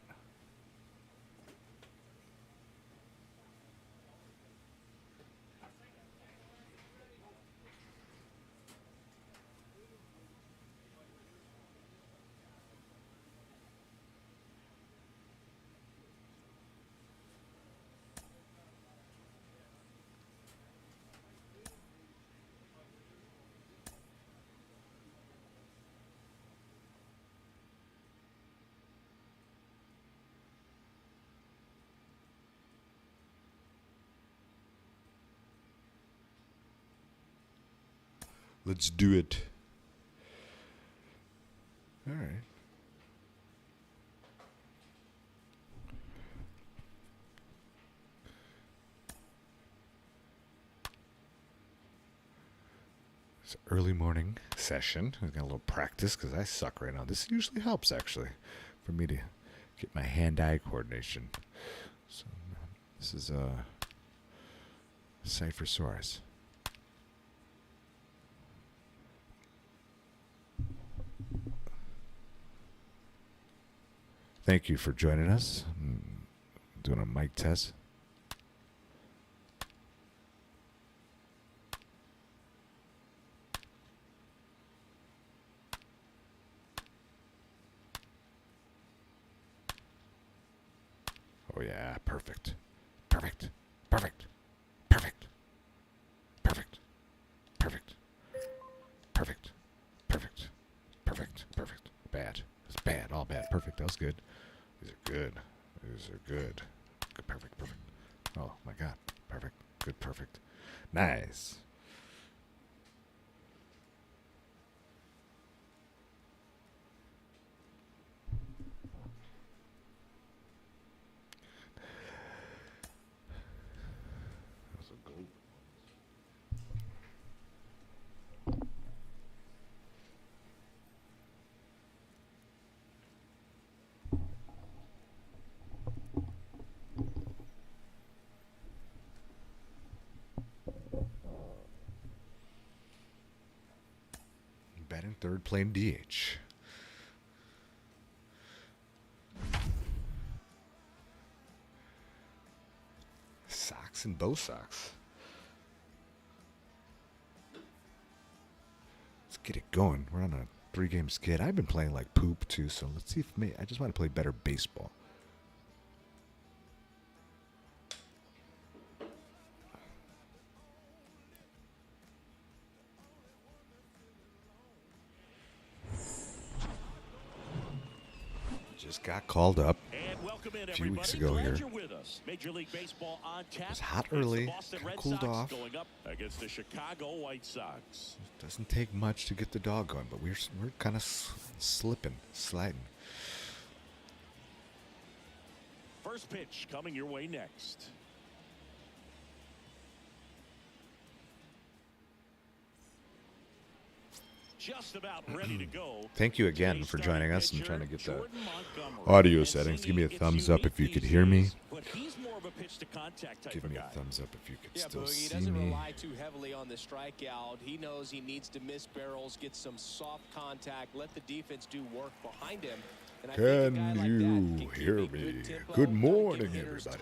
S4: Let's do it. All right. It's an early morning session. We've got a little practice because I suck right now. This usually helps, actually, for me to get my hand-eye coordination. So this is Cyphersaurus. Thank you for joining us. I'm doing a mic test. Oh yeah, perfect. Perfect. Perfect. Perfect. Perfect. Perfect. Perfect. Perfect. Perfect. Perfect. Bad. It's bad. All bad. Perfect. That was good. These are good. These are good. Good. Perfect. Perfect. Oh my God. Perfect. Good. Perfect. Nice. Batting third, playing DH. Sox and Bo Sox. Let's get it going. We're on a 3-game skid. I've been playing like poop too, so let's see if I just want to play better baseball. Just got called up a few weeks ago here. It was hot early, kind of cooled off.
S1: Against the Chicago White Sox.
S4: Doesn't take much to get the dog going, but we're kind of sliding.
S1: First pitch coming your way next. Just about ready to go.
S4: Thank you again for joining us and trying to get the audio settings. Give me a thumbs up if you could hear me. Give me a thumbs up if you could still see me.
S7: He doesn't rely too heavily on the strikeout. He knows he needs to miss barrels, get some soft contact, let the defense do work behind him.
S4: Can you hear me? Good morning, everybody.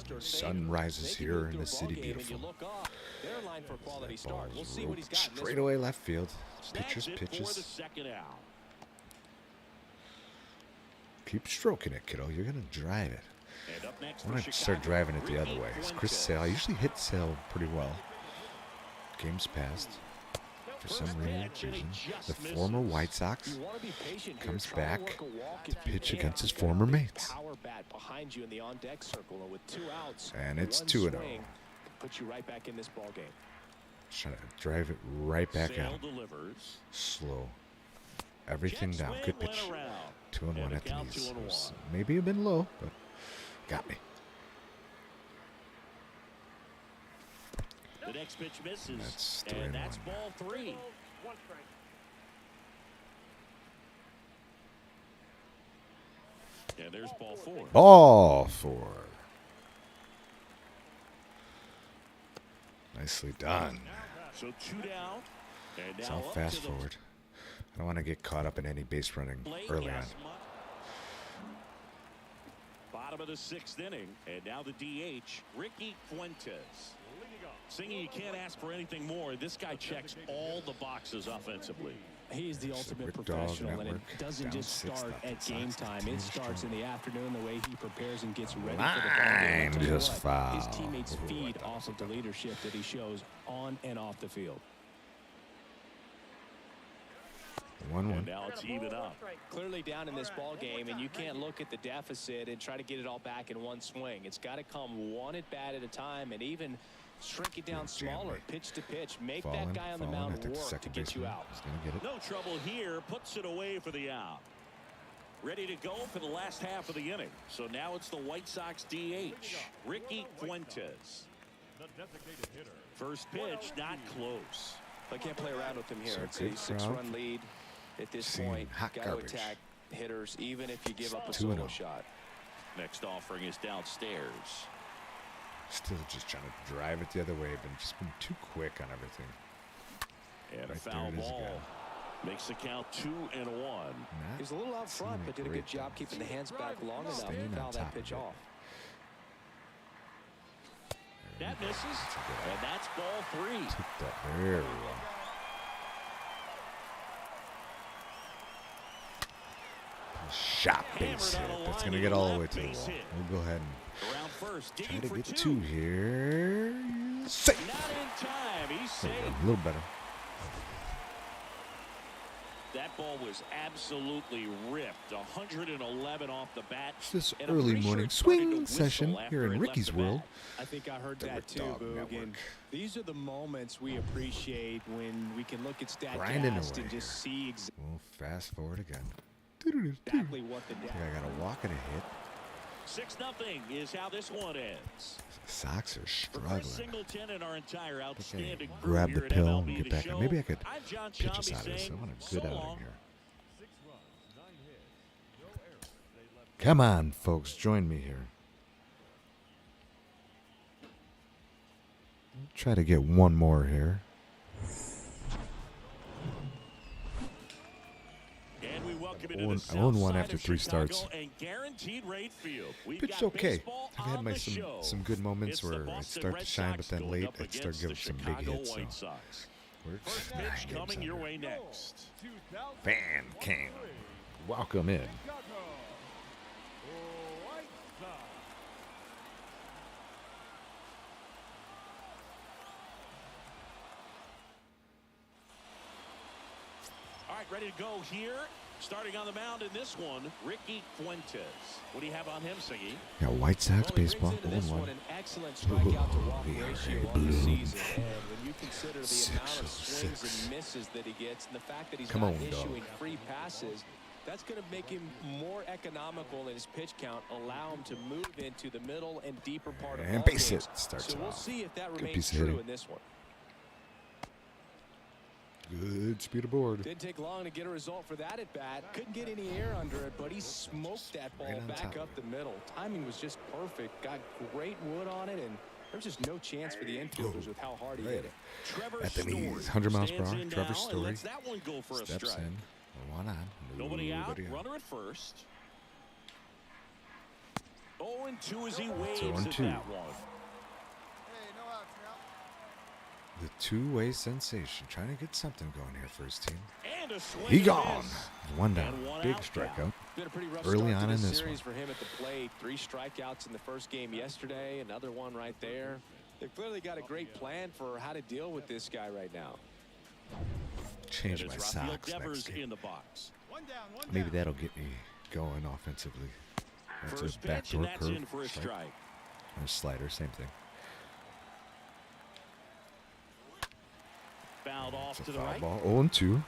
S4: The sun rises here in the city, beautiful. That ball is roped straight away left field. Pitches. Keep stroking it, kiddo. You're going to drive it. I'm going to start driving it the other way. Chris Sale, I usually hit Sale pretty well. Games passed. For some reason, the former White Sox comes back to pitch against his former mates. And it's 2-0.
S7: Put you right back in this ball game.
S4: Trying to drive it right back out. Slow. Everything down. Good pitch. 2-1 at the knees. Maybe a bit low, but got me.
S1: The next pitch misses.
S4: That's
S1: and that's ball 3. And there's ball 4.
S4: Ball 4. Nicely done.
S1: So 2 down. And
S4: It's
S1: now
S4: all fast forward. I don't want to get caught up in any base running early on.
S1: Bottom of the 6th inning. And now the DH, Ricky Fuentes. Singy, you can't ask for anything more. This guy checks all the boxes offensively.
S7: He's the ultimate professional, and it doesn't just start at game time. It starts in the afternoon, the way he prepares and gets ready for the ball game.
S4: Just foul.
S7: His teammates feed off of the leadership that he shows on and off the field.
S4: 1-1.
S1: Now it's even up.
S7: Clearly down in this ball game, and you can't look at the deficit and try to get it all back in one swing. It's got to come one at bat at a time, and even shrink it down smaller, pitch to pitch. Make that guy on the mound work to get you out.
S1: No trouble here. Puts it away for the out. Ready to go for the last half of the inning. So now it's the White Sox DH, Ricky Fuentes. First pitch, not close.
S7: I can't play around with him here. It's a 6-run lead at this point. Got to attack hitters, even if you give up a solo shot.
S1: Next offering is downstairs.
S4: Still just trying to drive it the other way, but just been too quick on everything.
S1: And a foul ball. Makes the count 2-1.
S2: He was a little out front, but did a good job keeping the hands back long enough to foul that pitch off.
S1: That misses, and that's ball 3.
S4: Took that very well. Shot base hit. That's going to get all the way to the wall. We'll go ahead and try to get 2 here. Safe.
S1: Not in time. He's safe.
S4: A little better.
S1: That ball was absolutely ripped. 111 off the bat.
S4: It's this early morning swing session here in Ricky's world.
S7: I think I heard that too, Boog. And these are the moments we appreciate when we can look at StatCast and just see
S4: We'll fast forward again.
S7: exactly what the
S4: I got a walk and a hit.
S1: 6-0 is how this one ends.
S4: Sox are struggling.
S1: In our entire outstanding
S4: grab the pill and get back. Maybe I could
S1: I'm John
S4: pitch
S1: Shambi
S4: us out of this. I want a good outing here.
S3: 6 runs, 9 hits, no errors. They left
S4: Come on, folks, join me here. Try to get one more here.
S1: And we welcome
S4: I won one after 3 starts. Pitched okay. I've had my some good moments where I start to shine, but then late I start giving some big hits. So
S1: First pitch coming your way next.
S4: Van King, welcome in.
S1: All right, ready to go here. Starting on the mound in this one, Ricky Fuentes. What do you have on him, Siggy?
S4: Yeah, White Sox baseball,
S7: 0-1. An excellent strikeout to walk ratio on the season. And when you consider the amount of swings and misses that he gets, and the fact that he's not issuing free passes, that's going to make him more economical in his pitch count, allow him to move into the middle and deeper part of
S4: and
S7: ball
S4: base
S7: games.
S4: hit starts
S7: So we'll
S4: off.
S7: see if that
S4: Good
S7: remains
S4: piece of
S7: true
S4: hitting.
S7: in this one.
S4: Good speed aboard.
S7: Didn't take long to get a result for that at bat. Couldn't get any air under it, but he smoked that ball back up the middle. Timing was just perfect. Got great wood on it, and there's just no chance for the infielders with how hard he hit it.
S4: At the knees, 100 miles per hour. Trevor Story
S1: that one go for
S4: steps
S1: a strike.
S4: in. One on.
S1: Nobody out. Runner at first. 0-2 as he waves at that one.
S4: The two-way sensation, trying to get something going here for his team.
S1: And a swing
S4: He gone.
S1: miss.
S4: One down.
S1: And one
S4: Big
S1: out
S4: strikeout.
S7: Been a pretty rough
S4: Early
S7: start
S4: on
S7: to
S4: in
S7: the
S4: this
S7: series
S4: one.
S7: for him at the plate. 3 strikeouts in the first game yesterday. Another one right there. They've clearly got a great plan for how to deal with this guy right now.
S4: Change my socks next game.
S1: In the box.
S4: Maybe that'll get me going offensively. That's
S1: First
S4: a
S1: pitch,
S4: backdoor
S1: and that's
S4: curve.
S1: in for a strike.
S4: Or slider, same thing.
S1: Fouled off
S4: It's
S1: to
S4: a
S1: the
S4: foul
S1: right.
S4: ball. 0-2.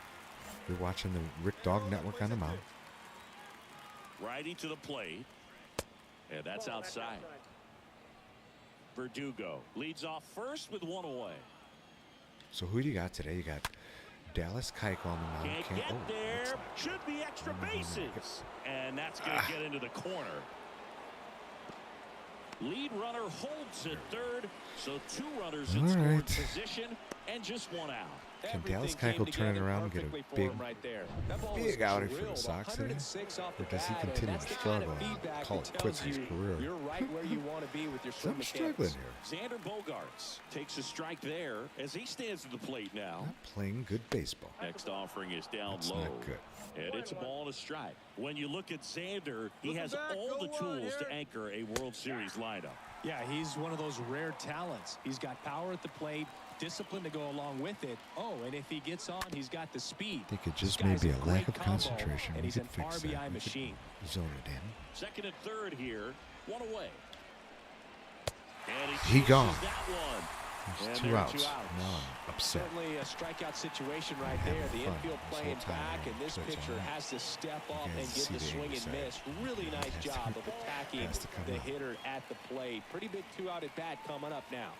S4: You're watching the Rick Dog Network on the mound.
S1: Righty to the plate. And that's outside. Verdugo leads off first with 1 away.
S4: So who do you got today? You got Dallas Keuchel on the mound.
S1: Can't get there. Should be extra bases. And that's going to get into the corner. Lead runner holds at third. So 2 runners in scoring position and just 1 out.
S4: Can Dallas Keuchel turn it around and get a big, big outing for the Sox today? Or does he continue to struggle and call it quits in his career?
S7: You're right where you want to be with your
S4: I'm struggling here.
S1: Xander Bogaerts takes a strike there as he stands at the plate now.
S4: Not playing good baseball.
S1: Next offering is down
S4: That's
S1: low.
S4: not good.
S1: And it's a ball and a strike. When you look at Xander, he has all the tools to anchor a World Series lineup.
S11: Yeah, he's one of those rare talents. He's got power at the plate, discipline to go along with it. Oh, and if he gets on, he's got the speed.
S4: I think it just may be a lack of concentration.
S11: And
S4: We
S11: he's
S4: could
S11: an
S4: fix
S11: RBI
S4: that. We
S11: machine.
S4: could zone it in.
S1: Second and third here, 1 away. And
S4: He gone.
S1: that one.
S4: There's
S1: And
S4: 2
S1: there are
S4: outs.
S1: 2 outs.
S4: Now I'm upset.
S7: Certainly a strikeout situation right
S4: Having
S7: there. The
S4: fun
S7: infield
S4: this
S7: playing
S4: whole time
S7: back, and this
S4: switch
S7: pitcher
S4: on.
S7: has to step up
S4: You
S7: and
S4: guys
S7: get
S4: see
S7: the
S4: the
S7: swing
S4: aim
S7: and
S4: side.
S7: miss. Really nice
S4: Has to
S7: job
S4: come-
S7: of attacking
S4: has to come
S7: the
S4: up.
S7: hitter at the plate. Pretty big 2-out at bat coming up now.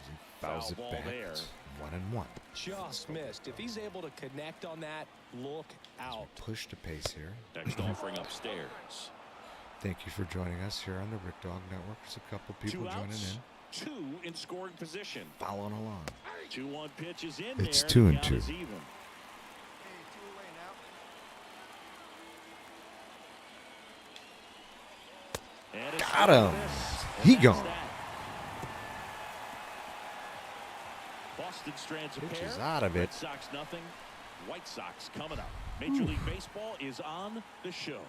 S4: He fouls
S1: Foul
S4: it
S1: ball
S4: back.
S1: there.
S4: It's 1-1.
S7: Just missed. If he's able to connect on that, look out.
S4: Push to pace here.
S1: Next offering upstairs.
S4: Thank you for joining us here on the Rick Dog Network. There's a couple people
S1: 2
S4: joining
S1: outs.
S4: in.
S1: 2 in scoring position.
S4: Following along.
S1: 2-1 pitch is in
S4: It's
S1: there.
S4: 2 and
S1: the count
S4: 2.
S1: is even. And it's
S4: Got him. He gone.
S1: Boston strands a
S4: Pitch
S1: pair.
S4: is out of it.
S1: Red Sox nothing. White Sox coming up. Major League Baseball is on the show.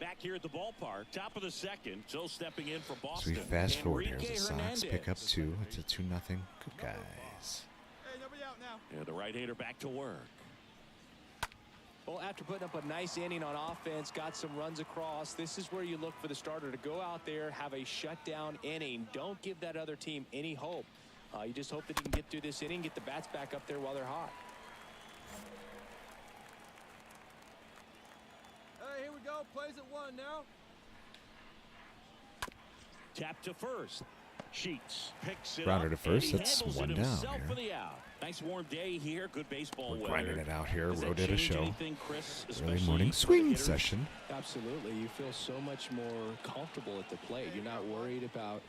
S1: Back here at the ballpark, top of the second. So stepping in for
S4: So
S1: Boston.
S4: we fast forward here.
S1: Enrique
S4: The Sox
S1: Hernandez.
S4: pick up 2. It's a 2-0. Good guys.
S1: Yeah, the right-hander back to work.
S7: Well, after putting up a nice inning on offense, got some runs across, this is where you look for the starter to go out there, have a shutdown inning. Don't give that other team any hope. You just hope that he can get through this inning, get the bats back up there while they're hot.
S5: Hey, here we go. Plays at 1 now.
S1: Tap to first. Sheets picks it
S4: Rounder
S1: up,
S4: to first.
S1: and he
S4: That's
S1: handles
S4: 1
S1: it
S4: down
S1: himself
S4: here.
S1: for the out. Nice warm day here. Good baseball
S4: We're
S1: weather.
S4: grinding it out here.
S1: Does that
S4: Road at a
S1: change
S4: show.
S1: anything, Chris,
S4: Early
S1: especially
S4: morning
S1: for the
S4: swing
S1: hitters?
S4: session.
S7: Absolutely. You feel so much more comfortable at the plate. You're not worried about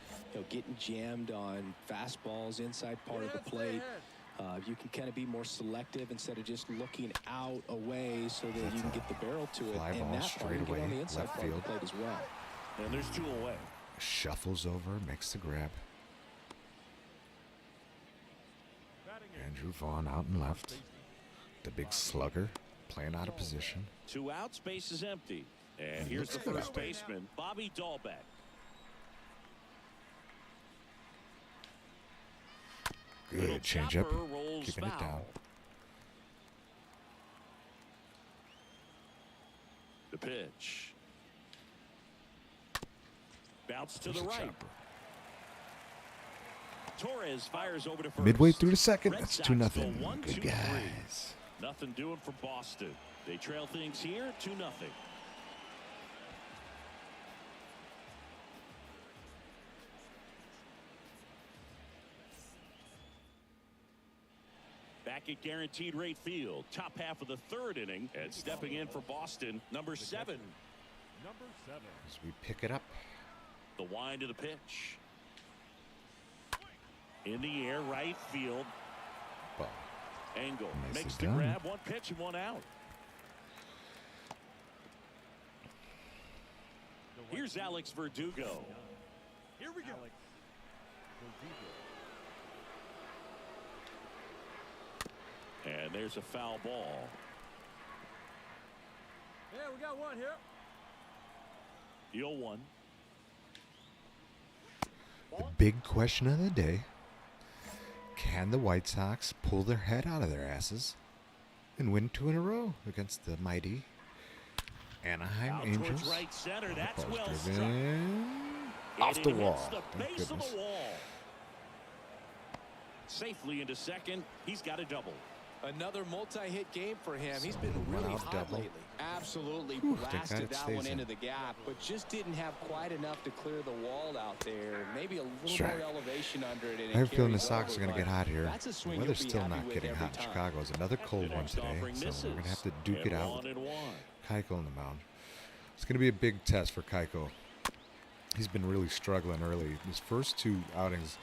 S7: getting jammed on fastballs inside part of the plate. You can kind of be more selective instead of just looking out away so that you can get the barrel to it.
S4: Fly
S7: And
S4: ball
S7: that
S4: straight
S7: part, you get on
S4: away,
S7: the inside
S4: left
S7: part of
S4: field.
S7: the plate as well.
S1: And there's 2 away.
S4: Shuffles over, makes the grab. Andrew Vaughn out and left. The big slugger playing out of position.
S1: 2 outs, base is empty. And here's the first baseman, Bobby Dahlbeck.
S4: Good changeup.
S1: Rolls
S4: Keeping it
S1: foul.
S4: down.
S1: The pitch. Bounce to
S4: There's
S1: the
S4: a
S1: right.
S4: chopper.
S1: Torres fires over to first.
S4: Midway through the second,
S1: Red
S4: that's
S1: Sox
S4: 2-0.
S1: go 1,
S4: Good
S1: 2,
S4: guys.
S1: 3. Nothing doing for Boston. They trail things here 2-0. Back at Guaranteed Rate Field, top half of the 3rd inning, and stepping in for Boston, number 7.
S3: Number 7.
S4: As we pick it up.
S1: The wind of the pitch. In the air, right field.
S4: Ball.
S1: Angle
S4: Nicely
S1: makes the
S4: done.
S1: grab. 1 pitch and 1 out. Here's Alex Verdugo.
S3: Here we go.
S1: And there's a foul ball.
S5: Yeah, we got 1 here.
S1: The 0-1.
S4: The big question of the day. Can the White Sox pull their head out of their asses and win 2 in a row against the mighty Anaheim
S1: Out
S4: Angels?
S1: towards right center. That's
S4: Ball's
S1: well
S4: driven
S1: struck.
S4: off
S1: And
S4: the
S1: it
S4: wall.
S1: hits the
S4: Thank
S1: base of
S4: goodness.
S1: the wall. Safely into second. He's got a double.
S7: Another multi-hit game for him. He's been
S4: One
S7: really
S4: out
S7: hot
S4: double.
S7: lately. Absolutely
S4: Whew, thank God
S7: blasted
S4: it
S7: that
S4: stays
S7: one
S4: in.
S7: into the gap, but just didn't have quite enough to clear the wall out there. Maybe a little
S4: Strike.
S7: more elevation under it. And
S4: I have a feeling the
S7: carries
S4: Sox are
S7: over,
S4: going to get
S7: but
S4: hot here.
S7: that's a
S4: The
S7: swing
S4: weather's
S7: you'll be
S4: still
S7: happy
S4: not
S7: with
S4: getting
S7: every
S4: hot in
S7: time.
S4: Chicago. It's another cold
S1: The
S4: one
S1: next
S4: today,
S1: offering
S4: so we're going to have to
S1: misses.
S4: duke it
S1: And
S4: out.
S1: 1-1.
S4: Keiko on the mound. It's going to be a big test for Keiko. He's been really struggling early. His first 2 outings,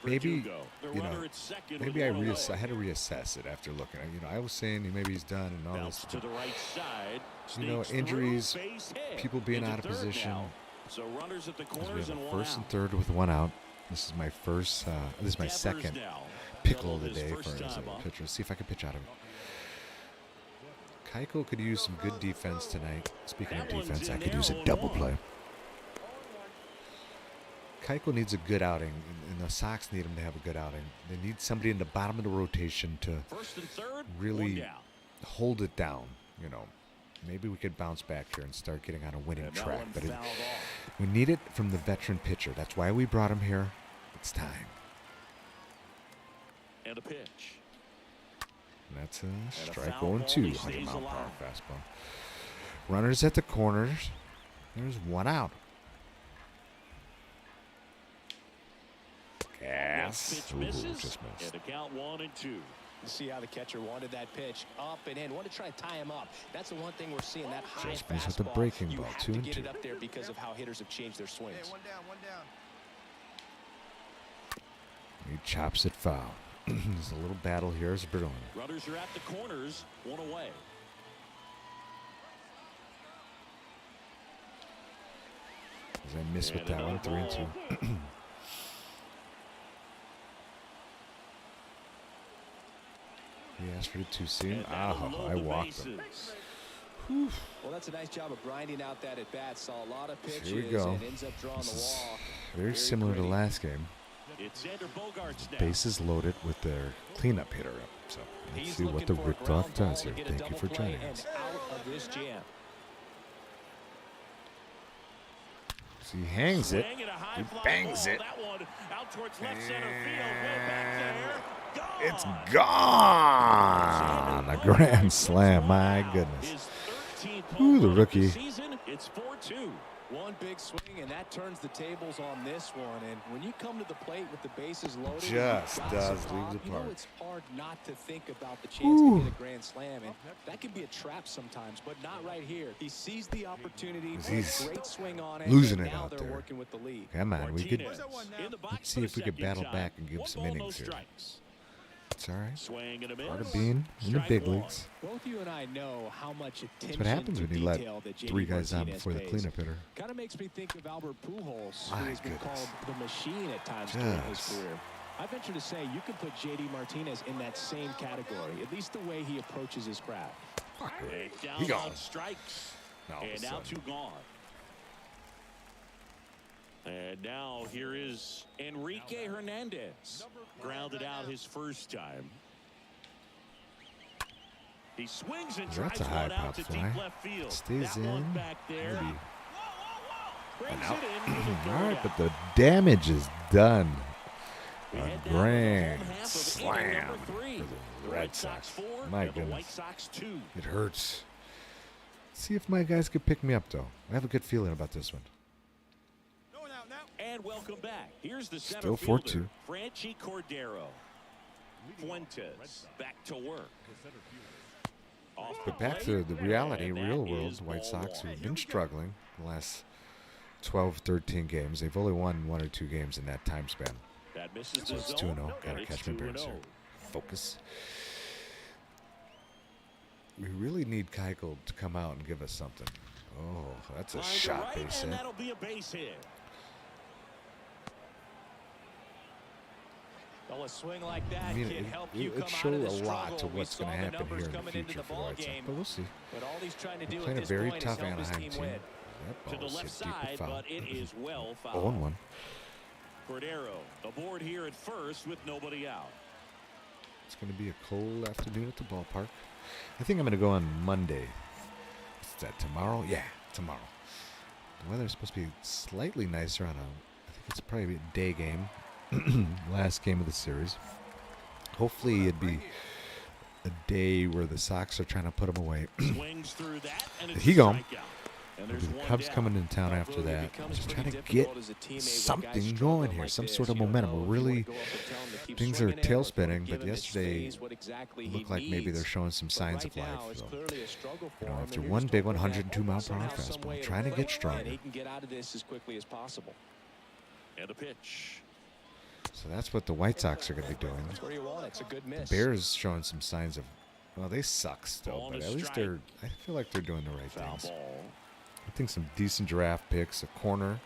S4: maybe,
S1: Verdugo, the
S4: you
S1: runner
S4: know,
S1: at second
S4: maybe
S1: with
S4: I
S1: 1 away.
S4: had to reassess it after looking. I was saying maybe he's done and all
S1: Bounce
S4: this.
S1: to the right side.
S4: You know,
S1: Sneaks
S4: injuries,
S1: through, base hit.
S4: people being
S1: Into
S4: out of
S1: third
S4: position.
S1: now. So runners at the
S4: As we
S1: corners
S4: have
S1: and
S4: a
S1: 1
S4: first
S1: out.
S4: and third with 1 out. This is my first. This is my
S1: Devers
S4: second
S1: now.
S4: pickle of the
S1: His
S4: day
S1: first
S4: for as a
S1: time up.
S4: pitcher. See if I can pitch out of him. Keiko could use some good defense tonight. Speaking of
S1: That one's
S4: defense,
S1: in
S4: I could
S1: there,
S4: use a
S1: 0-1.
S4: double play. Keiko needs a good outing, and the Sox need him to have a good outing. They need somebody in the bottom of the rotation to
S1: First and third, 1
S4: really
S1: down.
S4: hold it down. Maybe we could bounce back here and start getting on a winning
S1: And that
S4: track.
S1: one
S4: But
S1: fouled off.
S4: we need it from the veteran pitcher. That's why we brought him here. It's time.
S1: And a pitch.
S4: And that's a
S1: a
S4: strike
S1: foul
S4: going
S1: ball,
S4: 2.
S1: he
S4: 100
S1: stays
S4: mile per hour
S1: alive.
S4: fastball. Runners at the corners. There's 1 out.
S1: Next
S4: Gas.
S1: pitch
S4: Ooh,
S1: misses.
S4: just missed.
S1: And a count 1-2.
S7: See how the catcher wanted that pitch up and in. Wanted to try to tie him up. That's the one thing we're seeing. That high
S4: Just missed with
S7: fastball.
S4: the breaking
S7: You
S4: ball,
S7: have
S4: 2
S7: to
S4: and
S7: get
S4: 2.
S7: it up there because of how hitters have changed their swings.
S5: Hey, one down.
S4: He chops it foul. There's a little battle here as Berlin.
S1: Runners are at the corners, 1 away.
S4: As I miss with that one, 3 and 2. He asked for the 2-seam. I walked him.
S7: Well, that's a nice job of grinding out that at bat. Saw a lot of pitches
S4: Here we go.
S7: and ends up drawing
S4: This
S7: the
S4: is
S7: walk.
S4: very similar to last game.
S1: It's Xander Bogaerts now.
S4: Bases loaded with their cleanup hitter up. So let's see what the Rick Dog does here. Thank you for joining us.
S7: Out of this jam.
S4: So he hangs it.
S1: Swing and a high
S4: He
S1: fly
S4: bangs
S1: ball.
S4: it.
S1: That one out towards left center field. Way back there. Gone.
S4: It's gone. A grand slam. My goodness.
S1: His 13th
S4: Ooh,
S1: home
S4: the
S1: run of
S4: rookie.
S1: season. It's 4-2.
S7: One big swing, and that turns the tables on this one. And when you come to the plate with the bases loaded,
S4: Just
S7: you've got
S4: does
S7: some
S4: leave
S7: pop,
S4: the
S7: you know
S4: park.
S7: it's hard not to think about the chance to hit a grand slam, and that can be a trap sometimes, but not right here. He sees the opportunity,
S4: He's
S7: great swing on it,
S4: losing
S7: and
S4: it
S7: now
S4: out
S7: they're
S4: there.
S7: working with the lead.
S4: Come on, we could.
S1: Martinez in the box
S4: Let's see
S1: for
S4: if we
S1: the
S4: could battle
S1: second
S4: back
S1: time.
S4: and give
S1: 1
S4: some
S1: ball, no
S4: innings here.
S1: strikes.
S4: It's all right.
S1: Swing and a miss.
S4: Part of being in the
S1: Strike
S4: big
S1: one.
S4: leagues.
S7: Both you and I know how much attention
S4: That's what happens
S7: to
S4: when you let
S7: detail that JD
S4: 3 guys on
S7: Martinez
S4: before the
S7: pays.
S4: cleanup hitter.
S7: Kind of makes me think of Albert Pujols,
S4: My
S7: who has been
S4: goodness.
S7: called the machine at times during his
S4: Just.
S7: career. I venture to say you can put JD Martinez in that same category, at least the way he approaches his craft.
S1: And down
S4: He gone.
S1: on strikes.
S4: All of a
S1: And now
S4: sudden.
S1: 2 gone. And now here is Enrique Hernandez. Grounded out his first time. He swings and
S4: That's
S1: drives
S4: a high
S1: one out
S4: pop
S1: to
S4: fly.
S1: deep left field.
S4: Stays
S1: that one
S4: in.
S1: back there.
S4: Maybe.
S1: Brings
S4: Out.
S1: it in for the third
S4: All right,
S1: out.
S4: but the damage is done.
S1: We
S4: A
S1: head down to the
S4: grand
S1: home half of inning
S4: slam
S1: number 3.
S4: for
S1: The
S4: the Red
S1: Red
S4: Sox.
S1: 4
S4: My
S1: and the White
S4: goodness.
S1: Sox 2.
S4: It hurts. See if my guys could pick me up, though. I have a good feeling about this one.
S1: And welcome back. Here's the center
S4: Still
S1: fielder,
S4: 4-2.
S1: Franchi Cordero. Fuentes back to work. Off the
S4: But back
S1: plate,
S4: to the reality,
S1: and that
S4: real world,
S1: is
S4: White
S1: ball
S4: Sox,
S1: one.
S4: who've been struggling the last 12, 13 games. They've only won 1 or 2 games in that time span.
S1: That misses
S4: So
S1: the
S4: it's
S1: zone,
S4: 2-0.
S1: and
S4: Gotta
S1: it's
S4: catch my bears
S1: 2-0.
S4: here. Focus. We really need Keuchel to come out and give us something. Oh, that's a
S1: Line to
S4: shot
S1: right,
S4: base
S1: and
S4: hit.
S1: that'll be a base hit.
S7: Well, a swing like that
S4: I mean,
S7: can help you come
S4: it
S7: out
S4: show
S7: of the
S4: a lot
S7: struggle.
S4: to
S7: We
S4: what's going
S7: saw
S4: to
S7: the
S4: happen
S7: numbers
S4: here in the
S7: coming into
S4: future
S7: the
S4: for the
S7: ball
S4: White Sox.
S7: game.
S4: But we'll see.
S7: But all he's trying to
S4: They're
S7: do
S4: playing
S7: at
S4: a
S7: this
S4: very
S7: point
S4: tough
S7: is help his
S4: Anaheim
S7: team
S4: team.
S7: win.
S4: That
S1: To
S4: ball
S1: the
S4: is
S1: left
S4: hit deep
S1: side,
S4: with foul.
S1: but it is well fouled.
S4: 0-1.
S1: Cordero aboard here at first with nobody out.
S4: It's going to be a cold afternoon at the ballpark. I think I'm going to go on Monday. Is that tomorrow? Yeah, tomorrow. The weather's supposed to be slightly nicer on I think it's probably a day game. Last game of the series. Hopefully it'd be a day where the Sox are trying to put them away.
S1: Swings through that, and it's
S4: He
S1: a
S4: gone.
S1: strikeout. And
S4: Maybe
S1: there's
S4: the
S1: one
S4: Cubs
S1: down.
S4: coming in town after that. Just trying to get something going here, some sort of momentum. We're really, things are tail spinning, but yesterday looked like maybe they're showing some signs of life. So, after one big 102-mile-per-hour fastball, trying to get stronger.
S7: He can get out of this as quickly as possible.
S1: And a pitch.
S4: So that's what the White Sox are going to be doing.
S7: That's where you want it. It's a good miss.
S4: The Bears showing some signs of, well, they suck still,
S1: Ball and
S4: but
S1: a
S4: at least
S1: strike.
S4: I feel like they're doing the right
S1: Foul
S4: things.
S1: ball.
S4: I think some decent draft picks, a corner,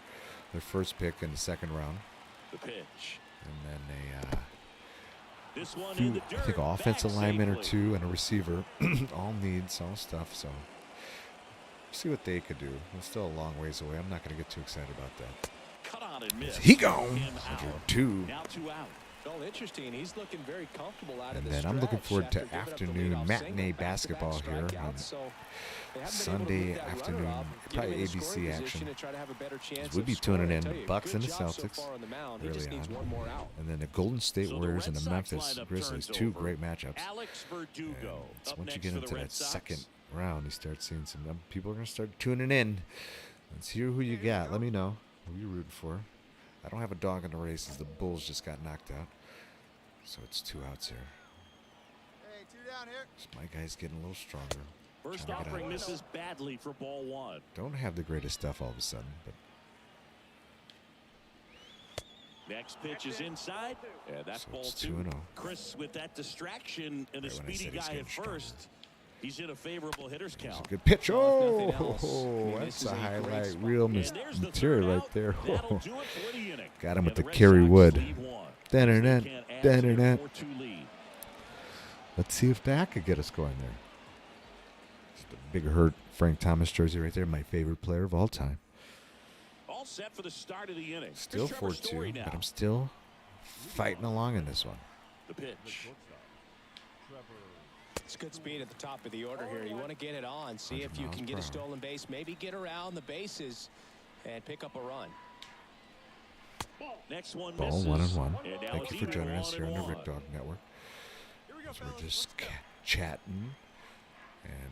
S4: their first pick in the second round,
S1: The pitch.
S4: and then
S1: This one
S4: a
S1: in
S4: few,
S1: the
S4: I
S1: dirt.
S4: think, offensive
S1: Back
S4: linemen or
S1: safely.
S4: 2 and a receiver. All needs, all stuff. So see what they could do. It's still a long ways away. I'm not going to get too excited about that.
S1: Cut on and miss.
S4: He gone.
S1: Him out.
S4: 2.
S1: Now 2 out.
S7: Well, interesting. He's looking very comfortable out of
S4: And
S7: this
S4: then I'm looking
S7: stretch
S4: forward to
S7: after giving up the
S4: afternoon
S7: leadoff
S4: matinee
S7: single,
S4: basketball
S7: back-to-back
S4: here on
S7: strikeouts, so they haven't been able to
S4: Sunday
S7: move that runner
S4: afternoon,
S7: up, get
S4: probably
S7: him in the
S4: ABC
S7: scoring
S4: action.
S7: position to try to have a better chance
S4: We'll
S7: of
S4: be
S7: scoring.
S4: tuning
S7: I
S4: in
S7: tell you,
S4: Bucks and
S7: good
S4: the
S7: job so
S4: Celtics
S7: far on the mound. He
S4: early
S7: just needs
S4: on.
S7: one more out.
S4: And then the Golden State
S1: So the
S4: Warriors
S1: Red
S4: and the
S1: Sox
S4: Memphis
S1: lineup
S4: Grizzlies,
S1: turns
S4: 2
S1: over.
S4: great matchups.
S1: Alex Verdugo.
S4: And
S1: Up
S4: once you
S1: next
S4: get
S1: for
S4: into
S1: the Red
S4: that
S1: Sox.
S4: second round, you start seeing some people are going to start tuning in. Let's hear who you got. Let me know who you rooting for. I don't have a dog in the race as the Bulls just got knocked out. So it's 2 outs here. My guy's getting a little stronger.
S1: First offering misses badly for ball 1.
S4: Don't have the greatest stuff all of a sudden, but
S1: next pitch is inside, and that's ball 2.
S4: 2-0.
S1: Chris, with that distraction and a speedy guy at first, he's in a favorable hitter's count.
S4: Good pitch. Oh, that's a highlight reel material right there. Oh. Got him with the Kerry Wood. Let's see if that could get us going there. Just a big hurt Frank Thomas jersey right there. My favorite player of all time.
S1: All set for the start of the inning.
S4: Still 4-2, but I'm still fighting along in this one.
S1: The pitch.
S7: It's good speed at the top of the order here. You want to get it on, see if you can get a stolen base, maybe get around the bases and pick up a run.
S1: Next one
S4: Ball
S1: misses.
S4: 1-1.
S1: And
S4: Thank you for joining us here on the Rick Dog Network. So we're just chatting and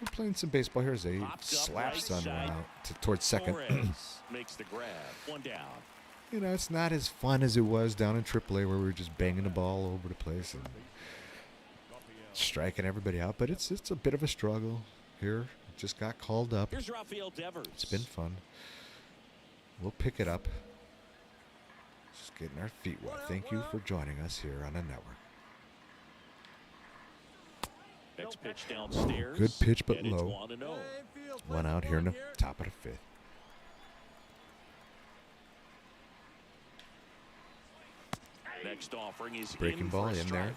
S4: we're playing some baseball here as a slap sun went out towards second.
S1: Makes the grab. 1 down.
S4: You know, it's not as fun as it was down in AAA where we were just banging the ball over the place and striking everybody out. But it's a bit of a struggle here. Just got called up.
S1: Here's Rafael Devers.
S4: It's been fun. We'll pick it up. Just getting our feet wet. Thank you for joining us here on the network.
S1: Next pitch downstairs.
S4: Good pitch, but
S1: and
S4: low.
S1: 1-0.
S4: One out here in the top of the 5th.
S1: Next offering is
S4: Breaking ball in there.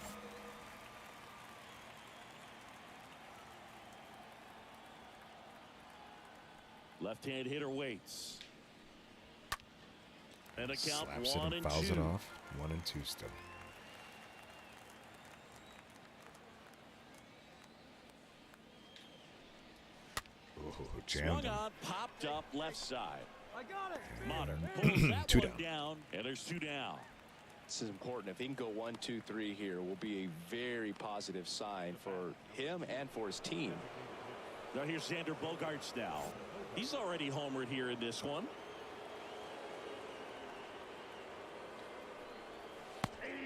S1: Left-hand hitter waits. And a count
S4: Slaps
S1: 1
S4: it and
S1: and
S4: fouls
S1: 2.
S4: it off. 1-2 still. Oh, jammed
S1: Swung
S4: him.
S1: on, popped up left side.
S5: I got it.
S1: Modern pulls that
S4: 2
S1: one
S4: down.
S1: down, and there's 2 down.
S7: This is important. If he can go 1, 2, 3 here, will be a very positive sign for him and for his team.
S1: Now here's Xander Bogaerts now. He's already homered here in this one.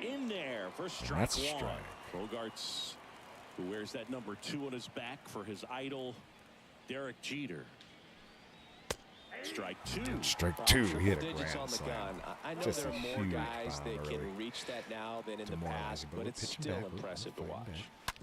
S1: In there for strike
S4: That's a
S1: 1.
S4: strike.
S1: Bogaerts, who wears that number 2 on his back for his idol, Derek Jeter. Strike 2.
S4: Strike 2. He hit a
S7: Digits on
S4: grand
S7: the
S4: slam.
S7: gun. I know
S4: Just
S7: there
S4: a
S7: are more
S4: huge
S7: guys
S4: bomb
S7: that
S4: early.
S7: can reach that now than in the
S4: Demoralizing,
S7: past,
S4: but
S7: but
S4: we're
S7: it's
S4: pitching
S7: still
S4: back. We're
S7: impressive to
S4: fighting
S7: watch.
S4: back.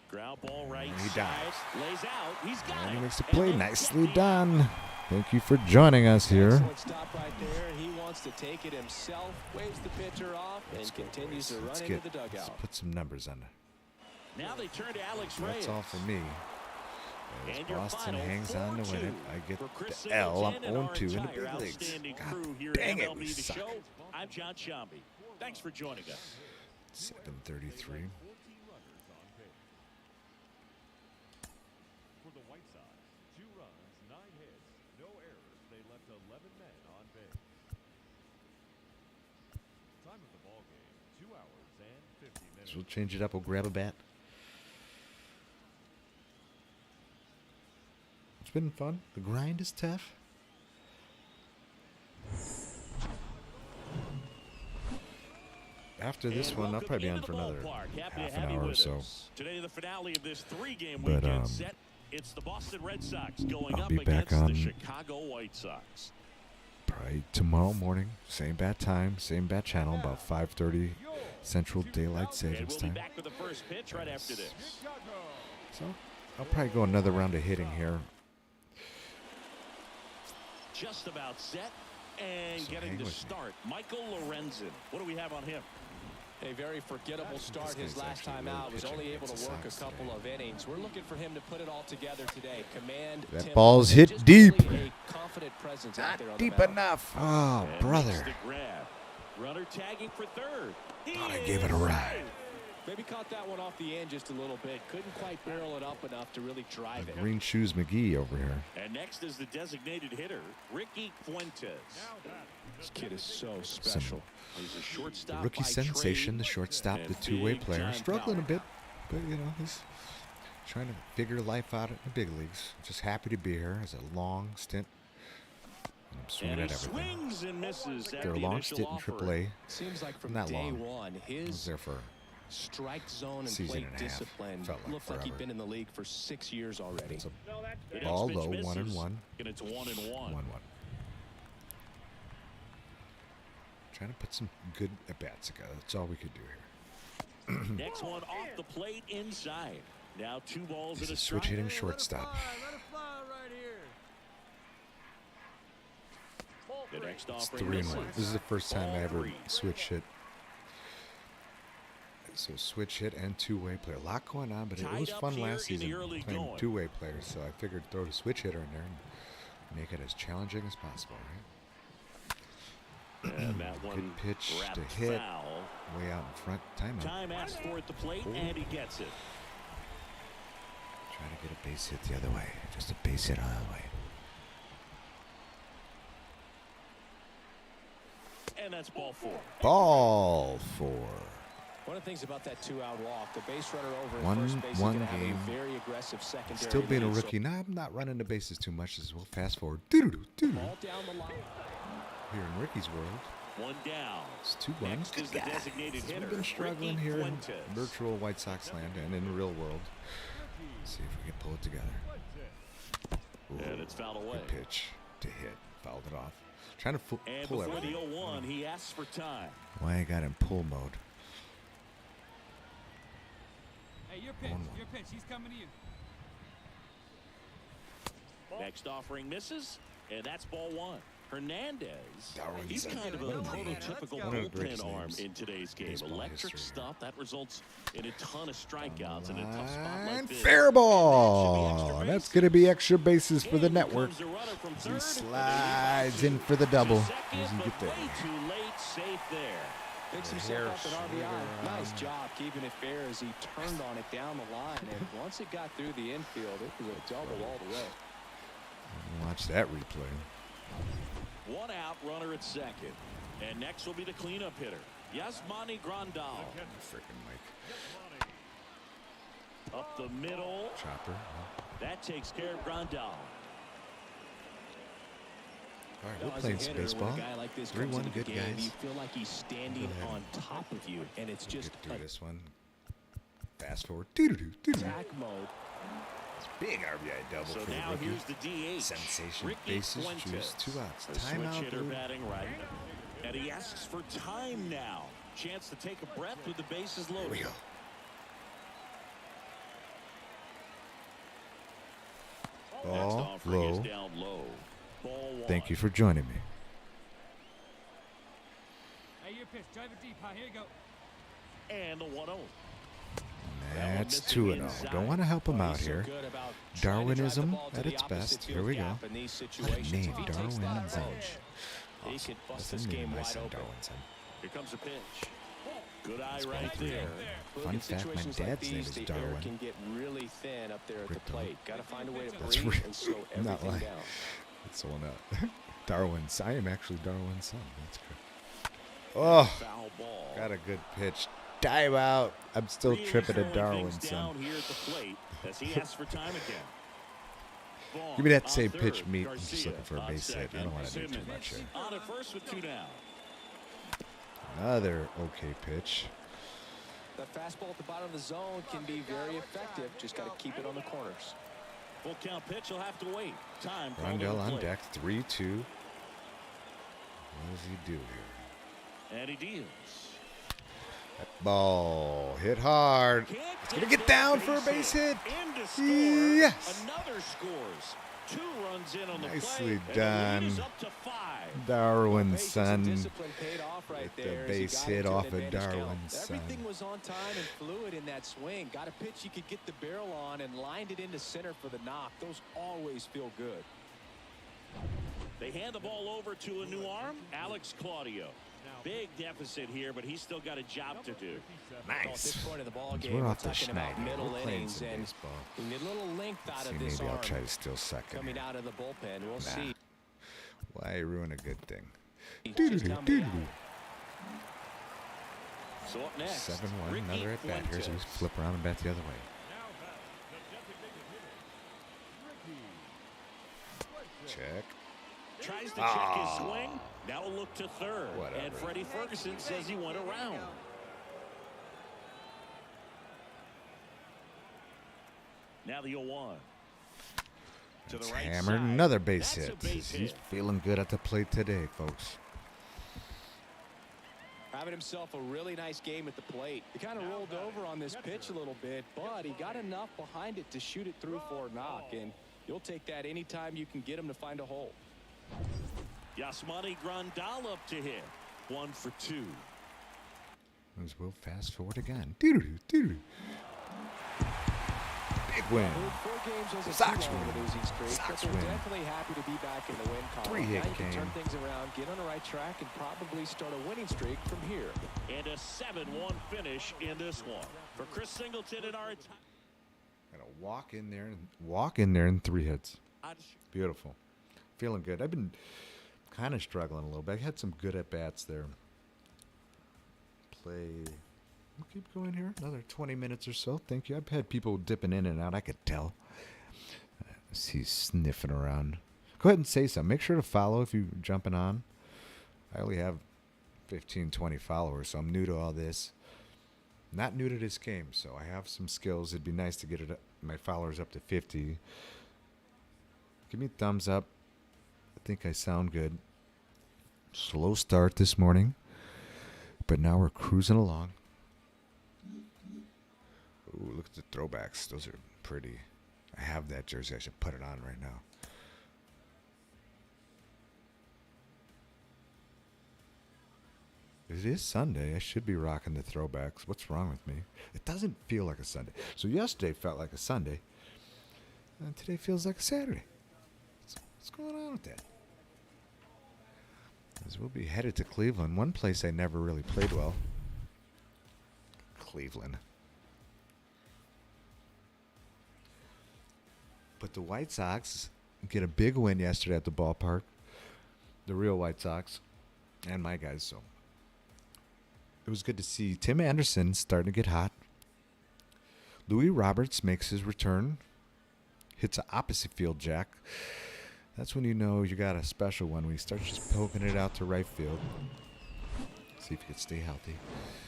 S1: Ground ball right
S4: And he
S1: side.
S4: dives.
S1: Lays out. He's got
S4: And
S1: it.
S4: he makes the
S1: And
S4: play.
S1: then
S4: Nicely
S1: check
S4: done. Thank you for joining us here.
S7: Excellent stop right there. He wants to take it himself, waves the pitcher off, and continues to run
S4: Let's
S7: into
S4: get,
S7: the
S4: let's
S7: dugout.
S4: put some numbers on it.
S1: Now they turn to Alex Reyes.
S4: That's all for me. As
S1: And your
S4: Boston
S1: final
S4: hangs on to win it,
S1: 4-2
S4: I get
S1: for Chris
S4: the L. I'm
S1: Singleton and our
S4: 0-2 in the
S1: entire
S4: big leagues.
S1: outstanding
S4: God
S1: crew here
S4: dang
S1: at
S4: it,
S1: MLB
S4: we
S1: The
S4: suck.
S1: Show. I'm John Shambi. Thanks for joining us.
S4: 7:33.
S3: For the White Sox, 2 runs, 9 hits, no errors. They left 11 men on base. Time of the ball game, 2 hours and 50 minutes.
S4: So we'll change it up. We'll grab a bat. It's been fun. The grind is tough. After this
S1: And
S4: one, I'll
S1: welcome
S4: probably be on
S1: into
S4: for
S1: the
S4: another
S1: ballpark. Happy
S4: half
S1: to have
S4: an
S1: you
S4: hour or
S1: with
S4: so.
S1: us. Today, the finale of this 3-game
S4: But,
S1: weekend set. It's the Boston Red Sox going
S4: I'll
S1: up
S4: be back
S1: against the
S4: on
S1: Chicago White Sox.
S4: Probably tomorrow morning. Same bat time, same bat channel, about 5:30 Central Daylight
S1: And
S4: Savings
S1: we'll be
S4: Time.
S1: back with the first pitch right after this.
S4: So I'll probably go another round of hitting here.
S1: Just about set and
S4: So
S1: getting
S4: hang
S1: to
S4: with me.
S1: start. Michael Lorenzen. What do we have on him?
S7: A very forgettable start his
S4: guy's
S7: last
S4: actually
S7: time
S4: really
S7: out. Was
S4: pitching
S7: only able
S4: against
S7: to
S4: the
S7: work a
S4: Sox
S7: couple
S4: today.
S7: of innings. We're looking for him to put it all together today. Command,
S4: That
S7: tempo,
S4: ball's
S7: and
S4: hit
S7: just
S4: deep.
S7: really a confident presence out there on the
S4: Deep
S7: mound.
S4: enough. Oh,
S1: And
S4: brother.
S1: makes the grab. Runner tagging for third.
S4: Thought I gave it a ride.
S7: Maybe caught that one off the end just a little bit. Couldn't quite barrel it up enough to really drive it.
S4: Green Shoes McGee over here.
S1: And next is the designated hitter, Ricky Fuentes.
S7: This kid is so special.
S1: He's a
S4: The
S1: shortstop
S4: rookie
S1: by
S4: sensation,
S1: trade
S4: the shortstop,
S1: and
S4: the two-way
S1: big
S4: player.
S1: time
S4: Struggling a
S1: power.
S4: bit, but, you know, he's trying to figure life out in the big leagues. Just happy to be here. It's a long stint. And I'm swinging
S1: And he
S4: at everything.
S1: swings and misses at
S4: They're a
S1: the
S4: long
S1: initial
S4: stint in
S1: offer.
S4: AAA.
S7: Seems like from
S4: Not
S7: day
S4: long.
S7: one,
S4: I was
S7: his
S4: there for
S7: strike zone and
S4: Season
S7: plate
S4: and a half.
S7: discipline.
S4: Felt like
S7: Looked like he'd
S4: forever.
S7: been in the league for 6 years already.
S4: It's a
S1: The next
S4: ball
S1: pitch
S4: low,
S1: misses,
S4: 1-1.
S1: And it's 1-1.
S4: 1-1. Trying to put some good at-bats together. That's all we could do here.
S1: Next one off the plate inside. Now 2 balls
S4: He's
S1: and
S4: a
S1: a
S4: switch
S1: strike.
S4: hitting shortstop.
S5: Let it fly right here.
S1: The next
S4: It's
S1: offering
S4: 3-1.
S1: misses.
S4: This is the first time
S1: Ball
S4: I ever
S1: 3.
S4: switch hit. So switch hit and two-way player. A lot going on, but it
S1: Tied
S4: was
S1: up
S4: fun
S1: here
S4: last
S1: in the
S4: season
S1: early
S4: playing
S1: going.
S4: two-way players. So I figured throw the switch hitter in there and make it as challenging as possible, right?
S1: And that one
S4: Good pitch
S1: wrapped
S4: to hit.
S1: foul.
S4: Way out in front. Timeout.
S1: Time asked for at the plate, and he gets it.
S4: Trying to get a base hit the other way. Just a base hit either way.
S1: And that's ball 4.
S4: Ball 4.
S7: One of the things about that 2-out walk, the base runner over at
S4: 1-1
S7: first base is going to have
S4: game.
S7: a very aggressive secondary.
S4: Still being a
S7: lead, so
S4: rookie. Nah, I'm not running the bases too much as well. Fast forward. Doo-doo-doo, doo-doo.
S7: ball down the line.
S4: Here in Ricky's world.
S1: 1 down.
S4: It's 2-1.
S1: Next is the designated hitter.
S4: We've been struggling
S1: Ricky
S4: here in
S1: Fuentes.
S4: virtual White Sox land and in the real world. Let's see if we can pull it together.
S1: And it's fouled away.
S4: Good pitch to hit. Fouled it off. Trying to
S1: And
S4: pull
S1: before
S4: everything.
S1: the 0-1, he asks for time.
S4: Why I got in pull mode.
S5: Hey, your pitch.
S4: 1-1.
S5: Your pitch. He's coming to you.
S1: Next offering misses, and that's ball 1. Hernandez,
S4: Darwin
S1: he's
S4: Zimmer.
S1: kind of a
S4: One of the-
S1: prototypical
S4: one of the greatest
S1: bullpen arm
S4: names
S1: in today's game.
S4: baseball
S1: Electric
S4: history.
S1: stuff that results in a ton of strikeouts in a tough spot
S4: Line,
S1: like this.
S4: fair
S1: And
S4: ball.
S1: that should be extra
S4: That's going to be extra bases for the
S1: In
S4: network.
S1: comes the runner from
S4: As
S1: third,
S4: he
S1: and
S4: slides
S1: he
S4: in for the double.
S1: to second,
S4: As he
S1: but
S4: get there.
S1: way too late, safe there.
S7: Picks
S4: The
S7: himself
S4: hair
S7: up an
S4: slid
S7: RBI.
S4: around.
S7: Nice job keeping it fair as he turned on it down the line. And once it got through the infield, it was a double all the way.
S4: Watch that replay.
S1: 1 out, runner at second. And next will be the cleanup hitter, Yasmani Grandal.
S4: Freaking Mike.
S1: Up the middle.
S4: Chopper.
S1: That takes care of Grandal.
S4: All right,
S7: Now,
S4: we're
S7: as a
S4: playing some
S7: hitter,
S4: baseball.
S7: when a guy like this comes
S4: 3-1,
S7: into the
S4: good
S7: game,
S4: guys.
S7: you feel like he's standing
S4: Go ahead.
S7: on top of you, and it's just
S4: Get through this one. Fast forward. Doo-doo-doo, doo-doo.
S7: attack mode.
S4: Big RBI double
S1: So
S4: for the
S1: now
S4: rookie.
S1: here's the DH.
S4: Sensation.
S1: Ricky
S4: Bases
S1: Fuentes.
S4: juice. 2 outs.
S1: The switch
S4: Timeout.
S1: hitter
S4: Blue.
S1: batting right. And he asks for time now. Chance to take a breath with the bases
S4: Here we
S1: loaded.
S4: go.
S1: Next
S4: Ball
S1: offering is
S4: low.
S1: down low. Ball 1.
S4: Thank you for joining me.
S5: Hey, your pitch. Drive it deep. Huh? Here you go.
S1: And the 1-0.
S4: That's
S1: missing
S4: 2-0.
S1: inside.
S4: Don't want to help him out
S7: He's so
S4: here.
S7: good about trying to drive the
S4: Darwinism
S7: ball to
S4: at
S7: the
S4: its
S7: opposite
S4: best.
S7: field
S4: Here we go.
S7: gap in these
S4: What a
S7: situations.
S4: name,
S7: If he takes that
S4: Darwinism.
S7: approach, he could bust
S4: That's
S7: this
S4: the name
S7: game
S4: of my
S7: wide
S4: son,
S7: open.
S4: Darwinson.
S1: Here comes a pitch. Good eye
S4: That's
S1: right
S4: ball 3.
S1: there.
S7: Look
S4: Fun
S7: at
S4: fact, my
S7: situations like
S4: dad's name
S7: these,
S4: is
S7: the air
S4: Darwin.
S7: can get really thin up there at the
S4: Rick Dog.
S7: plate. Got to find a way to
S4: That's
S7: breathe
S4: real.
S7: and slow
S4: I'm not
S7: everything
S4: lying.
S7: down.
S4: That's the one out. Darwin's. I am actually Darwin's son. That's good. Oh,
S1: Foul ball.
S4: got a good pitch. Dive out. I'm still
S1: Really
S4: tripping at
S1: slowing
S4: Darwin's
S1: things
S4: son.
S1: down here at the plate as he asks for time again. Vaughn
S4: Give me that
S1: on
S4: same
S1: third,
S4: pitch meat. I'm just
S1: Garcia
S4: looking for a
S1: on
S4: base hit. I
S1: second.
S4: don't want to do too
S1: Simmons
S4: much here.
S1: on at first with 2 down.
S4: Another okay pitch.
S7: The fastball at the bottom of the zone can be very effective. Just got to keep it on the corners.
S1: Full count pitch. He'll have to wait. Time. called
S4: Rondell
S1: on the
S4: on
S1: plate.
S4: deck. 3-2. What does he do here?
S1: And he deals.
S4: That ball hit hard.
S1: Can't
S4: It's going to
S1: get
S4: get
S1: that
S4: down for a base hit.
S1: In to score.
S4: Yes.
S1: Another scores. 2 runs in on the
S4: Nicely
S1: play.
S4: done.
S1: And the lead is up to 5.
S4: Darwin's
S7: Patience and
S4: son.
S7: discipline paid off right
S4: With the
S7: there as he
S4: base
S7: got
S4: hit
S7: into an
S4: off of
S7: advantage count.
S4: Darwin's son.
S7: Everything was on time and fluid in that swing. Got a pitch you could get the barrel on and lined it into center for the knock. Those always feel good.
S1: They hand the ball over to a new arm, Alex Claudio. Big deficit here, but he's still got a job to do.
S7: At this point of the ball
S4: We're
S7: game, we're
S4: off the
S7: talking about
S4: schneid.
S7: middle
S4: We're playing
S7: innings
S4: some
S7: and
S4: baseball.
S7: we need a little length out
S4: See,
S7: of this
S4: maybe I'll
S7: arm
S4: try to steal second.
S7: coming
S4: here.
S7: out of the bullpen. We'll
S4: Nah.
S7: see.
S4: Why ruin a good thing?
S7: Just how many
S4: Doo-doo-doo-doo-doo.
S1: So up next,
S4: 7-1.
S1: Ricky
S4: Another at bat here. So we
S1: Fuentes.
S4: flip around and bat the other way.
S3: Now bats the designated hitter, Ricky.
S4: Check.
S1: Tries to check his swing. Now a look to third.
S4: Whatever.
S1: And Freddie Ferguson says he went around. Now the 0-1. To the
S4: Let's
S1: right
S4: hammer
S1: side.
S4: another base
S1: That's a
S4: hit.
S1: base
S4: He's
S1: hit.
S4: feeling good at the plate today, folks.
S7: Having himself a really nice game at the plate. He kind of rolled over on this pitch a little bit, but he got enough behind it to shoot it through for a knock, and you'll take that anytime you can get him to find a hole.
S1: Yasmani Grandal up to hit. 1 for 2.
S4: As we'll fast forward again. Doo-doo, doo-doo. Big win.
S7: 4 games wasn't
S4: Sox
S7: too long of a
S4: win.
S7: losing streak, but
S4: Sox
S7: they're
S4: win.
S7: definitely happy to be back in the win column.
S4: 3-hit
S7: Now you can
S4: game.
S7: turn things around, get on the right track, and probably start a winning streak from here.
S1: And a 7-1 finish in this one. For Chris Singleton in our
S4: Gotta walk in there in 3 hits. Beautiful. Feeling good. I've been kind of struggling a little bit. I had some good at-bats there. We'll keep going here. Another 20 minutes or so. Thank you. I've had people dipping in and out. I could tell. He's sniffing around. Go ahead and say something. Make sure to follow if you're jumping on. I only have 15, 20 followers, so I'm new to all this. Not new to this game, so I have some skills. It'd be nice to get my followers up to 50. Give me a thumbs up. I think I sound good. Slow start this morning, but now we're cruising along. Ooh, look at the throwbacks. Those are pretty. I have that jersey. I should put it on right now. It is Sunday. I should be rocking the throwbacks. What's wrong with me? It doesn't feel like a Sunday. So yesterday felt like a Sunday, and today feels like a Saturday. What's going on with that? As we'll be headed to Cleveland, one place I never really played well. Cleveland. But the White Sox get a big win yesterday at the ballpark. The real White Sox and my guys. So it was good to see Tim Anderson starting to get hot. Louis Roberts makes his return. Hits an opposite field jack. That's when you know you got a special one, when you start just poking it out to right field. See if you can stay healthy.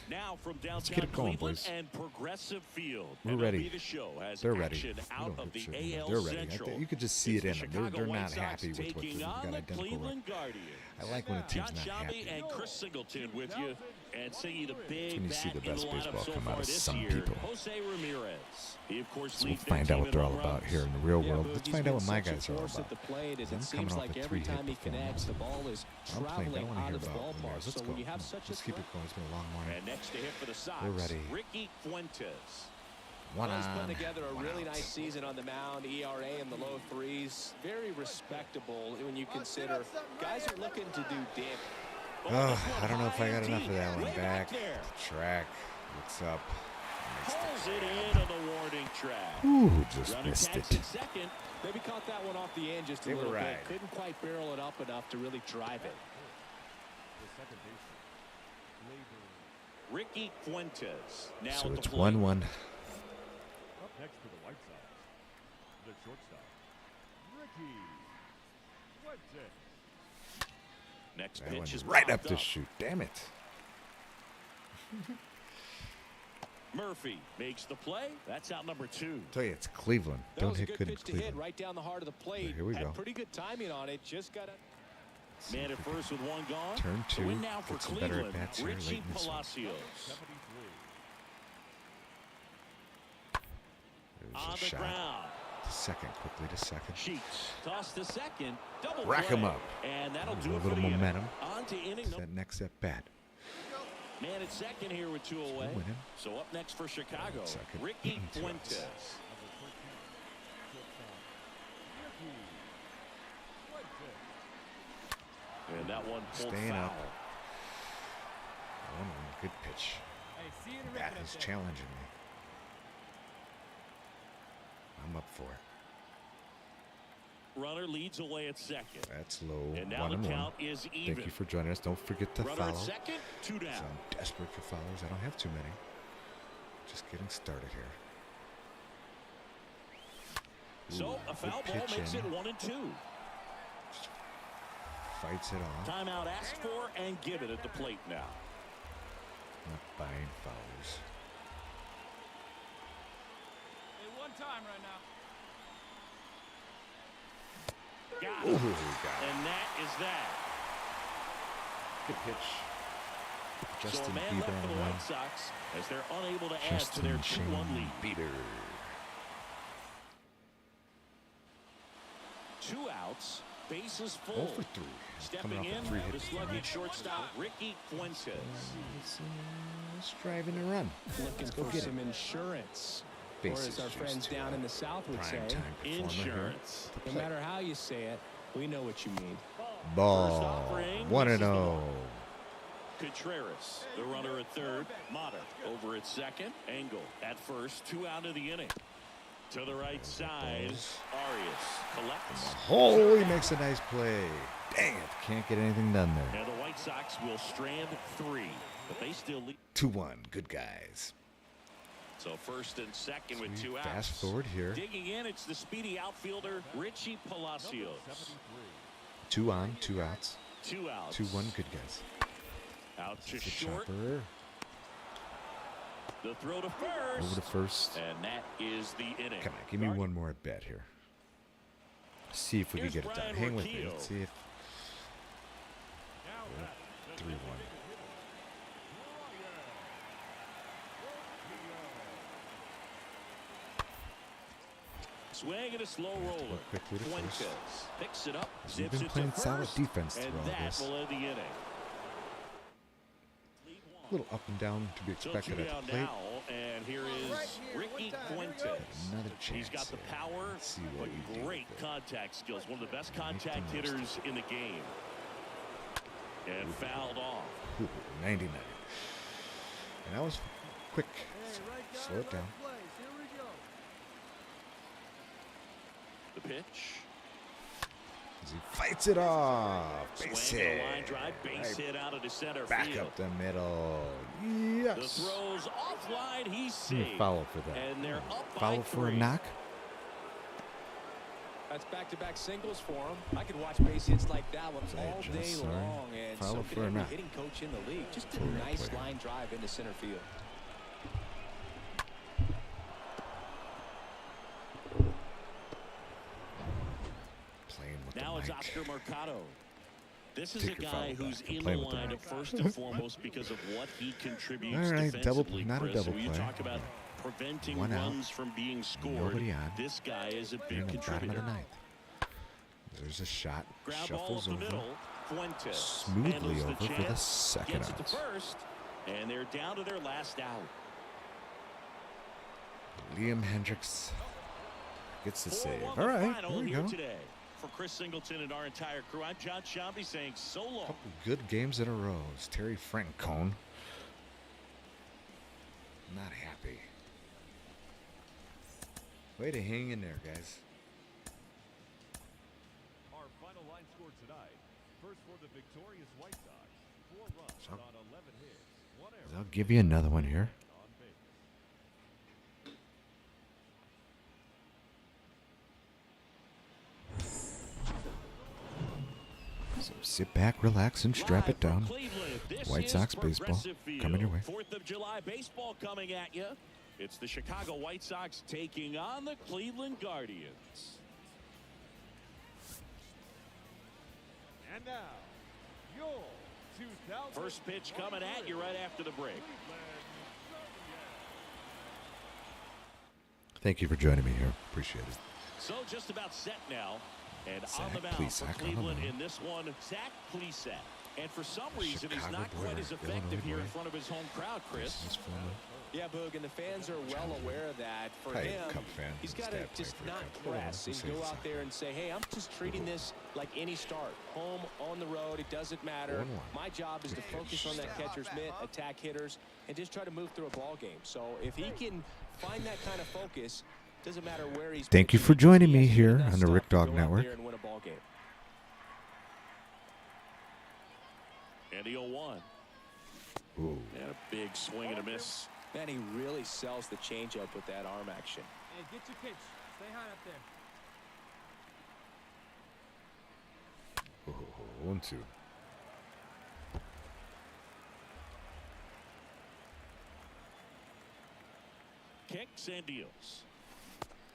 S1: Now from downtown
S4: Let's get it going,
S1: Cleveland
S4: boys.
S1: and Progressive Field.
S4: We're
S1: MLB
S4: ready.
S1: The Show has
S4: They're ready.
S1: action
S4: We
S1: out
S4: don't
S1: of
S4: give
S1: the
S4: a shit
S1: AL
S4: anymore. They're ready.
S1: Central.
S4: You could just see it in
S1: It's
S4: them.
S1: the
S4: They're
S1: Chicago
S4: not
S1: White Sox
S4: happy with what
S1: taking
S4: we've got
S1: on the
S4: identical
S1: Cleveland
S4: record.
S1: Guardians.
S4: I like when a team's
S1: John
S4: not
S1: Shabby
S4: happy.
S1: and Chris Singleton with you, and singing the
S4: When
S1: big
S4: you see
S1: bat
S4: the
S1: in
S4: best
S1: the lineup
S4: baseball
S1: so
S4: come
S1: far
S4: out of
S1: this
S4: some
S1: year,
S4: people.
S1: Jose Ramirez. He of course
S4: So we'll
S1: leads their
S4: find
S1: team
S4: out what
S1: in
S4: they're all
S1: home
S4: about
S1: runs.
S4: here in the real
S7: Yeah,
S4: world.
S7: Boogie's
S4: Let's find out
S7: been
S4: what my
S7: such a
S4: guys are all
S7: force
S4: about.
S7: at the plate, as
S4: I'm
S7: it
S4: coming
S7: seems
S4: off
S7: like
S4: a
S7: every
S4: 3-hit
S7: time he connects, the ball is
S4: I'm playing. I
S7: traveling
S4: don't want to
S7: out
S4: hear
S7: of the
S4: about
S7: ballpark.
S4: Ramirez. Let's
S7: So
S4: go.
S7: when you have
S4: Come on.
S7: such a
S4: Let's keep it going. It's been a long morning.
S1: And next to hit for the Sox,
S4: We're ready.
S1: Ricky Fuentes.
S4: One
S7: Well, he's
S4: on,
S7: putting together a
S4: one
S7: really
S4: out.
S7: nice season on the mound. ERA in the low 3s. Very respectable when you consider guys are looking to do damage.
S4: Oh, I don't know if I got enough of that one. Back, track, looks up.
S1: Pulls it in on the warning track.
S4: Ooh, just
S1: Runner
S4: missed
S1: tags
S4: it.
S1: at second.
S7: Maybe caught that one off the end just a
S4: They were
S7: little
S4: right.
S7: bit. Couldn't quite barrel it up enough to really drive it.
S3: The second baseman, Gleyber.
S1: Ricky Fuentes. Now
S4: So
S1: at
S4: it's
S1: the plate.
S4: 1-1.
S3: Up next for the White Sox, the shortstop, Ricky Fuentes.
S1: Next
S4: That
S1: pitch
S4: one
S1: is
S4: is right up
S1: popped
S4: the chute. Damn it.
S1: Murphy makes the play. That's out number 2.
S4: Tell you, it's Cleveland.
S7: That
S4: Don't
S7: was a
S4: hit
S7: good
S4: good in
S7: pitch to hit
S4: Cleveland.
S7: right down the heart of the plate.
S4: Here we
S7: Had
S4: go.
S7: pretty good timing on it. Just got to.
S1: Man at first with one gone.
S4: Turn
S1: The
S4: 2.
S1: win now for
S4: Get some better
S1: Cleveland.
S4: at-bats here late
S1: Richie
S4: in this one.
S1: Palacios.
S3: 73.
S4: There's
S1: On
S4: a
S1: the
S4: shot.
S1: ground.
S4: To second, quickly to second.
S1: Sheets toss to second. Double
S4: Rack
S1: play.
S4: 'em up.
S1: And that'll
S4: A
S1: do it for
S4: little
S1: the inning.
S4: momentum.
S1: On to inning
S4: It's
S1: number.
S4: that next at bat.
S1: Man at second here with 2 away.
S4: We'll win him.
S1: So up next for Chicago,
S4: Second.
S1: Ricky
S4: Two
S1: Fuentes.
S3: Number 13, shortstop, Ricky Fuentes.
S1: And that one pulled
S4: Staying
S1: foul.
S4: up. 1-1. Good pitch. Bat is challenging me. I'm up for it.
S1: Runner leads away at second.
S4: That's low.
S1: And now the
S4: 1-1.
S1: count is even.
S4: Thank you for joining us. Don't forget to
S1: Runner
S4: follow.
S1: at second, 2
S4: So
S1: down.
S4: I'm desperate for followers. I don't have too many. Just getting started here.
S1: So a
S4: Ooh,
S1: foul
S4: good
S1: ball
S4: pitch
S1: makes it
S4: in.
S1: 1-2.
S4: Fights it off.
S1: Timeout asked for and given at the plate now.
S4: Not buying followers.
S5: time right now.
S1: Got it. And that is that.
S4: Good pitch.
S1: So
S4: Justin
S1: a man
S4: Bieber
S1: left for the
S4: on
S1: White Sox as they're unable to add to their 2-1 lead.
S4: Bieber.
S1: 2 outs, bases
S4: 0
S1: full.
S4: for 3.
S1: Stepping in, the sluggish shortstop, Ricky Fuentes.
S4: He's driving to run.
S7: Looking for some insurance. Or as our friends down in the South would say,
S1: insurance.
S7: No matter how you say it, we know what you mean.
S4: Ball. 1-0.
S1: Contreras, the runner at third. Mata over at second. Engel at first. 2 out of the inning. To the right side, Arias collects.
S4: Oh, he makes a nice play. Dang it. Can't get anything done there.
S1: And the White Sox will strand 3, but they still lead.
S4: 2-1. Good guys.
S1: So first and second with 2 outs.
S4: Fast forward here.
S1: Digging in, it's the speedy outfielder, Richie Palacios.
S4: 2 on, 2 outs.
S1: 2 outs.
S4: 2-1. Good guys.
S1: Out to
S4: That's the
S1: short.
S4: chopper.
S1: The throw to first.
S4: Over to first.
S1: And that is the inning.
S4: Come on, give me one more at bat here. See if we can get it done. Hang with me. Let's see if. 3-1.
S1: Swing and a slow roller. Fuentes picks it up.
S4: He's been playing solid defense through all this.
S1: Will end the inning.
S4: A little up and down to be expected at the plate.
S1: Now, and here is Ricky Fuentes.
S4: Another chance.
S1: He's got the power, but great contact skills. One of the best contact hitters in the game. And fouled off.
S4: 99. And that was quick. Slow it down.
S1: The pitch.
S4: As he fights it off. Base hit.
S1: Line drive, base hit out of the center
S4: Back
S1: field.
S4: up the middle. Yes.
S1: The throw's offline. He's safe.
S4: Foul for that.
S1: And they're up
S4: foul
S1: by
S4: for
S1: 3.
S4: a knock.
S7: That's back-to-back singles for him. I could watch base hits like that one all day long. And
S4: foul
S7: so
S4: for
S7: could
S4: a
S7: every
S4: knock.
S7: hitting coach in the league. Just a nice line drive into center field.
S1: Now it's Oscar Mercado. This is a guy who's in the lineup first and foremost because of what he contributes defensively.
S4: Not a double play.
S1: You talk about preventing runs from being scored.
S4: Nobody on.
S1: This guy is a big contributor.
S4: There's a shot.
S1: Grab
S4: Shuffles
S1: ball
S4: over.
S1: middle. Fuentes
S4: Smoothly over for the second
S1: gets it to
S4: out.
S1: first, and they're down to their last out.
S4: Liam Hendricks gets the save.
S1: 4-1
S4: All right,
S1: final
S4: there we
S1: here
S4: go.
S1: today. For Chris Singleton and our entire crew, I'm John Shambi saying so long.
S4: Couple good games in a row. It's Terry Francone. Not happy. Way to hang in there, guys.
S3: Our final line score tonight. First for the victorious White Sox. 4 runs on 11 hits. 1 error.
S4: I'll give you another one here.
S3: On base.
S4: So sit back, relax, and strap it down. White Sox baseball coming your way.
S1: 4th of July baseball coming at you. It's the Chicago White Sox taking on the Cleveland Guardians.
S3: And now, your 2000
S1: First pitch coming at you right after the break.
S4: Thank you for joining me here. Appreciate it.
S1: So just about set now. And
S4: Zach
S1: on the mound for
S4: Plesac
S1: Cleveland in this one, Zach Plesac. And for some reason, he's not quite as effective here in front of his home crowd, Chris.
S7: Yeah, Boog, and the fans are well aware of that. For
S4: Hey,
S7: him,
S4: Cub fan.
S7: he's got
S4: His
S7: to
S4: dad
S7: just
S4: played for
S7: not
S4: the Cubs.
S7: press and
S4: Say
S7: go
S4: something.
S7: out there and say, hey, I'm just treating this like any start. Home, on the road, it doesn't matter.
S4: 1-1.
S7: My job is to focus on that catcher's mitt, attack hitters, and just try to move through a ball game. So if he can find that kind of focus, doesn't matter where he's
S4: Thank you
S7: pitching,
S4: for joining
S7: he
S4: me
S7: has to do
S4: here
S7: enough
S4: on the
S7: stuff
S4: Rick
S7: to
S4: Dog
S7: go out
S4: Network.
S7: there and win a ball game.
S1: And the 0-1.
S4: Ooh.
S1: And a big swing and a miss.
S7: Man, he really sells the changeup with that arm action.
S5: Hey, get your pitch. Stay high up there.
S4: Oh, 1-2.
S1: Kicks and deals.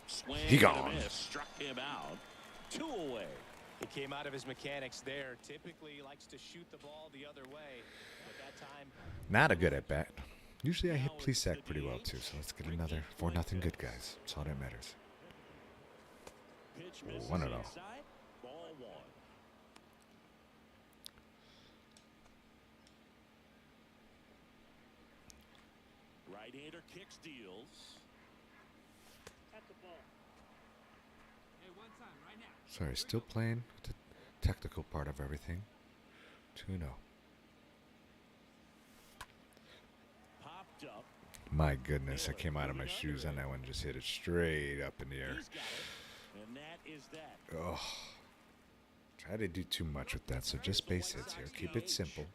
S1: Swing
S4: He
S1: and a
S4: gone.
S1: miss. Struck him out. 2 away.
S7: He came out of his mechanics there. Typically he likes to shoot the ball the other way, but that time
S4: Not a good at bat. Usually I hit Plesac pretty well too, so let's get another 4-0 good, guys. That's all that matters.
S1: Pitch misses
S4: 1-0.
S1: inside. Ball 1. Right-hander kicks, deals.
S5: At the ball. Hey, one time, right now.
S4: Sorry, still playing with the technical part of everything. 2-0.
S1: Popped up.
S4: My goodness, I came out of my shoes on that one, just hit it straight up in the air.
S1: He's got it. And that is that.
S4: Oh, try to do too much with that, so just base hits here. Keep it simple.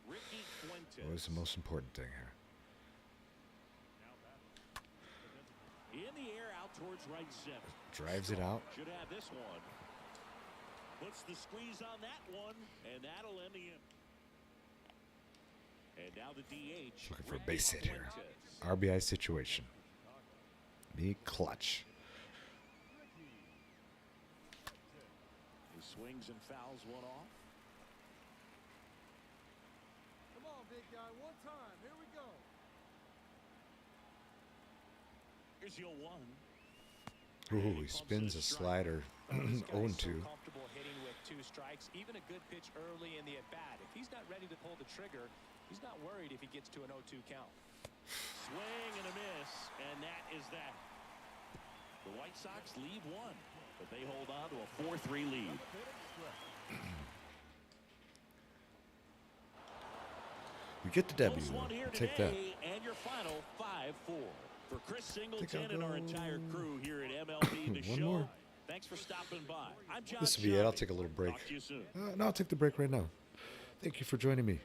S4: Always the most important thing here.
S1: In the air out towards right center.
S4: Drives it out.
S1: Should have this one. Puts the squeeze on that one, and that'll end the inning. And now the DH.
S4: Looking for a base hit here. RBI situation. Be clutch.
S1: He swings and fouls one off.
S9: Come on, big guy. One time. Here we go.
S1: Here's your 1.
S4: Ooh, he spins a slider. 0-2.
S7: comfortable hitting with 2 strikes, even a good pitch early in the at bat. If he's not ready to pull the trigger, he's not worried if he gets to an 0-2 count.
S1: Swing and a miss, and that is that. The White Sox lead 1, but they hold on to a 4-3 lead.
S4: We get the W.
S1: Close one here
S4: Take that.
S1: today, and your final 5-4. For Chris Singleton and our entire crew here at MLB The
S4: One
S1: Show,
S4: more.
S1: thanks for stopping by. I'm John
S4: This will be it. I'll
S1: Shelby.
S4: take a little break.
S1: Talk to you soon.
S4: No, I'll take the break right now. Thank you for joining me.